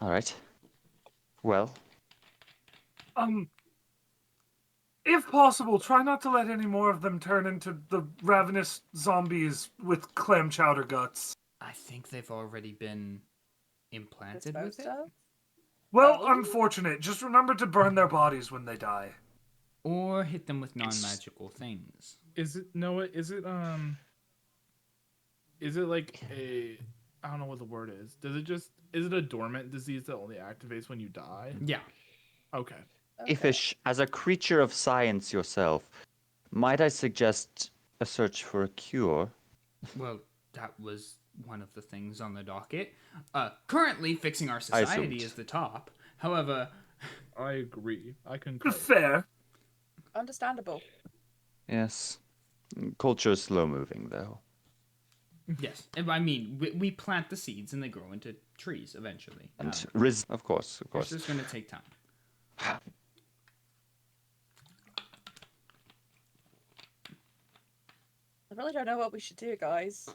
All right. Well, If possible, try not to let any more of them turn into the ravenous zombies with clam chowder guts. I think they've already been implanted with Disposed it. of? Well, Oh. unfortunate. Just remember to burn their bodies when they die. Or hit them with non-magical things. Is it Noah? Is it like a? I don't know what the word is. Is it a dormant disease that only activates when you die? Yeah. Okay. Ifish, as a creature of science yourself, might I suggest a search for a cure? Well, that was one of the things on the docket. Currently, fixing our society assumed. is the top. However, I agree. I concur. Fair. Understandable. Yes. Culture is slow moving, though. yes, I mean, we plant the seeds and they grow into trees eventually. And of course. It's just going to take time. I really don't know what we should do, guys.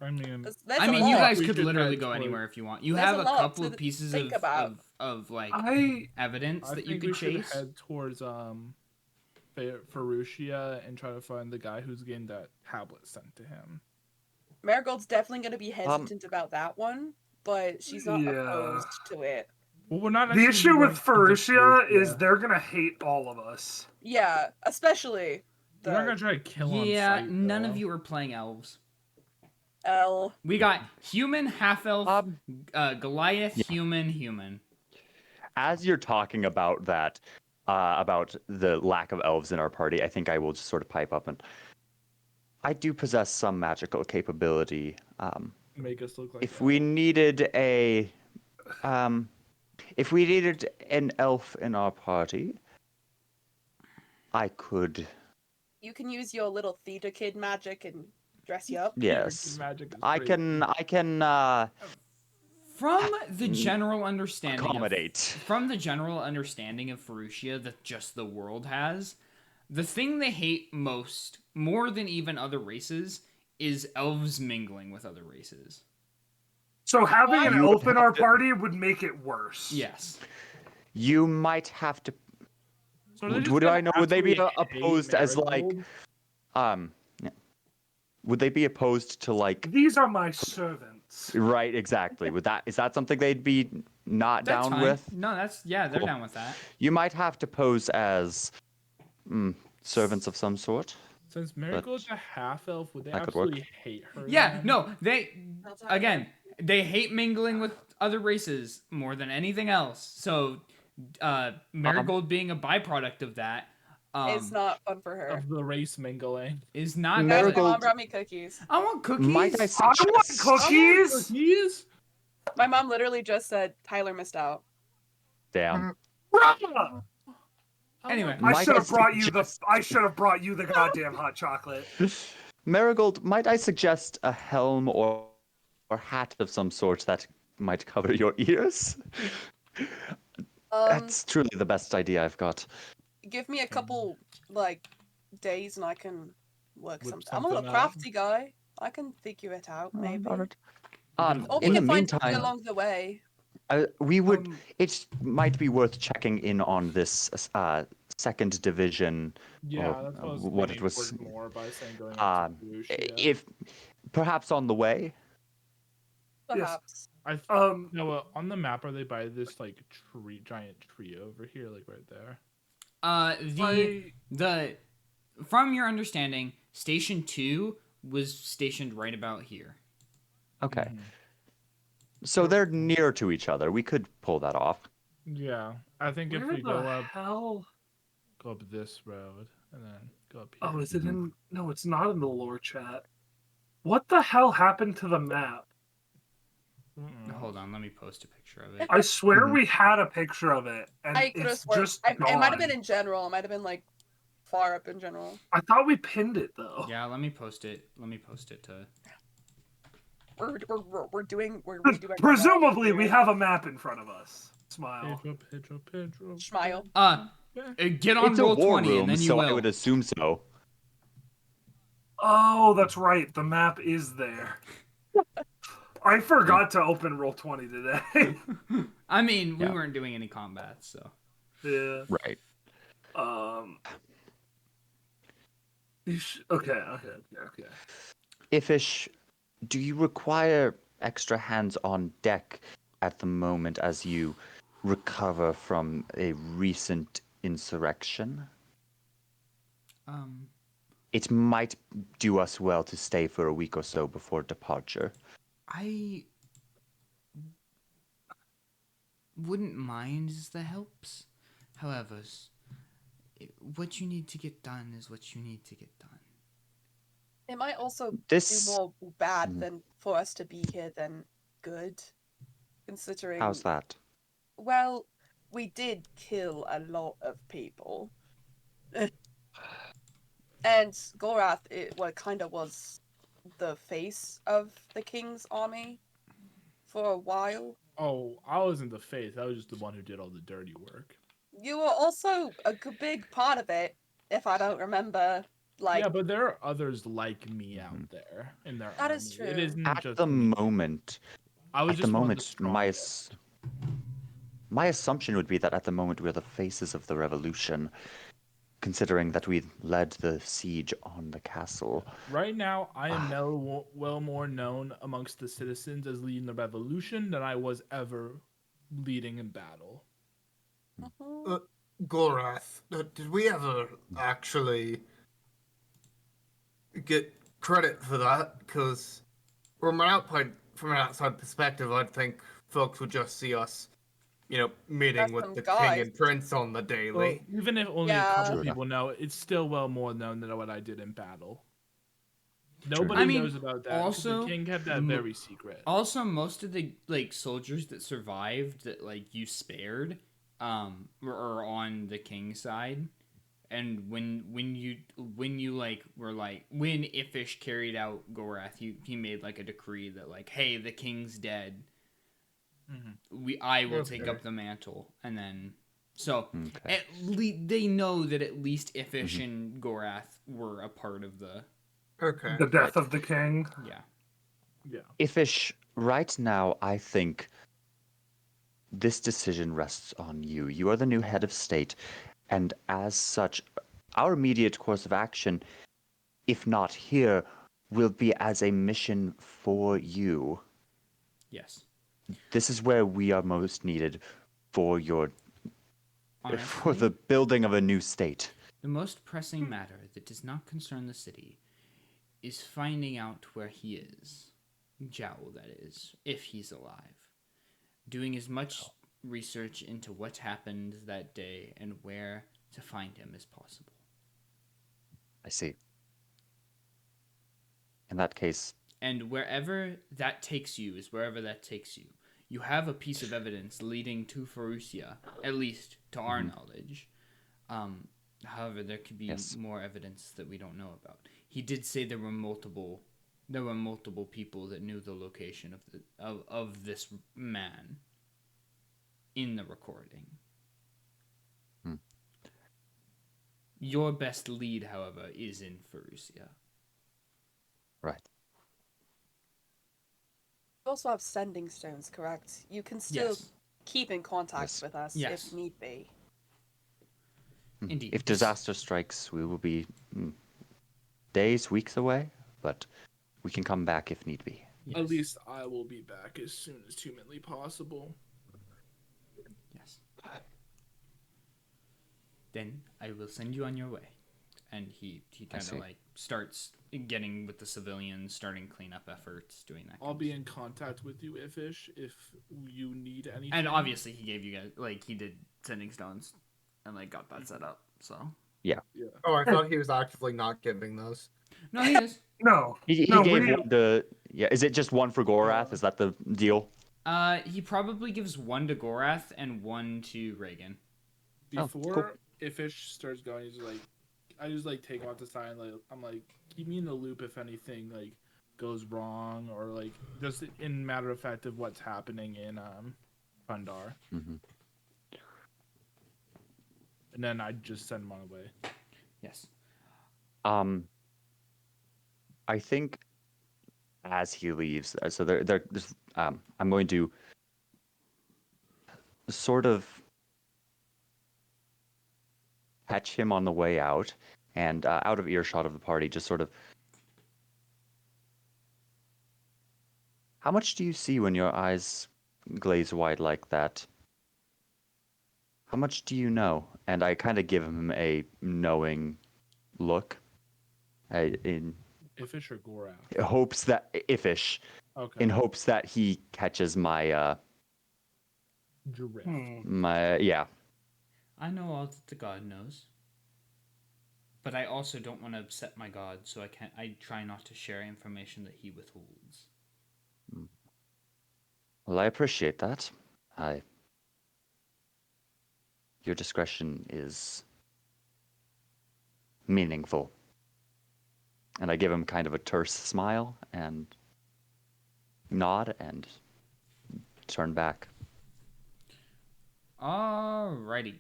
I mean, There's I a mean, you lot. guys We could could literally head go toward- anywhere if you want. You There's have a a lot couple to of pieces think about. of like I evidence I that think you we could should chase. head towards Ferucia and try to find the guy who's getting that tablet sent to him. Marigold's definitely going to be hesitant about that one, but she's not Yeah. opposed to it. Well, we're not. The actually issue with going to Ferucia is Ferucia. they're gonna hate all of us. Yeah, especially We're not the gonna try to kill on Yeah, sight, none though. of you are playing elves. L. We got human, half elf, Um, Goliath, human. As you're talking about that, about the lack of elves in our party, I think I will just sort of pipe up and I do possess some magical capability. Make us look like. If we needed an elf in our party, I could. You can use your little theater kid magic and dress you up. Yes, Magic is I great. can. From the general understanding Accommodate. From the general understanding of Ferucia that just the world has, the thing they hate most, more than even other races, is elves mingling with other races. So having an You would elf in our have to- party would make it worse. Yes. You might have to. So they're just Would gonna I know? Would they be absolutely hate opposed as like? Marigold? Yeah. Would they be opposed to like? These are my servants. Right, exactly. Is that something they'd be not That's down fine. with? No, they're Cool. down with that. You might have to pose as servants of some sort. Since Marigold's a half elf, would they that could work. absolutely hate her? Yeah, then? no, they hate mingling with other races more than anything else. So, Marigold being a byproduct of that, It's not fun for her. Of the race mingling. is not Guys, my good. mom brought me cookies. I want cookies. Might I I suggest? want cookies. Cookies? My mom literally just said Tyler missed out. Damn. Bruh! Anyway, I Might should I have brought you suggest- the goddamn hot chocolate. Marigold, might I suggest a helm or hat of some sort that might cover your ears? That's truly the best idea I've got. Give me a couple days and I can work Whip something. I'm a little something up. crafty guy. I can figure it out, maybe. All right. Or we In the can find something meantime, along the way. we would. It might be worth checking in on this second division. Yeah, or, that's what I was what it leaning was. towards more by saying going up to Bruges, yeah. If perhaps on the way. Perhaps. No, on the map, are they by this giant tree over here, like right there? From your understanding, Station 2 was stationed right about here. Okay. So they're near to each other. We could pull that off. Yeah, I think if Where we the go up this road and then go up here. Oh, is it in? No, it's not in the lore chat. What the hell happened to the map? Hold on, let me post a picture of it. I swear we had a picture of it, and I could have it's sworn just it might have gone. been in general. It might have been far up in general. I thought we pinned it though. Yeah, let me post it. Let me post it to. We're doing. Presumably, we have a map in front of us. Smile. Pedro. Smile. Get on It's a roll war 20 room, and then you so will. I would assume so. Oh, that's right. The map is there. I forgot to open roll 20 today. I mean, we weren't doing any combat, so. Yeah. Right. Okay. Ifish, do you require extra hands on deck at the moment as you recover from a recent insurrection? It might do us well to stay for a week or so before departure. I wouldn't mind the helps. However, what you need to get done is what you need to get done. It might also do more bad than for us to be here than good, considering. How's that? Well, we did kill a lot of people, and Gor'Ath, kind of was the face of the king's army for a while. Oh, I wasn't the face. I was just the one who did all the dirty work. You were also a big part of it, if I don't remember. Yeah, but there are others like me out there in their That army. is true. It isn't At just the me. moment, I was at just the one of moment, the strongest. my assumption would be that at the moment we're the faces of the revolution, considering that we led the siege on the castle. Right now, I am now well more known amongst the citizens as leading the revolution than I was ever leading in battle. Gor'Ath, did we ever actually get credit for that? Because from an outside perspective, I'd think folks would just see us, meeting with the king and prince on the daily. Well, even if only a couple people know, it's still well more known than what I did in battle. Nobody knows about that. Also, the king kept that very secret. Also, most of the soldiers that survived that you spared, were on the king's side. And when Ifish carried out Gor'Ath, he made a decree that hey, the king's dead. I will take up the mantle, and then at least they know that at least Ifish and Gor'Ath were a part of the death of the king. Yeah. Ifish, right now, I think this decision rests on you. You are the new head of state, and as such, our immediate course of action, if not here, will be as a mission for you. Yes. This is where we are most needed for the building of a new state. The most pressing matter that does not concern the city is finding out where he is. Jowl, that is, if he's alive. Doing as much research into what happened that day and where to find him as possible. I see. In that case... And wherever that takes you is wherever that takes you. You have a piece of evidence leading to Ferucia, at least to our knowledge. However, there could be more evidence that we don't know about. he did say there were multiple people that knew the location of this man in the recording. Your best lead, however, is in Ferucia. Right. You also have sending stones, correct? You can still keep in contact with us if need be. Indeed. If disaster strikes, we will be days, weeks away, but we can come back if need be. Yes. At least I will be back as soon as humanly possible. Yes. Then I will send you on your way. And he kind of like starts getting with the civilians, starting cleanup efforts, doing that. I'll be in contact with you, Ifish, if you need anything. And obviously he gave you guys, like, he did sending stones and like got that set up, so. Yeah. Oh, I thought he was actively not giving those. No, he is. No. He gave one to... Yeah, is it just one for Gor'Ath? Is that the deal? He probably gives one to Gor'Ath and one to Reaghan. Before Ifish starts going, he's like, I just like take off the sign. Like I'm like, keep me in the loop if anything like goes wrong or like just in matter of fact of what's happening in Trundar. Mm-hmm. And then I just send him on away. Yes. I think as he leaves, so there's I'm going to sort of catch him on the way out, and out of earshot of the party, just sort of, how much do you see when your eyes glaze wide like that? How much do you know? And I kind of give him a knowing look. In Ifish or Gor'Ath? Hopes that Ifish. Okay. In hopes that he catches my drift. Yeah. I know all that the god knows. But I also don't want to upset my god, so I try not to share information that he withholds. Well, I appreciate that. Your discretion is meaningful. And I give him kind of a terse smile and nod and turn back. Alrighty.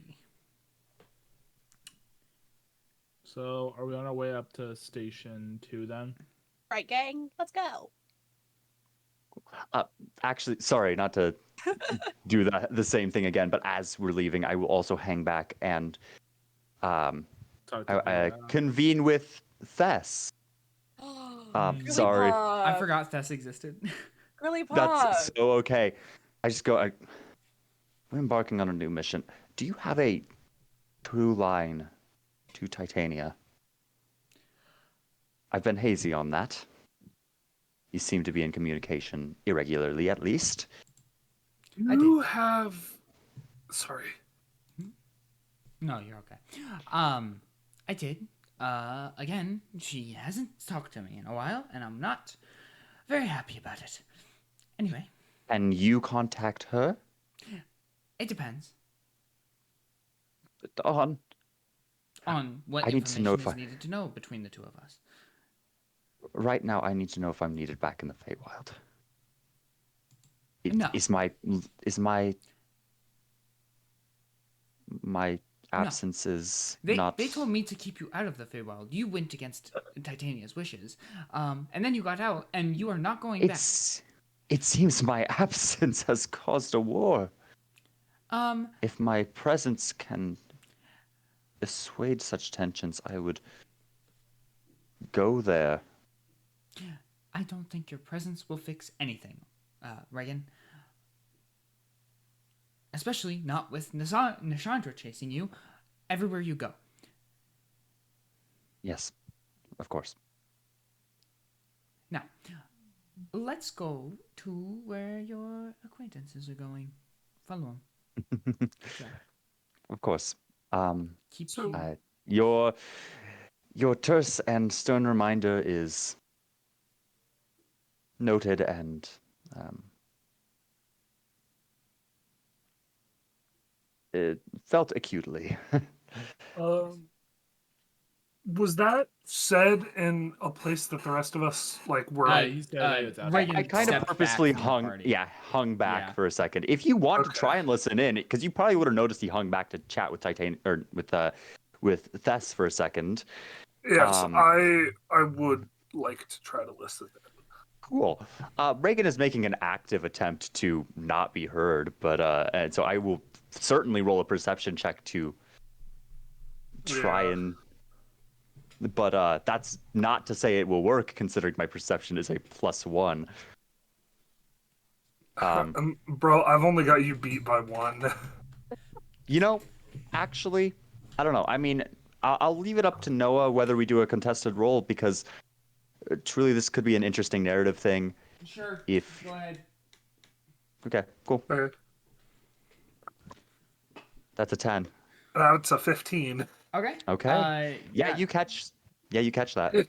So, are we on our way up to Station 2 then? Right, gang, let's go. Actually, sorry, not to do the same thing again, but as we're leaving, I will also hang back and convene with Thess. Sorry. I forgot Thess existed. Really That's so okay. I just go, we're embarking on a new mission. Do you have a true line to Titania? I've been hazy on that. You seem to be in communication irregularly, at least. You have... Sorry. No, you're okay. I did. Again, she hasn't talked to me in a while, and I'm not very happy about it. Anyway. And you contact her? It depends. On what information is needed to know between the two of us. Right now, I need to know if I'm needed back in the Feywild. No. Is my absence is not... They told me to keep you out of the Feywild. You went against Titania's wishes. And then you got out, and you are not going back. It seems my absence has caused a war. If my presence can assuage such tensions, I would go there. I don't think your presence will fix anything, Reaghan. Especially not with Nishandra chasing you everywhere you go. Yes, of course. Now, let's go to where your acquaintances are going. Follow them. Of course. Your terse and stern reminder is noted and it felt acutely. Was that said in a place that the rest of us were? He said it's outside. Reaghan I kind of stepped purposely back from the party. hung back Yeah. for a second. If you want to Okay. try and listen in, because you probably would have noticed he hung back to chat with with Thess for a second. Yes, I would like to try to listen. Cool. Reaghan is making an active attempt to not be heard, but and so I will certainly roll a perception check to try and. But that's not to say it will work, considering my perception is a +1. Bro, I've only got you beat by 1. Actually, I don't know. I mean, I'll leave it up to Noah whether we do a contested roll, because truly this could be an interesting narrative thing. Sure. If Go ahead. Okay, cool. Okay. That's a 10. That's a 15. Okay. Okay. Yeah, you catch that.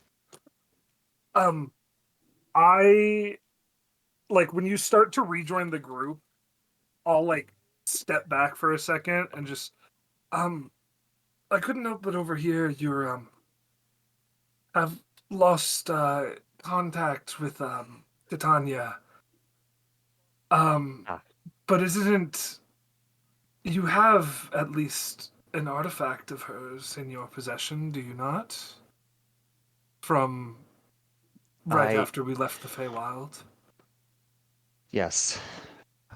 I when you start to rejoin the group, I'll step back for a second and just I couldn't help but overhear you have lost contact with Titania. But isn't you have at least an artifact of hers in your possession, do you not? From after we left the Feywild. Yes.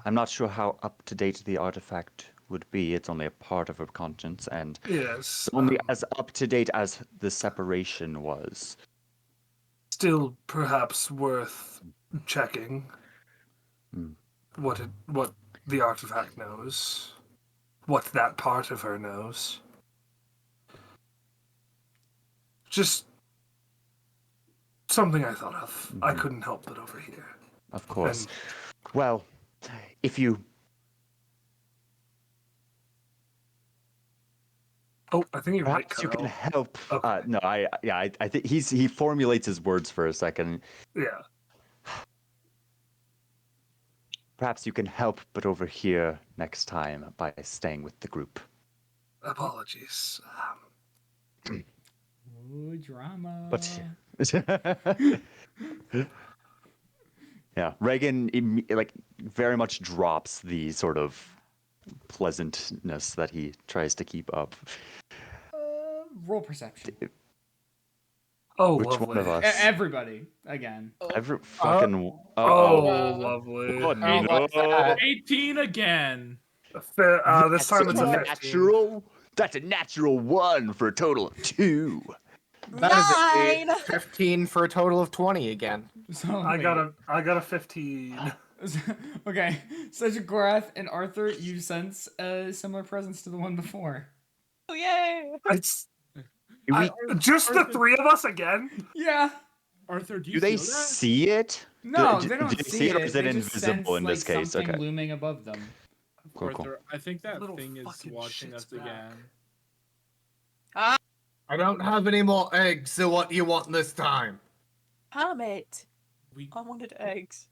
I'm not sure how up to date the artifact would be. It's only a part of her conscience, and yes, only as up to date as the separation was. Still, perhaps worth checking what the artifact knows, what that part of her knows. Just something I thought of. I couldn't help but overhear. Of course. Well, if you... Oh, I think perhaps you can help. Okay. No, I think he formulates his words for a second. Yeah. Perhaps you can help but overhear next time by staying with the group. Apologies. Ooh, drama. But yeah, Reaghan very much drops the sort of pleasantness that he tries to keep up. Roll perception. Oh, which lovely. one of us? Everybody again. Every fucking. Lovely. Oh, no. 18 again. This time it's a 15. natural. That's a natural 1 for a total of 2. That is a 15 for a total of 20 again. So I got a 15. Okay, Cedric, Gor'Ath, and Arthur, you sense a similar presence to the one before. Oh yay! Just the 3 of us again? Yeah. Arthur, do they feel that? see it? No, they don't see it. Or is it they just invisible sense, in this case? Something Okay. looming above them. Cool. Arthur, I think that Little thing is fucking watching us shit's back. again. I don't have any more eggs, so what do you want this time? Damn it. I wanted eggs.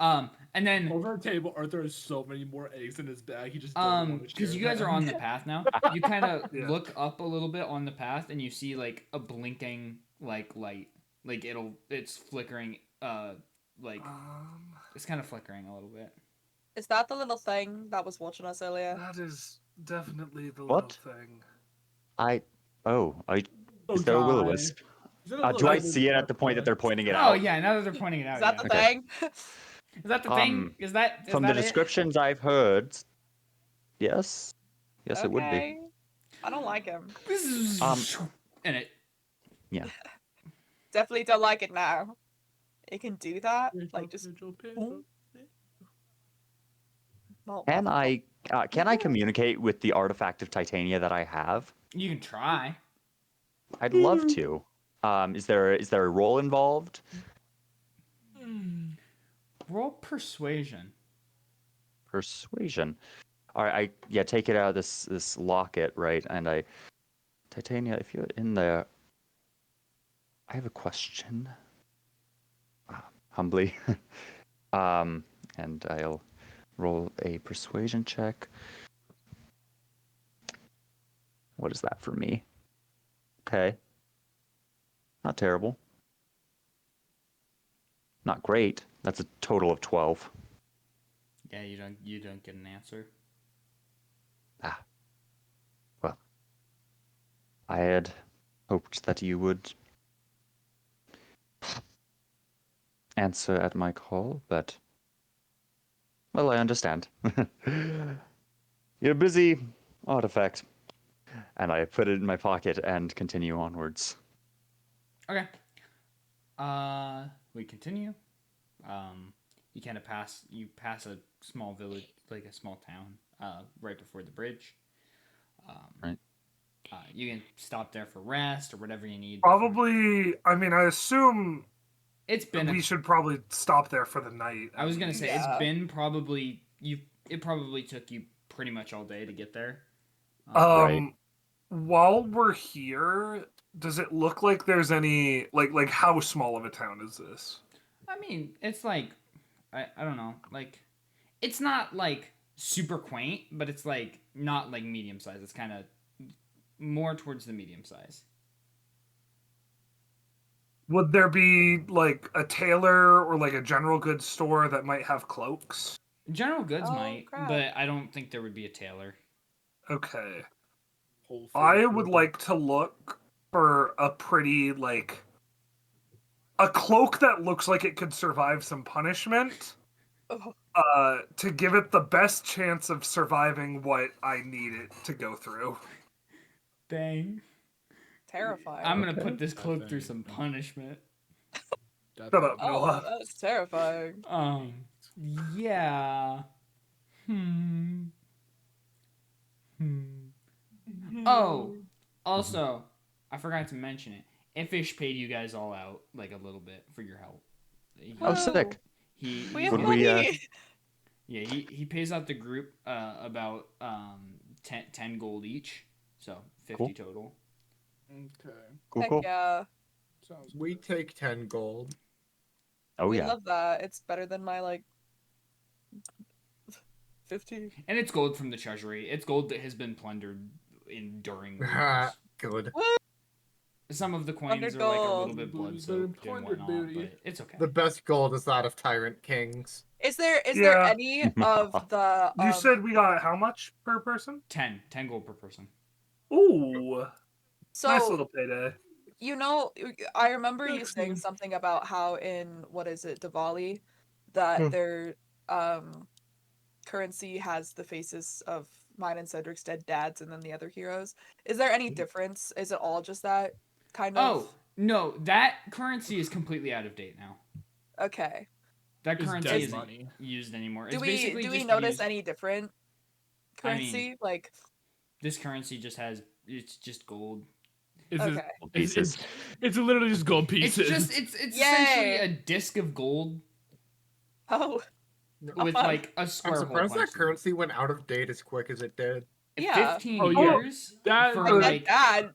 And then over the table, Arthur has so many more eggs in his bag. He just doesn't want to because you guys are on the path now, you kind of look up a little bit on the path and you see a blinking light, it's flickering, it's kind of flickering a little bit. Is that the little thing that was watching us earlier? That is definitely the little thing. Is there a will-o-wisp? Do I see it at the point that they're pointing it out? Oh yeah, now that they're pointing it out. Is that the thing? Is that the thing? Is from that the descriptions I've heard? Yes, okay. It would be. I don't like him. In it. Yeah. Definitely don't like it now. It can do that, just. Can I communicate with the artifact of Titania that I have? You can try. I'd love to. Is there a role involved? Roll persuasion. Persuasion. All right. I take it out of this locket, right? And Titania, if you're in there, I have a question. Humbly. And I'll roll a persuasion check. What is that for me? Okay. Not terrible. Not great. That's a total of 12. Yeah, you don't get an answer. Ah. Well, I had hoped that you would answer at my call, but well, I understand. You're busy, artifact. And I put it in my pocket and continue onwards. Okay. We continue. You kind of pass a small village, like a small town, right before the bridge. Right. You can stop there for rest or whatever you need. Probably, I mean, I assume It's been. we should probably stop there for the night. I was gonna say Yeah. it's been probably It probably took you pretty much all day to get there. Right. While we're here, does it look like there's any like how small of a town is this? I mean, it's like I don't know, like it's not like super quaint, but it's like not like medium size. It's kind of more towards the medium size. Would there be like a tailor or like a general goods store that might have cloaks? General goods Oh, might, crap. but I don't think there would be a tailor. Okay. Whole I Foods would open. like to look for a pretty like a cloak that looks like it could survive some punishment. Oh. To give it the best chance of surviving what I need it to go through. Dang. Terrifying. I'm gonna Okay. put this cloak through some punishment. Shut up, Oh, Noah. that's terrifying. Yeah. Oh, also, I forgot to mention it. Ifish paid you guys all out like a little bit for your help. Oh, sick. We have Would money. we, Yeah, he pays out the group about 10 gold each, so 50 Cool. total. Okay. Cool, Heck cool. yeah. Sounds We take 10 gold. Oh, We yeah. love that. It's better than my, 50. And it's gold from the treasury. It's gold that has been plundered during wars. Good. Some of the coins Plundered are like a gold. little bit blood Booty, soaked and plundered whatnot, booty. but it's okay. The best gold is that of Tyrant Kings. Is there Yeah. any of the You said we got how much per person? 10 gold per person. Ooh, so nice little payday. you know, I remember you saying Excellent. something about how in what is it, Diwali, that their currency has the faces of mine and Cedric's dead dads and then the other heroes. Is there any difference? Is it all just that kind of? Oh, no, that currency is completely out of date now. Okay. That It's currency dead isn't money. used anymore. Do It's we basically do we just notice used- any different I mean, currency? Like, This currency just has, it's just gold. It's okay. Pieces. It's literally just gold pieces. It's Yay! essentially a disc of gold Oh, with fun. like a I'm square hole surprised that punched in it. currency went out of date as quick as it did. yeah. 15 Oh, yeah. years That- for My like dad.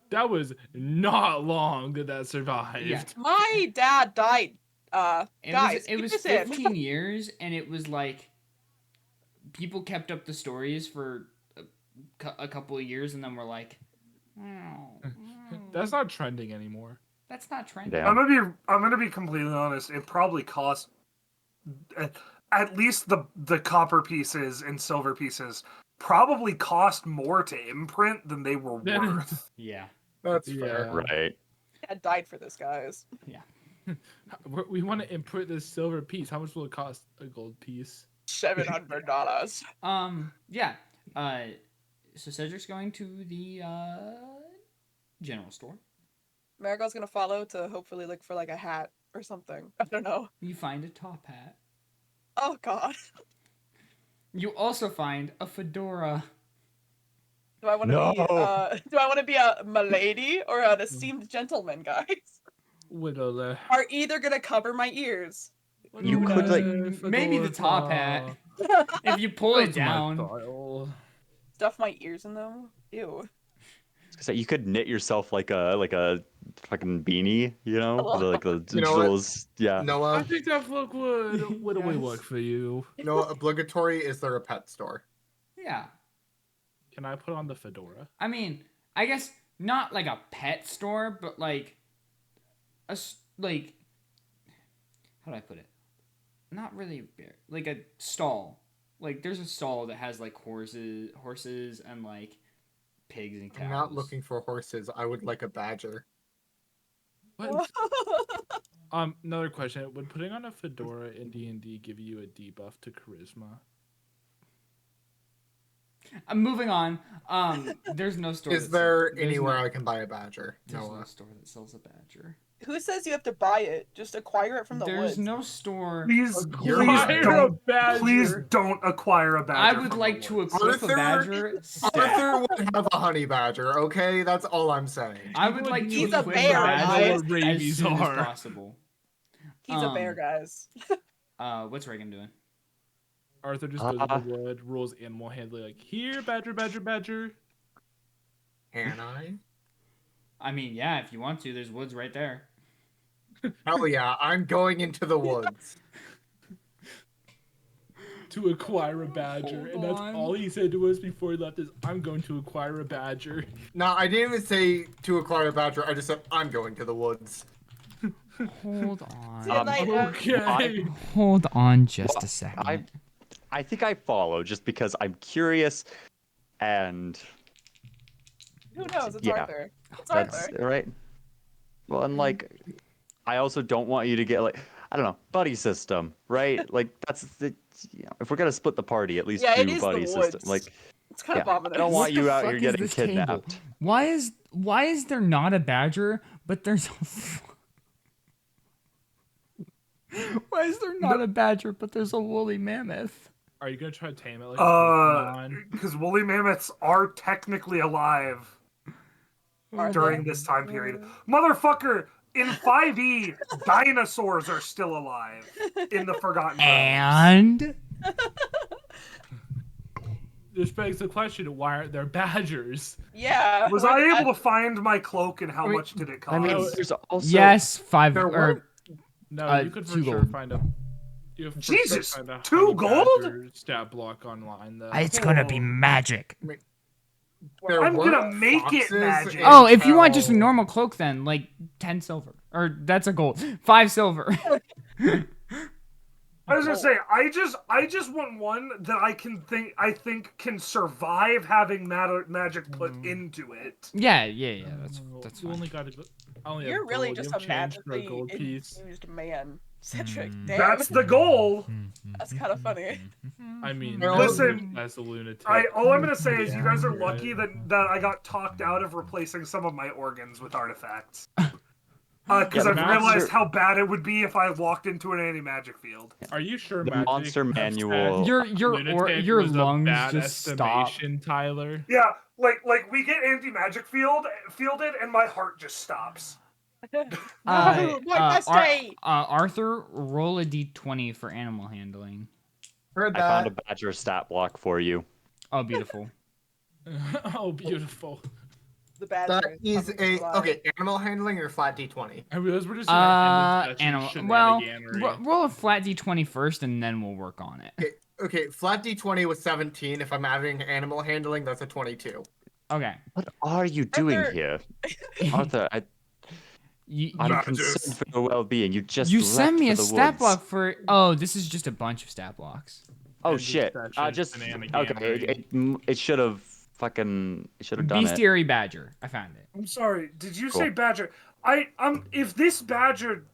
That was not long that survived. Yeah. My dad died. Guys, it keep was this in. 15 years, and it was like people kept up the stories for a couple of years, and then we're like, That's not trending anymore. that's not trending. Damn. I'm gonna be completely honest. It probably cost at least the copper pieces and silver pieces probably cost more to imprint than they were worth. Yeah. That's Yeah. fair. Right. Dad died for this, guys. We want to imprint this silver piece. How much will it cost a gold piece? $700. Yeah. So Cedric's going to the general store. Marigold's gonna follow to hopefully look for like a hat or something. I don't know. You find a top hat. Oh god. You also find a fedora. Do I want to be? Do I want to be a milady or an esteemed gentleman, guys? Widow. Are either gonna cover my ears? You Who could, knows? like- Maybe the top hat. If you pull it down. Stuff my ears in them. Ew. So you could knit yourself like a fucking beanie, you know, like the You know what? jewels. Yeah. I Noah, think that look would only Yes. work for you. Noah, obligatory, is there a pet store? Yeah. Can I put on the fedora? I mean, I guess not like a pet store, but like like, how do I put it? Not really a bear, like a stall. Like there's a stall that has like horses and like pigs and cows. I'm not looking for horses. I would like a badger. What? Another question. Would putting on a fedora in D&D give you a debuff to charisma? I'm moving on. There's no store. Is there anywhere I can buy a badger? There's no store that sells a badger. Who says you have to buy it? Just acquire it from the There's woods. no store. Please don't acquire a badger. I would like to equip a badger. Arthur would have a honey badger, okay? That's all I'm saying. I would like to He's equip a bear, a badger guys. as soon as possible. He's a bear, guys. What's Reaghan doing? Arthur just goes to the wood, rules animal handling like, here, badger, badger, badger. Can I? I mean, yeah, if you want to, there's woods right there. Hell yeah, I'm going into the woods. To acquire a badger, and that's all he said to us before he left is, I'm going to acquire a badger. No, I didn't even say to acquire a badger, I just said, I'm going to the woods. Hold on. Okay. Hold on just a second. I think I follow just because I'm curious and... Who knows? It's yeah, Arthur. It's that's Arthur. right. Well, and like, I also don't want you to get like, I don't know, buddy system, right? Like that's the, if we're gonna split the party, at least do buddy system. Like, it's kind of ominous. I don't want you out fuck here is getting this kidnapped. table? Why is there not a badger, but there's why is there not a badger, but there's a woolly mammoth? Are you gonna try to tame it? Like, because woolly mammoths are technically alive during this time period. Motherfucker, in 5e, dinosaurs are still alive in the Forgotten Realms. And this begs the question: why aren't there badgers? Yeah. Was I able to find my cloak, and how much did it cost? I mean, there's also yes, 5 There or weren't- No, you could for 2 sure gold. find a. You for Jesus, sure find a 2 honey gold? badger stat block online though. It's gonna be magic. There I'm weren't gonna make it foxes magic. in Oh, if you want just a hell. normal cloak, then like 10 silver, or that's a gold. 5 silver. I was gonna say, I just want one that I think can survive having magic put into it. yeah. That's You fine. only got to. You're really just a magically magically gold piece. infused man, Cedric. Damn. That's the goal. That's kind of funny. I mean, Listen, as a lunatic. All I'm gonna say is you guys are lucky that I got talked out of replacing some of my organs with artifacts. Because Yeah, I've the realized monster- how bad it would be if I walked into an anti-magic field. Are you sure The magic monster has manual- said Your lunatic your was a lungs bad just stop. estimation, Tyler? Yeah, like we get anti-magic fielded, and my heart just stops. My best day. Arthur, roll a d20 for animal handling. Heard I found that. a badger stat block for you. Oh, beautiful. Oh, beautiful. The bad That is a okay. Animal handling or flat D20. I realize we're just in a Animal. Well, shenaniganery. roll a flat d20 first, and then we'll work on it. Okay, flat D20 was 17. If I'm adding animal handling, that's a 22. Okay. What are you doing here, Arthur? I'm concerned for your well-being. You just you left sent me for a the stat woods. block for. Oh, this is just a bunch of stat blocks. Oh And shit! just Just shenaniganery. okay. It should have fucking. It should have done it. Bestiary badger. I found it. I'm sorry. Did you Cool. say badger? If this badger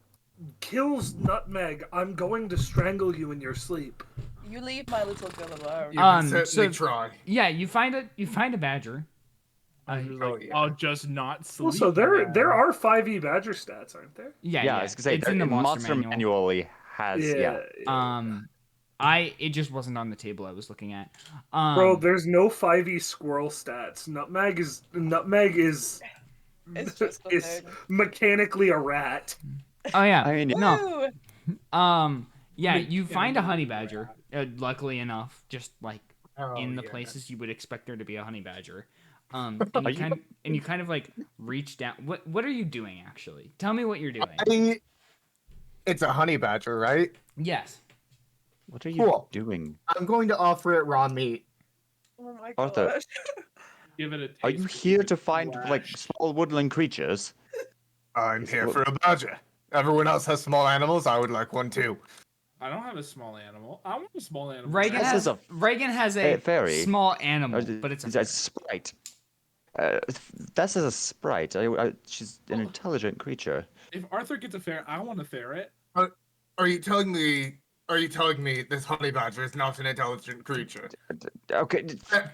kills Nutmeg, I'm going to strangle you in your sleep. You leave my little girl alone. You can certainly so- try. Yeah, you find a badger. I'll just not sleep. Well, so there are 5e badger stats, aren't there? Yeah, I was gonna say it's in the monster manual. manually has It just wasn't on the table I was looking at. Bro, there's no 5e squirrel stats. Nutmeg is It's just a is thing. mechanically a rat. Oh yeah. I mean, no. Woo! Yeah, you find a honey badger. Luckily enough, just like Oh, in the yeah. places you would expect there to be a honey badger. And you kind of like reach down. What are you doing actually? Tell me what you're doing. It's a honey badger, right? Yes. What are you Cool. doing? I'm going to offer it raw meat. Oh my Arthur. gosh. Give it a taste Are you of here the to find like flesh. small woodland creatures? I'm here for a badger. Everyone else has small animals. I would like one too. I don't have a small animal. I want a small animal. Reaghan has a fairy. small animal, but it's a sprite. This is a sprite. She's an intelligent creature. If Arthur gets a ferret, I want a ferret. Are you telling me? Are you telling me this honey badger is not an intelligent creature? Okay.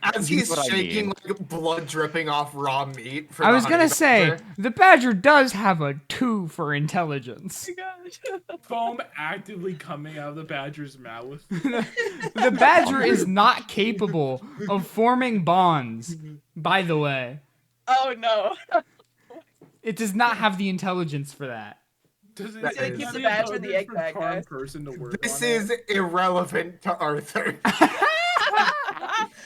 As he's shaking, like blood dripping off raw meat. I was gonna say the badger does have a 2 for intelligence. Oh my gosh. Foam actively coming out of the badger's mouth. The badger is not capable of forming bonds. By the way. Oh no. It does not have the intelligence for that. Does it keep the badger in the egg bag, guys. This is irrelevant to Arthur.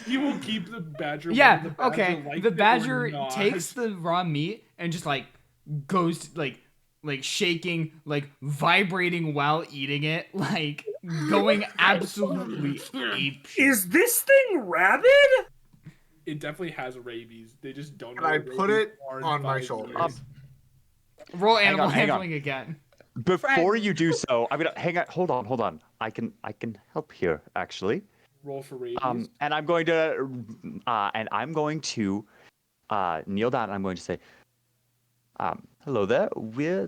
He will keep the badger. Yeah, the badger okay. likes The it or badger not. takes the raw meat and just like goes like shaking, like vibrating while eating it, like going absolutely ape shit. Is this thing rabid? It definitely has rabies. They just don't. Can I put it on my shoulders? Roll animal hang on. handling again. Before you do so, I'm gonna hang on. Hold on. I can help here actually. Roll for rabies. And I'm going to kneel down. And I'm going to say, hello there. We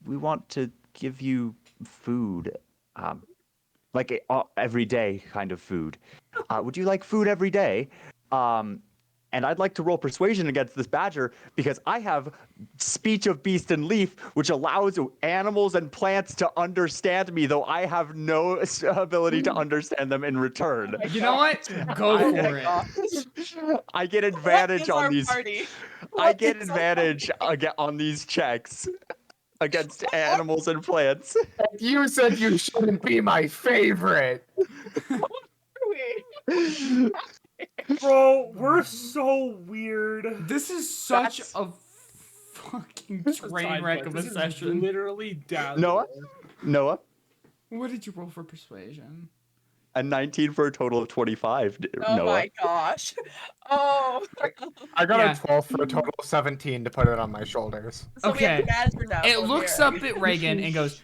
want to give you food, like everyday kind of food. Would you like food every day? And I'd like to roll persuasion against this badger because I have speech of beast and leaf, which allows animals and plants to understand me, though I have no ability to understand them in return. You know what? Go for it. I get advantage on these. I get advantage on these checks against animals and plants. You said you shouldn't be my favorite. Bro, we're so weird. This is such a fucking train wreck of a session. Literally down. Noah. What did you roll for persuasion? A 19 for a total of 25. Oh Noah. my gosh. Oh. I got a 12 for a total of 17 to put it on my shoulders. So okay. It looks up at Reaghan and goes.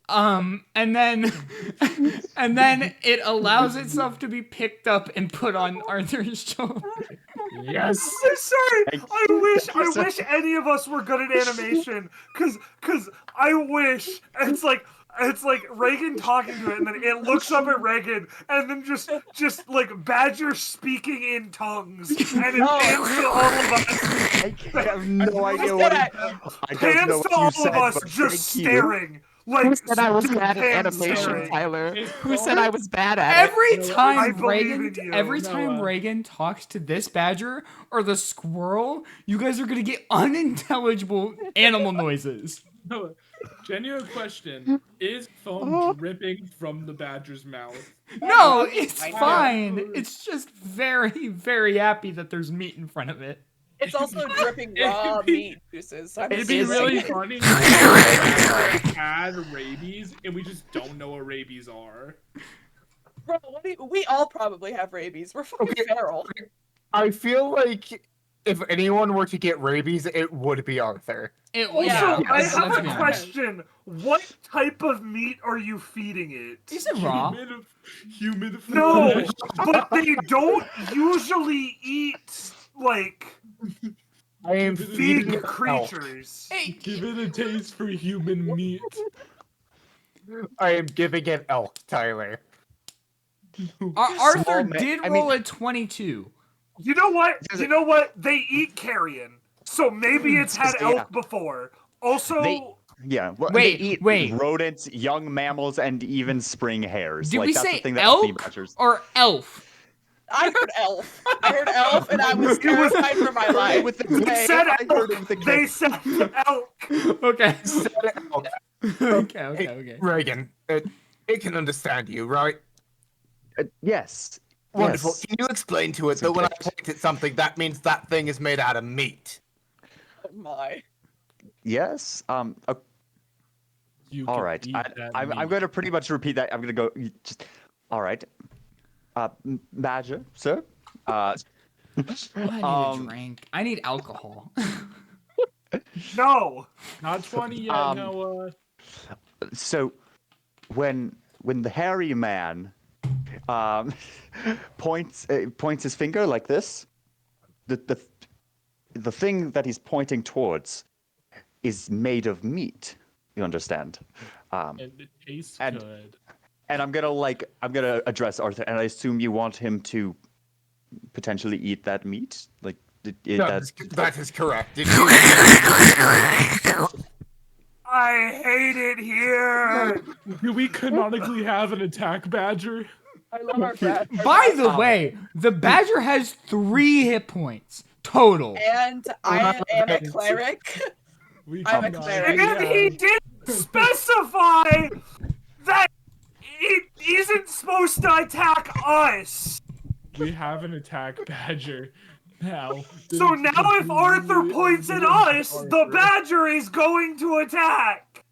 And then it allows itself to be picked up and put on Arthur's shoulder. Yes. I'm sorry. I wish any of us were good at animation, cause I wish it's like Reaghan talking to it, and then it looks up at Reaghan, and then just like Badger speaking in tongues, and it pans to all of us. I have no idea what it pans to all of us, just staring. Like, who said I was bad at animation, Tyler? Who said I was bad at it? Every time Reaghan talks to this badger or the squirrel, you guys are gonna get unintelligible animal noises. No, genuine question: is foam dripping from the badger's mouth? No, it's fine. It's just very, very happy that there's meat in front of it. It's also dripping raw meat juices. So It'd be really funny if we had rabies and we just don't know what rabies are. Bro, we all probably have rabies. We're fucking feral. I feel like if anyone were to get rabies, it would be Arthur. Also, I have a question. What type of meat are you feeding it? Is it raw? Human flesh. No, but they don't usually eat, like, I am feeding big creatures. Hey, give it a taste for human meat. I am giving it elk, Tyler. Arthur did roll a 22. You know what? They eat carrion, so maybe it's had elk before. Also, they eat rodents, young mammals, and even spring hares. Did like, we that's say the thing that elk or elf? I heard elf. And I was terrified for my life. They said elk. They said elk. Okay. Okay. Reaghan, it can understand you, right? Yes. Wonderful. Yes. Can you explain to it that when I point at something, that means that thing is made out of meat? Oh my. Yes. All right. I'm going to pretty much repeat that. I'm going to go. All right. Badger, sir. I need a drink. I need alcohol. No. Not 20 yet, Noah. So, when the hairy man points his finger like this, the thing that he's pointing towards is made of meat. You understand? And it tastes good. And I'm gonna address Arthur, and I assume you want him to potentially eat that meat, like that is correct. I hate it here. Do we canonically have an attack badger? I love our badger. By the way, the badger has 3 hit points total. And I am a cleric. I'm a cleric. And he didn't specify that it isn't supposed to attack us. We have an attack badger now. So now if Arthur points at us, the badger is going to attack.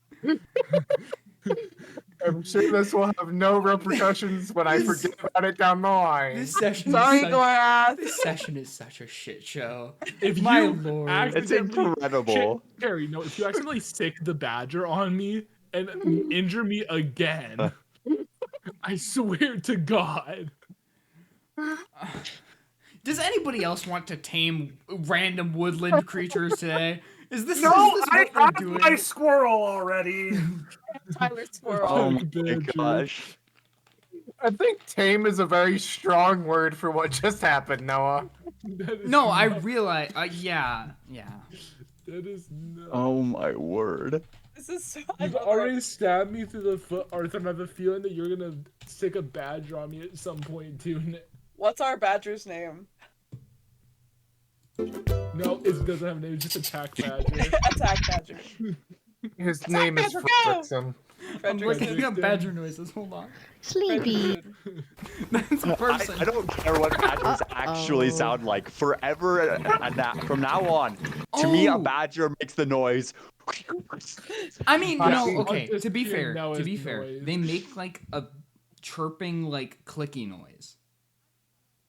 I'm sure this will have no repercussions when I forget about it down the line. This session Sorry, is Gor'Ath. This session is such a shit show. If My you lord. It's incredible. Carrie, no, if you accidentally sick the badger on me and injure me again, I swear to God. Does anybody else want to tame random woodland creatures today? Is this No, what I we're have doing? my squirrel already. Tyler Squirrel. Oh my gosh. I think tame is a very strong word for what just happened, Noah. No, I realize. Yeah. That is no. Oh my word. This is so. You've already stabbed me through the foot, Arthur, and I have a feeling that you're gonna stick a badger on me at some point too. What's our badger's name? No, it doesn't have a name. It's just attack badger. Attack badger. His name is Badger, go! Fredrickson. I'm Frederick. looking up badger noises. Hold on. Sleepy. That's a person. I don't care what badgers actually sound like. Forever and from now on, to me, a badger makes the noise. I mean, no. Okay. just To be hear fair, Noah's noise. they make like a chirping, like clicky noise.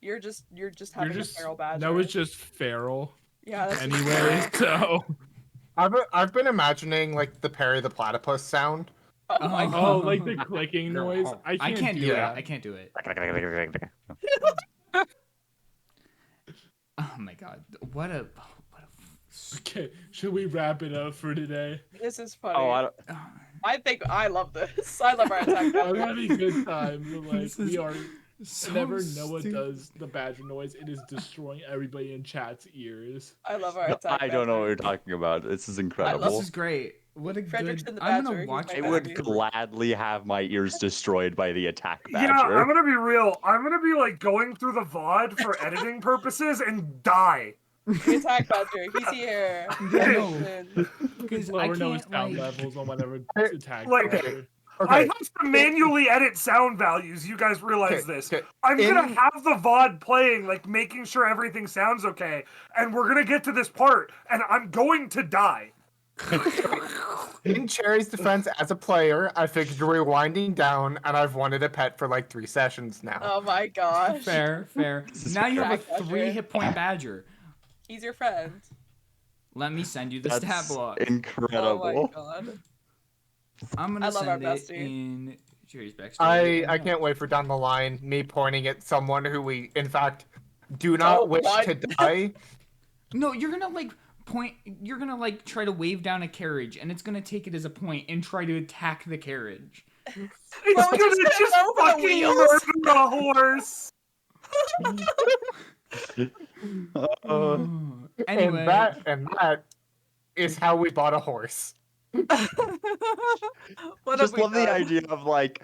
You're just having a feral badger. That was just feral. Yeah. That's Anyway, so. I've been imagining like the Perry the Platypus sound. Oh my god. Oh, like the clicking noise. I can't do it. that. I can't do it. Oh my god. What a. Okay, should we wrap it up for today? This is funny. Oh, I think I love this. I love our attack I'm badger. having a good time. But, like, This is we are. So Whenever Noah stupid. does the badger noise, it is destroying everybody in chat's ears. I love our attack I don't know what badger. you're talking about. This is This incredible. is great. What a Frederick's good. in the I'm badger, gonna he's watch my I that. would badger. gladly have my ears destroyed by the attack badger. Yeah, I'm gonna be real. I'm gonna be like going through the VOD for editing purposes and die. The attack badger. He's here. No. Because I Lower Noah's can't sound like. levels on whatever attack. Like- badger. I have to manually edit sound values. You guys realize this. Okay. I'm gonna have the VOD playing, like making sure everything sounds okay, and we're gonna get to this part, and I'm going to die. In Cherry's defense, as a player, I figured we're winding down, and I've wanted a pet for like 3 sessions now. Oh my gosh. Fair. Now you have a Attack 3 badger. hit point badger. He's your friend. Let me send you the That's stat block. incredible. Oh my god. I'm gonna I love our send it bestie. in Jerry's backstory. I can't wait for down the line, me pointing at someone who we, in fact, do not wish what? to die. No, you're gonna like point. You're gonna like try to wave down a carriage, and it's gonna take it as a point and try to attack the carriage. It's Bro, gonna just just go over the fucking wheels. murder the horse. Anyway, And that is how we bought a horse. What Just have we love the done? idea of like,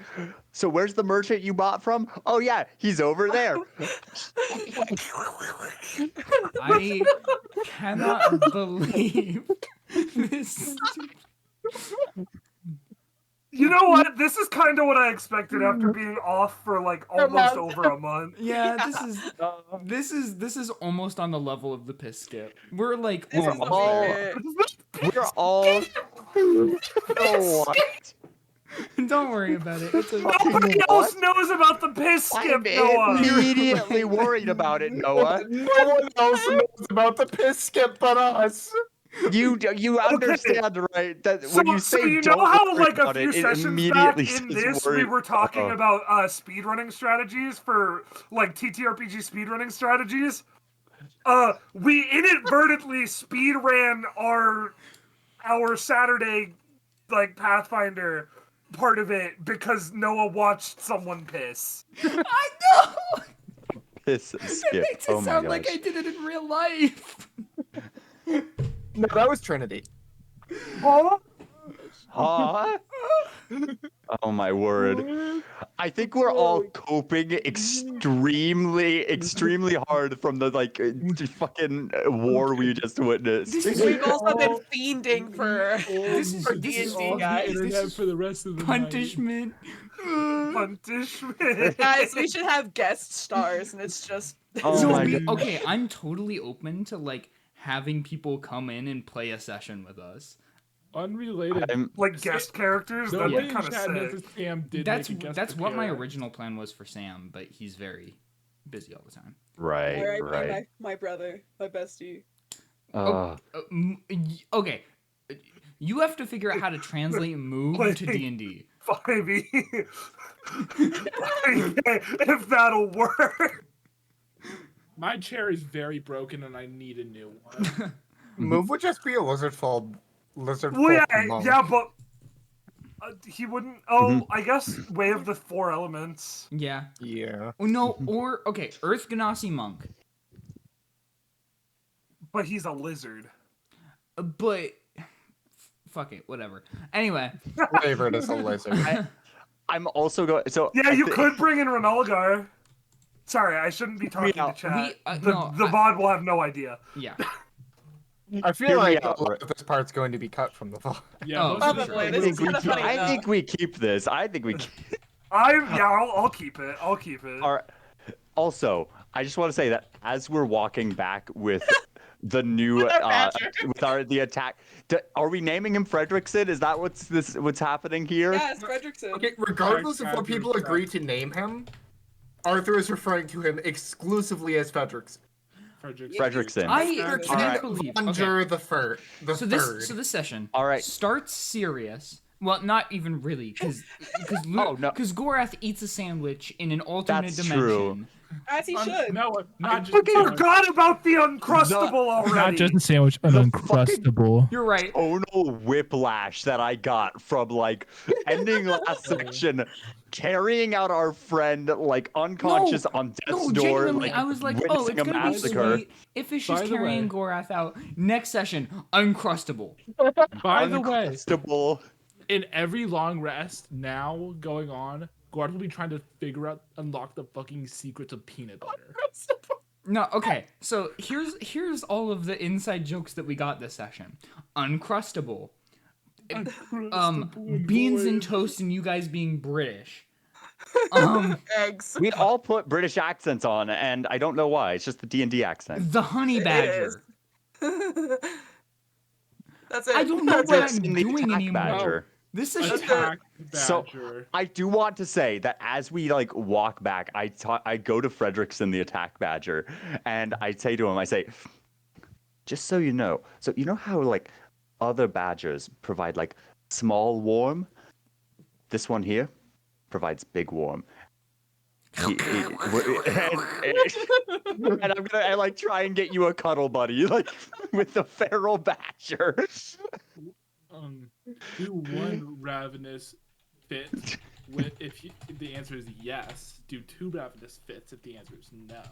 so where's the merchant you bought from? Oh yeah, he's over there. I cannot believe this. You know what? This is kind of what I expected after being off for like almost month. over a month. Yeah, this is almost on the level of the piss skip. We're like, This We're is all- weird. We're all. You know what? Don't worry about it. It's Nobody else knows about the piss skip, Noah. Immediately worried about it, Noah. No one else knows about the piss skip but us. You understand, right? That So, when you say you don't know how worry like a about few it, it sessions immediately back in says this worry. we were talking about speedrunning strategies for like TTRPG speedrunning strategies. We inadvertently speedran our Saturday like Pathfinder part of it because Noah watched someone piss. I know. Piss and It skip. makes it Oh my sound gosh. like I did it in real life. No, that was Trinity. Huh? Huh? Oh my word. I think we're all coping extremely hard from the fucking war we just witnessed. We've also been fiending for This is D&D, guys. This is for the rest of the punishment. Punishment. Guys, we should have guest stars, and it's just Oh So my we, god. okay, I'm totally open to like having people come in and play a session with us. Unrelated. like guest characters. That'd Nobody be in kind of chat knows sick. that Sam did That's make a guest that's what my appearance. original plan was for Sam, but he's very busy all the time. Right. my brother, my bestie. Okay, you have to figure out how to translate move to D&D. 5e. 5e, if that'll work. My chair is very broken and I need a new one. Move would just be a lizard folk Well, monk. yeah, but he wouldn't. Oh, I guess Way of the Four Elements. Yeah. Yeah. Oh, no, or okay, Earth Ganassi monk. But he's a lizard. But fuck it, whatever. Anyway, Favorite is a lizard. I'm also going. So Yeah, you could bring in Ronalgar. Sorry, I shouldn't be talking to chat. The VOD will have no idea. Yeah. I feel like a lot of this part's going to be cut from the VOD. Yeah, Oh, Probably. This is kind of funny. I think we keep this. I think we keep I'll keep it. I'll keep it. All right. Also, I just want to say that as we're walking back with the new the attack, are we naming him Fredrickson? Is that what's happening here? Yes, Fredrickson. Okay, regardless of what people agree to name him, Arthur is referring to him exclusively as Fredrickson. Fredrickson. I can't believe. Under Okay. the third. So this session All right. starts serious. Well, not even really, because Gor'Ath eats a sandwich in an alternate dimension. True. As he should. No, not just I forgot about the Uncrustable already. Not just a sandwich, an Uncrustable. You're right. Tonal whiplash that I got from ending last section, carrying out our friend unconscious on death's door. Genuinely, I was like, oh, it's witnessing a gonna be massacre. sweet if it's just By the carrying way- Gor'Ath out. Next session, Uncrustable. By the way, Uncrustable. in every long rest now going on, Gor'Ath will be trying to unlock the fucking secrets of peanut butter. No, okay. So here's all of the inside jokes that we got this session. Uncrustable. Beans and toast and you guys being British. Eggs. We all put British accents on, and I don't know why. It's just the D&D accent. The honey badger. That's it. I don't know what I'm In the doing attack anymore. badger. This is Attack So badger. I do want to say that as we walk back, I go to Fredrickson the attack badger, and I say to him, I say, just so you know, how other badgers provide small warm, this one here provides big warm. And I'm gonna try and get you a cuddle buddy with the feral badger. Do one ravenous fit if the answer is yes. Do two ravenous fits if the answer is no.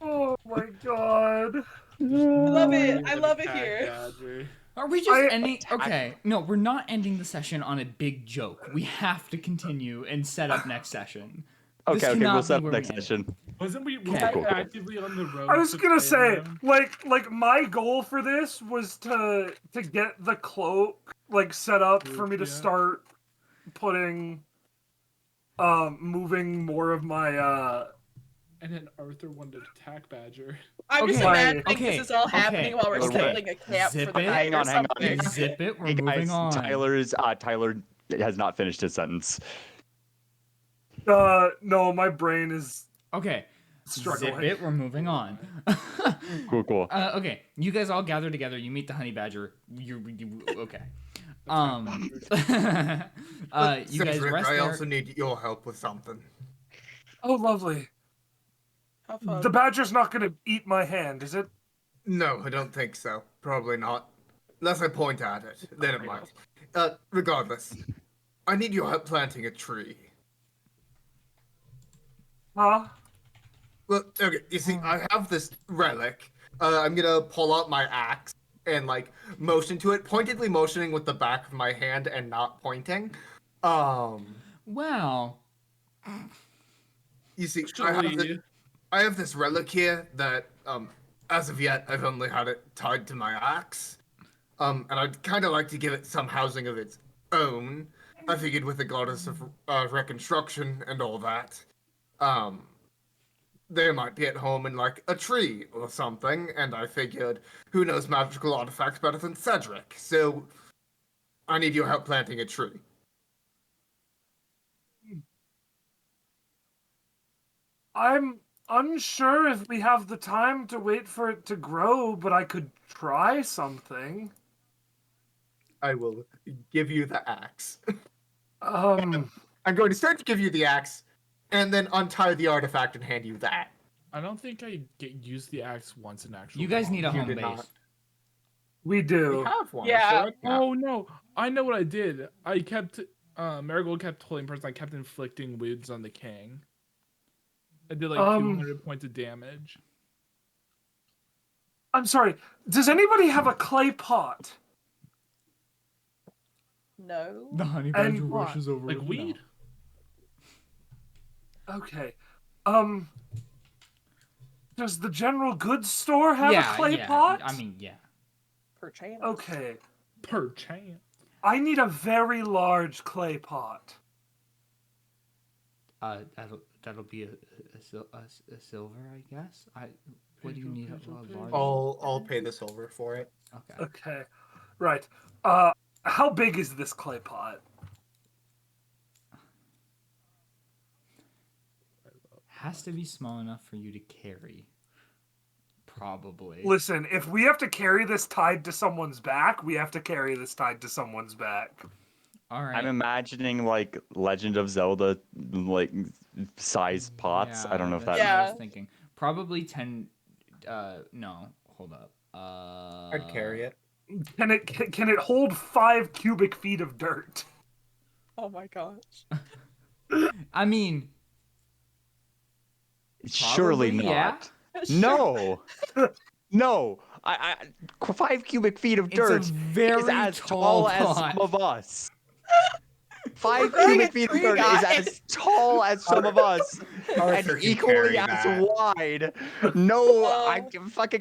Oh my god. I love it. I love it here. Badger. Are we just ending? Okay, no, we're not ending the session on a big joke. We have to continue and set up next session. This Okay, cannot we'll be set up where next we end. session. Wasn't we Cool. actively on the road? I was to gonna say, Fandom? like my goal for this was to get the cloak set up for me to Yeah. start putting moving more of my And then Arthor wanted to attack Badger. I'm just Okay, imagining this is all happening while we're Okay. building a camp Zip for the it. night Hang on, or hang on. something. Zip it. We're Hey moving guys, on. Tyler has not finished his sentence. No, my brain is Okay. struggling. Zip it. We're moving on. Cool. Okay. You guys all gather together. You meet the honey badger. You okay. You guys Cedric, rest I there. also need your help with something. Oh, lovely. Have fun. The badger's not going to eat my hand, is it? No, I don't think so. Probably not. Unless I point at it, then it might. Regardless, I need your help planting a tree. Huh? Well, okay, you see, I have this relic. I'm gonna pull out my axe and, like, motion to it, pointedly motioning with the back of my hand and not pointing. Wow. You see, Actually, I have this relic here that, as of yet, I've only had it tied to my axe. And I'd kind of like to give it some housing of its own. I figured with the goddess of reconstruction and all that, they might be at home in, like, a tree or something, and I figured, who knows magical artifacts better than Cedric? So, I need your help planting a tree. I'm unsure if we have the time to wait for it to grow, but I could try something. I will give you the axe. Um, I'm going to start to give you the axe, and then untie the artifact and hand you that. I don't think I use the axe once in actual. You guys need a You home did base. not. we do. We have one. Yeah. So Oh no! I know what I did. I kept Marigold kept holding person. I kept inflicting wounds on the king. I did like 200 points of damage. I'm sorry. Does anybody have a clay pot? No. The honey And badger what? rushes over. Like with weed. Okay. Does the general goods store have a clay pot? I mean, yeah. Perchance. Okay. Per chance. I need a very large clay pot. That'll be a silver, I guess. What do you need a large? I'll pay the silver for it. Okay. Okay. Right. How big is this clay pot? Has to be small enough for you to carry. Probably. Listen, if we have to carry this tied to someone's back, we have to carry this tied to someone's back. All right. I'm imagining like Legend of Zelda like size pots. Yeah, I don't know if that. that's what I was Yeah. thinking. Probably 10. No, hold up. I'd carry it. Can it hold 5 cubic feet of dirt? Oh my gosh. I mean, Surely probably, not. Sure. No. No. 5 cubic feet of It's dirt a very is as tall tall as pot. some of us. 5 We're cubic a feet of tree dirt is guy. as tall as some of us, Arthur and can equally carry as that. wide. No,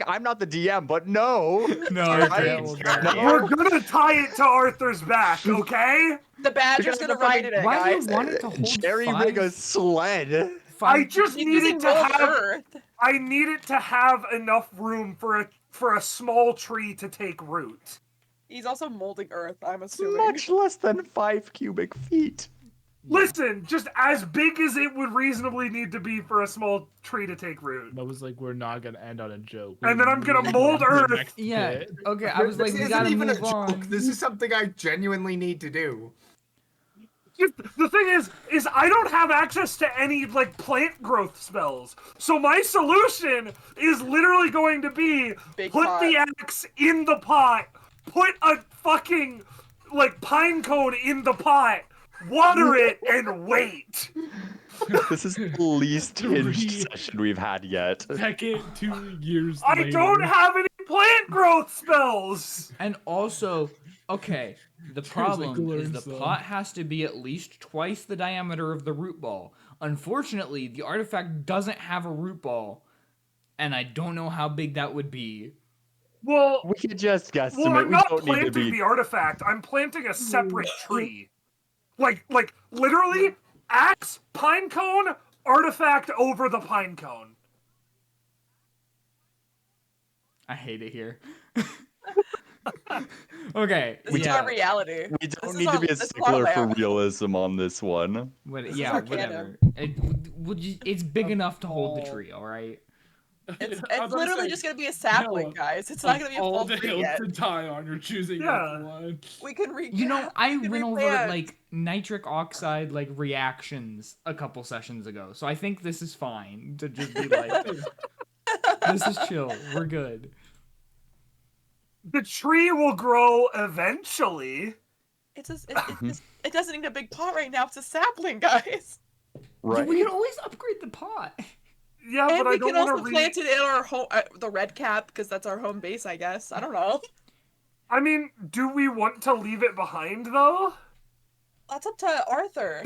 I'm not the DM, but no. No, Right? We're gonna tie it to Arthur's back, okay? The badger's gonna ride in it, Why do guys. you want it to hold Jerry 5? rig a sled. I just He's need using it to mold have. earth. I need it to have enough room for a small tree to take root. He's also molding earth, I'm assuming. Much less than 5 cubic feet. Listen, just as big as it would reasonably need to be for a small tree to take root. That was like, we're not gonna end on a joke. And then I'm gonna We're mold moving on to the earth. next Yeah. bit. Okay, I was like, This we isn't gotta even a move joke. on. This is something I genuinely need to do. The thing is I don't have access to any like plant growth spells. So my solution is literally going to be Big put pot. the axe in the pot, put a fucking like pine cone in the pot, water it, and wait. This is the least hinged session we've had yet. Second 2 years I later. don't have any plant growth spells. And also, okay, the problem learn is the some. pot has to be at least twice the diameter of the root ball. Unfortunately, the artifact doesn't have a root ball, and I don't know how big that would be. Well, We can just guesstimate. I'm We not don't need to planting be. the artifact. I'm planting a separate tree. Like literally, axe, pine cone, artifact over the pine cone. I hate it here. Okay. This is our reality. We This don't is need to our- be a this is our stickler for land. realism on this one. Yeah, our whatever. It's big enough to hold the tree, all right? It's I was about to literally say, just gonna be a sapling, no, guys. It's not gonna be a all full the tree hills yet. to die on. You're choosing one. We can re. You know, I we can went over replant. like nitric oxide like reactions a couple sessions ago, so I think this is fine to just be like, this is chill. We're good. The tree will grow eventually. It doesn't need a big pot right now. It's a sapling, guys. Right. We can always upgrade the pot. Yeah, And but I we don't can want also to plant it in our home, the red cap, because that's our home base, I guess. I don't know. I mean, do we want to leave it behind though? That's up to Arthur.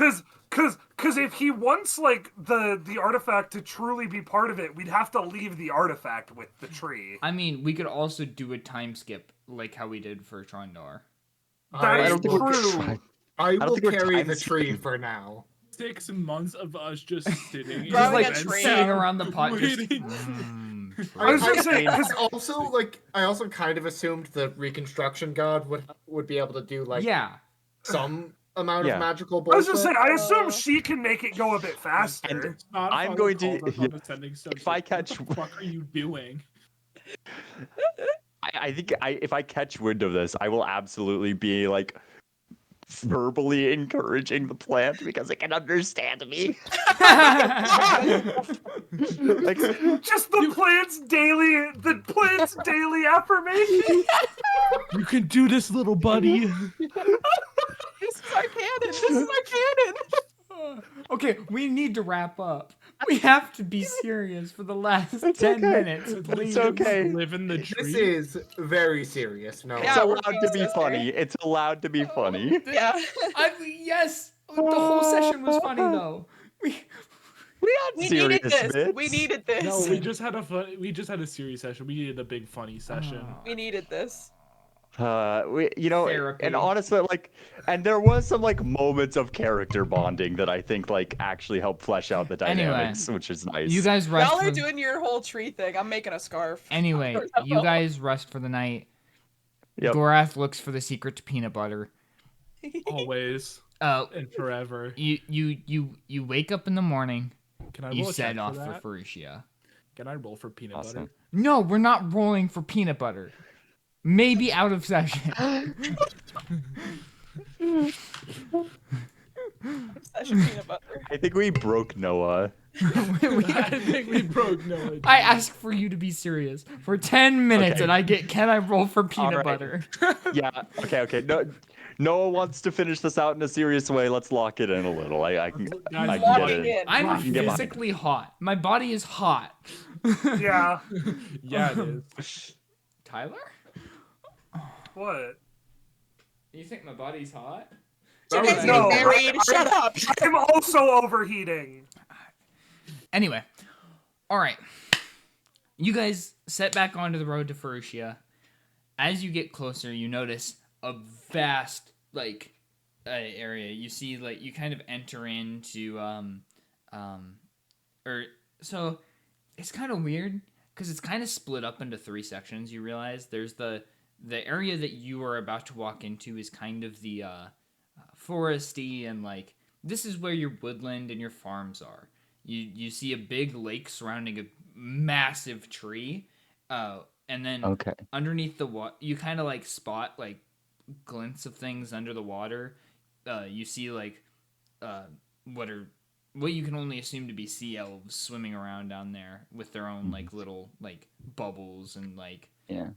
Because if he wants like the artifact to truly be part of it, we'd have to leave the artifact with the tree. I mean, we could also do a time skip like how we did for Trundar. That is true. I will think we're carry time the tree skipping. for now. 6 months of us just sitting, Just like a tree. sitting around the pot, just waiting. I was gonna say, I also kind of assumed the reconstruction god would be able to do like yeah. some amount Yeah. of magical I was bullshit. just saying, I assume she can make it go a bit faster. And Not I'm fun going call to. us on ascending stones. If I catch, What the fuck are you doing? I think if I catch wind of this, I will absolutely be like verbally encouraging the plant because it can understand me. Like, Just the plant's daily affirmation. You can do this, little buddy. This is our cannon. This is our cannon. Okay, we need to wrap up. We have to be serious for the last 10 minutes, please. it's okay. Live in the This tree. is very serious. No, It's Yeah, we're allowed being to be so funny. It's allowed to be funny. Yeah. Yes, the whole session was funny though. We had We serious needed this. bits. We needed this. No, we just had a serious session. We needed a big funny session. We needed this. Therapy. And honestly, and there was some like moments of character bonding that I think like actually helped flesh out the Anyway, dynamics, which is nice. You guys rest. Y'all are for- doing your whole tree thing. I'm making a scarf. Anyway, you guys rest for the night. Yep. Gor'Ath looks for the secret to peanut butter. Always Uh, and forever. you wake up in the morning. Can I You roll a set check off for for that? Ferucia. Can I roll for peanut Awesome. butter? No, we're not rolling for peanut butter. Maybe out of session. Session peanut butter. I think we broke Noah. I think we broke Noah. I ask for you to be serious for 10 minutes, Okay. and I get. Can I roll for peanut right. butter? Yeah. Okay. No, Noah wants to finish this out in a serious way. Let's lock it in a little. I can Guys, get locking it. in. I'm can get behind physically hot. My body is hot. Yeah. Yeah, it is. Tyler, What? you think my body's hot? You guys No. getting married? Shut up. I'm also overheating. Anyway, all right. You guys set back onto the road to Ferucia. As you get closer, you notice a vast area. You see you kind of enter into so it's kind of weird because it's kind of split up into 3 sections. You realize there's the area that you are about to walk into is kind of the foresty and this is where your woodland and your farms are. You see a big lake surrounding a massive tree, and then Okay. underneath the water, you kind of spot glints of things under the water. You see what you can only assume to be sea elves swimming around down there with their own little bubbles and Yeah.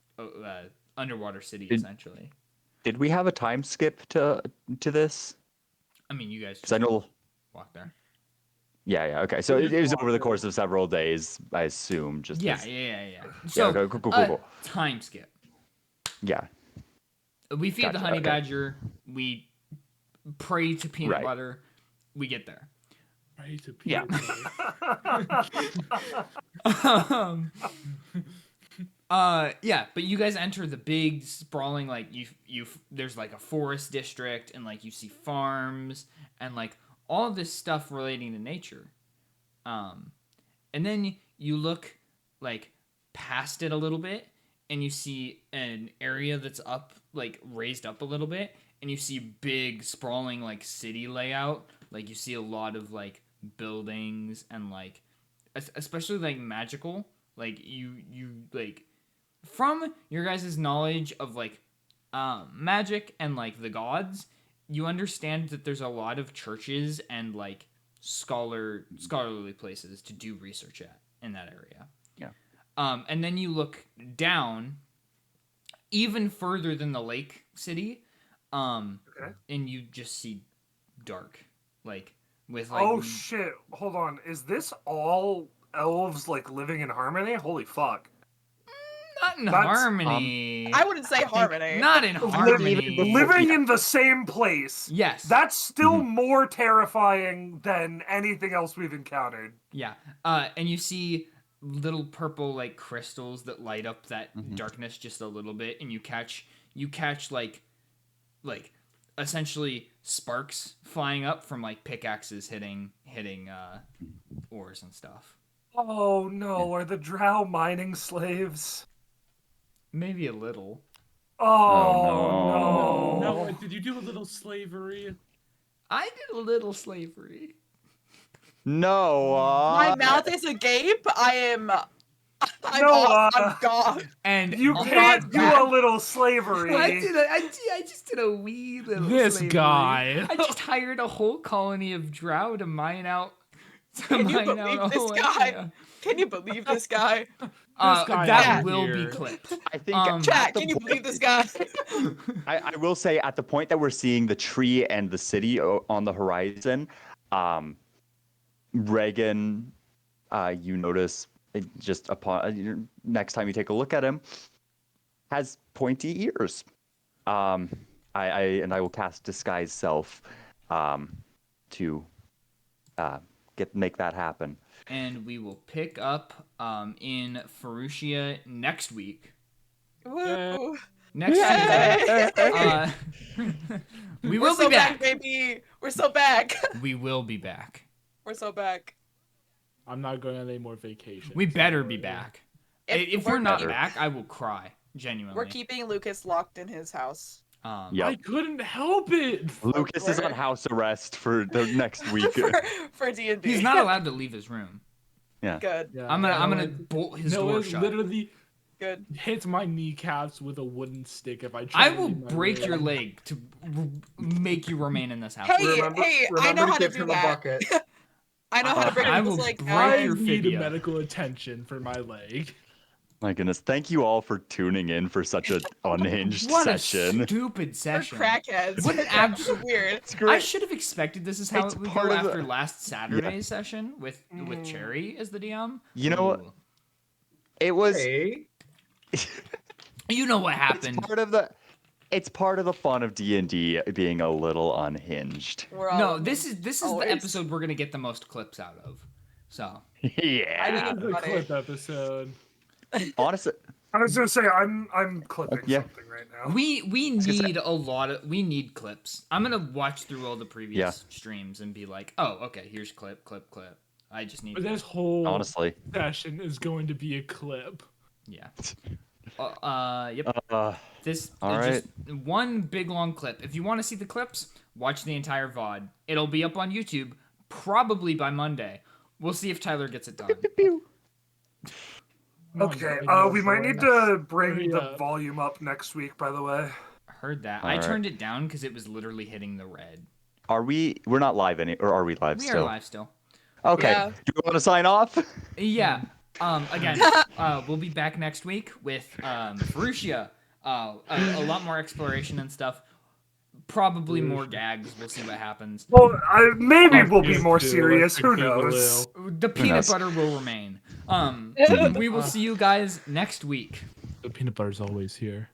underwater city Did- essentially. Did we have a time skip to this? I mean, you guys Because I know. walk there. Yeah. Okay. So it was over the course of several days, I assume. Just Yeah. So, okay, cool. time skip. Yeah. We feed the Gotcha, honey okay. badger. We pray to peanut Right. butter. We get there. Right to Yeah. Yeah, but you guys enter the big sprawling there's a forest district and you see farms and all of this stuff relating to nature. And then you look like past it a little bit, and you see an area that's up, like raised up a little bit, and you see big sprawling like city layout. Like you see a lot of like buildings and like especially like magical. Like you like from your guys' knowledge of like magic and like the gods, you understand that there's a lot of churches and like scholarly places to do research at in that area. Yeah. And then you look down even further than the lake city, and you just see dark, like with like. Oh shit! Hold on. Is this all elves like living in harmony? Holy fuck! Not in harmony. I wouldn't say harmony. Not in harmony. Living in the same place. Yes. That's still more terrifying than anything else we've encountered. Yeah. And you see little purple like crystals that light up that darkness just a little bit, and you catch like essentially sparks flying up from like pickaxes hitting ores and stuff. Oh no, are the drow mining slaves? Maybe a little. Oh, no. No, did you do a little slavery? I did a little slavery. No. My mouth is agape. I'm gone. And you can't do a little slavery. I just did a wee little This slavery. guy. I just hired a whole colony of drow to mine out. Can you believe this guy? Can you believe this guy? That will be clipped. I think. Chat, can you believe this guy? I will say at the point that we're seeing the tree and the city on the horizon, Reaghan, you notice just upon next time you take a look at him, has pointy ears. I will cast disguise self, to make that happen. And we will pick up in Ferucia next week. Woo. Next Tuesday. We will be back, baby. We're so back. We will be back. We're so back. I'm not going on any more vacation. We better be back. If we're not better. back, I will cry. Genuinely. We're keeping Lucas locked in his house. Yep. I couldn't help it. Lucas is on house arrest for the next week. for D&D. He's not allowed to leave his room. Yeah. Good. Yeah, I'm gonna bolt his door shut. Literally Good. hits my kneecaps with a wooden stick if I try. I will break your leg to make you remain in this house. Hey, I know how to do that. I know how to break people's legs. I need medical attention for my leg. My goodness, thank you all for tuning in for such an unhinged what session. A stupid session. We're crackheads. What an absolute weird. It's great. I should have expected this is how It's it would part go of after the- last Saturday's session with Cherry as the DM. You know what? It was. Hey. You know what happened. It's part of the fun of D&D being a little unhinged. No, this is always. the episode we're gonna get the most clips out of. So Yeah. The clip episode. Honestly, I was gonna say I'm clipping something right now. we need we need clips. I'm gonna watch through all the previous streams and be like, oh, okay, here's clip. I just need. But this whole honestly session is going to be a clip. Yeah. Yep. This all is just one big long clip. If you want to see the clips, watch the entire VOD. It'll be up on YouTube probably by Monday. We'll see if Tyler gets it done. Okay, we might need to bring the volume up next week, by the way. Heard that. All I right. turned it down because it was literally hitting the red. We're not live or are we live We still? are live still. Okay. Yeah. Do we want to sign off? Yeah. Again, we'll be back next week with Ferucia. A lot more exploration and stuff. Probably more gags. We'll see what happens. Well, maybe we'll be more serious. Who knows? The peanut butter will remain. We will see you guys next week. The peanut butter's always here.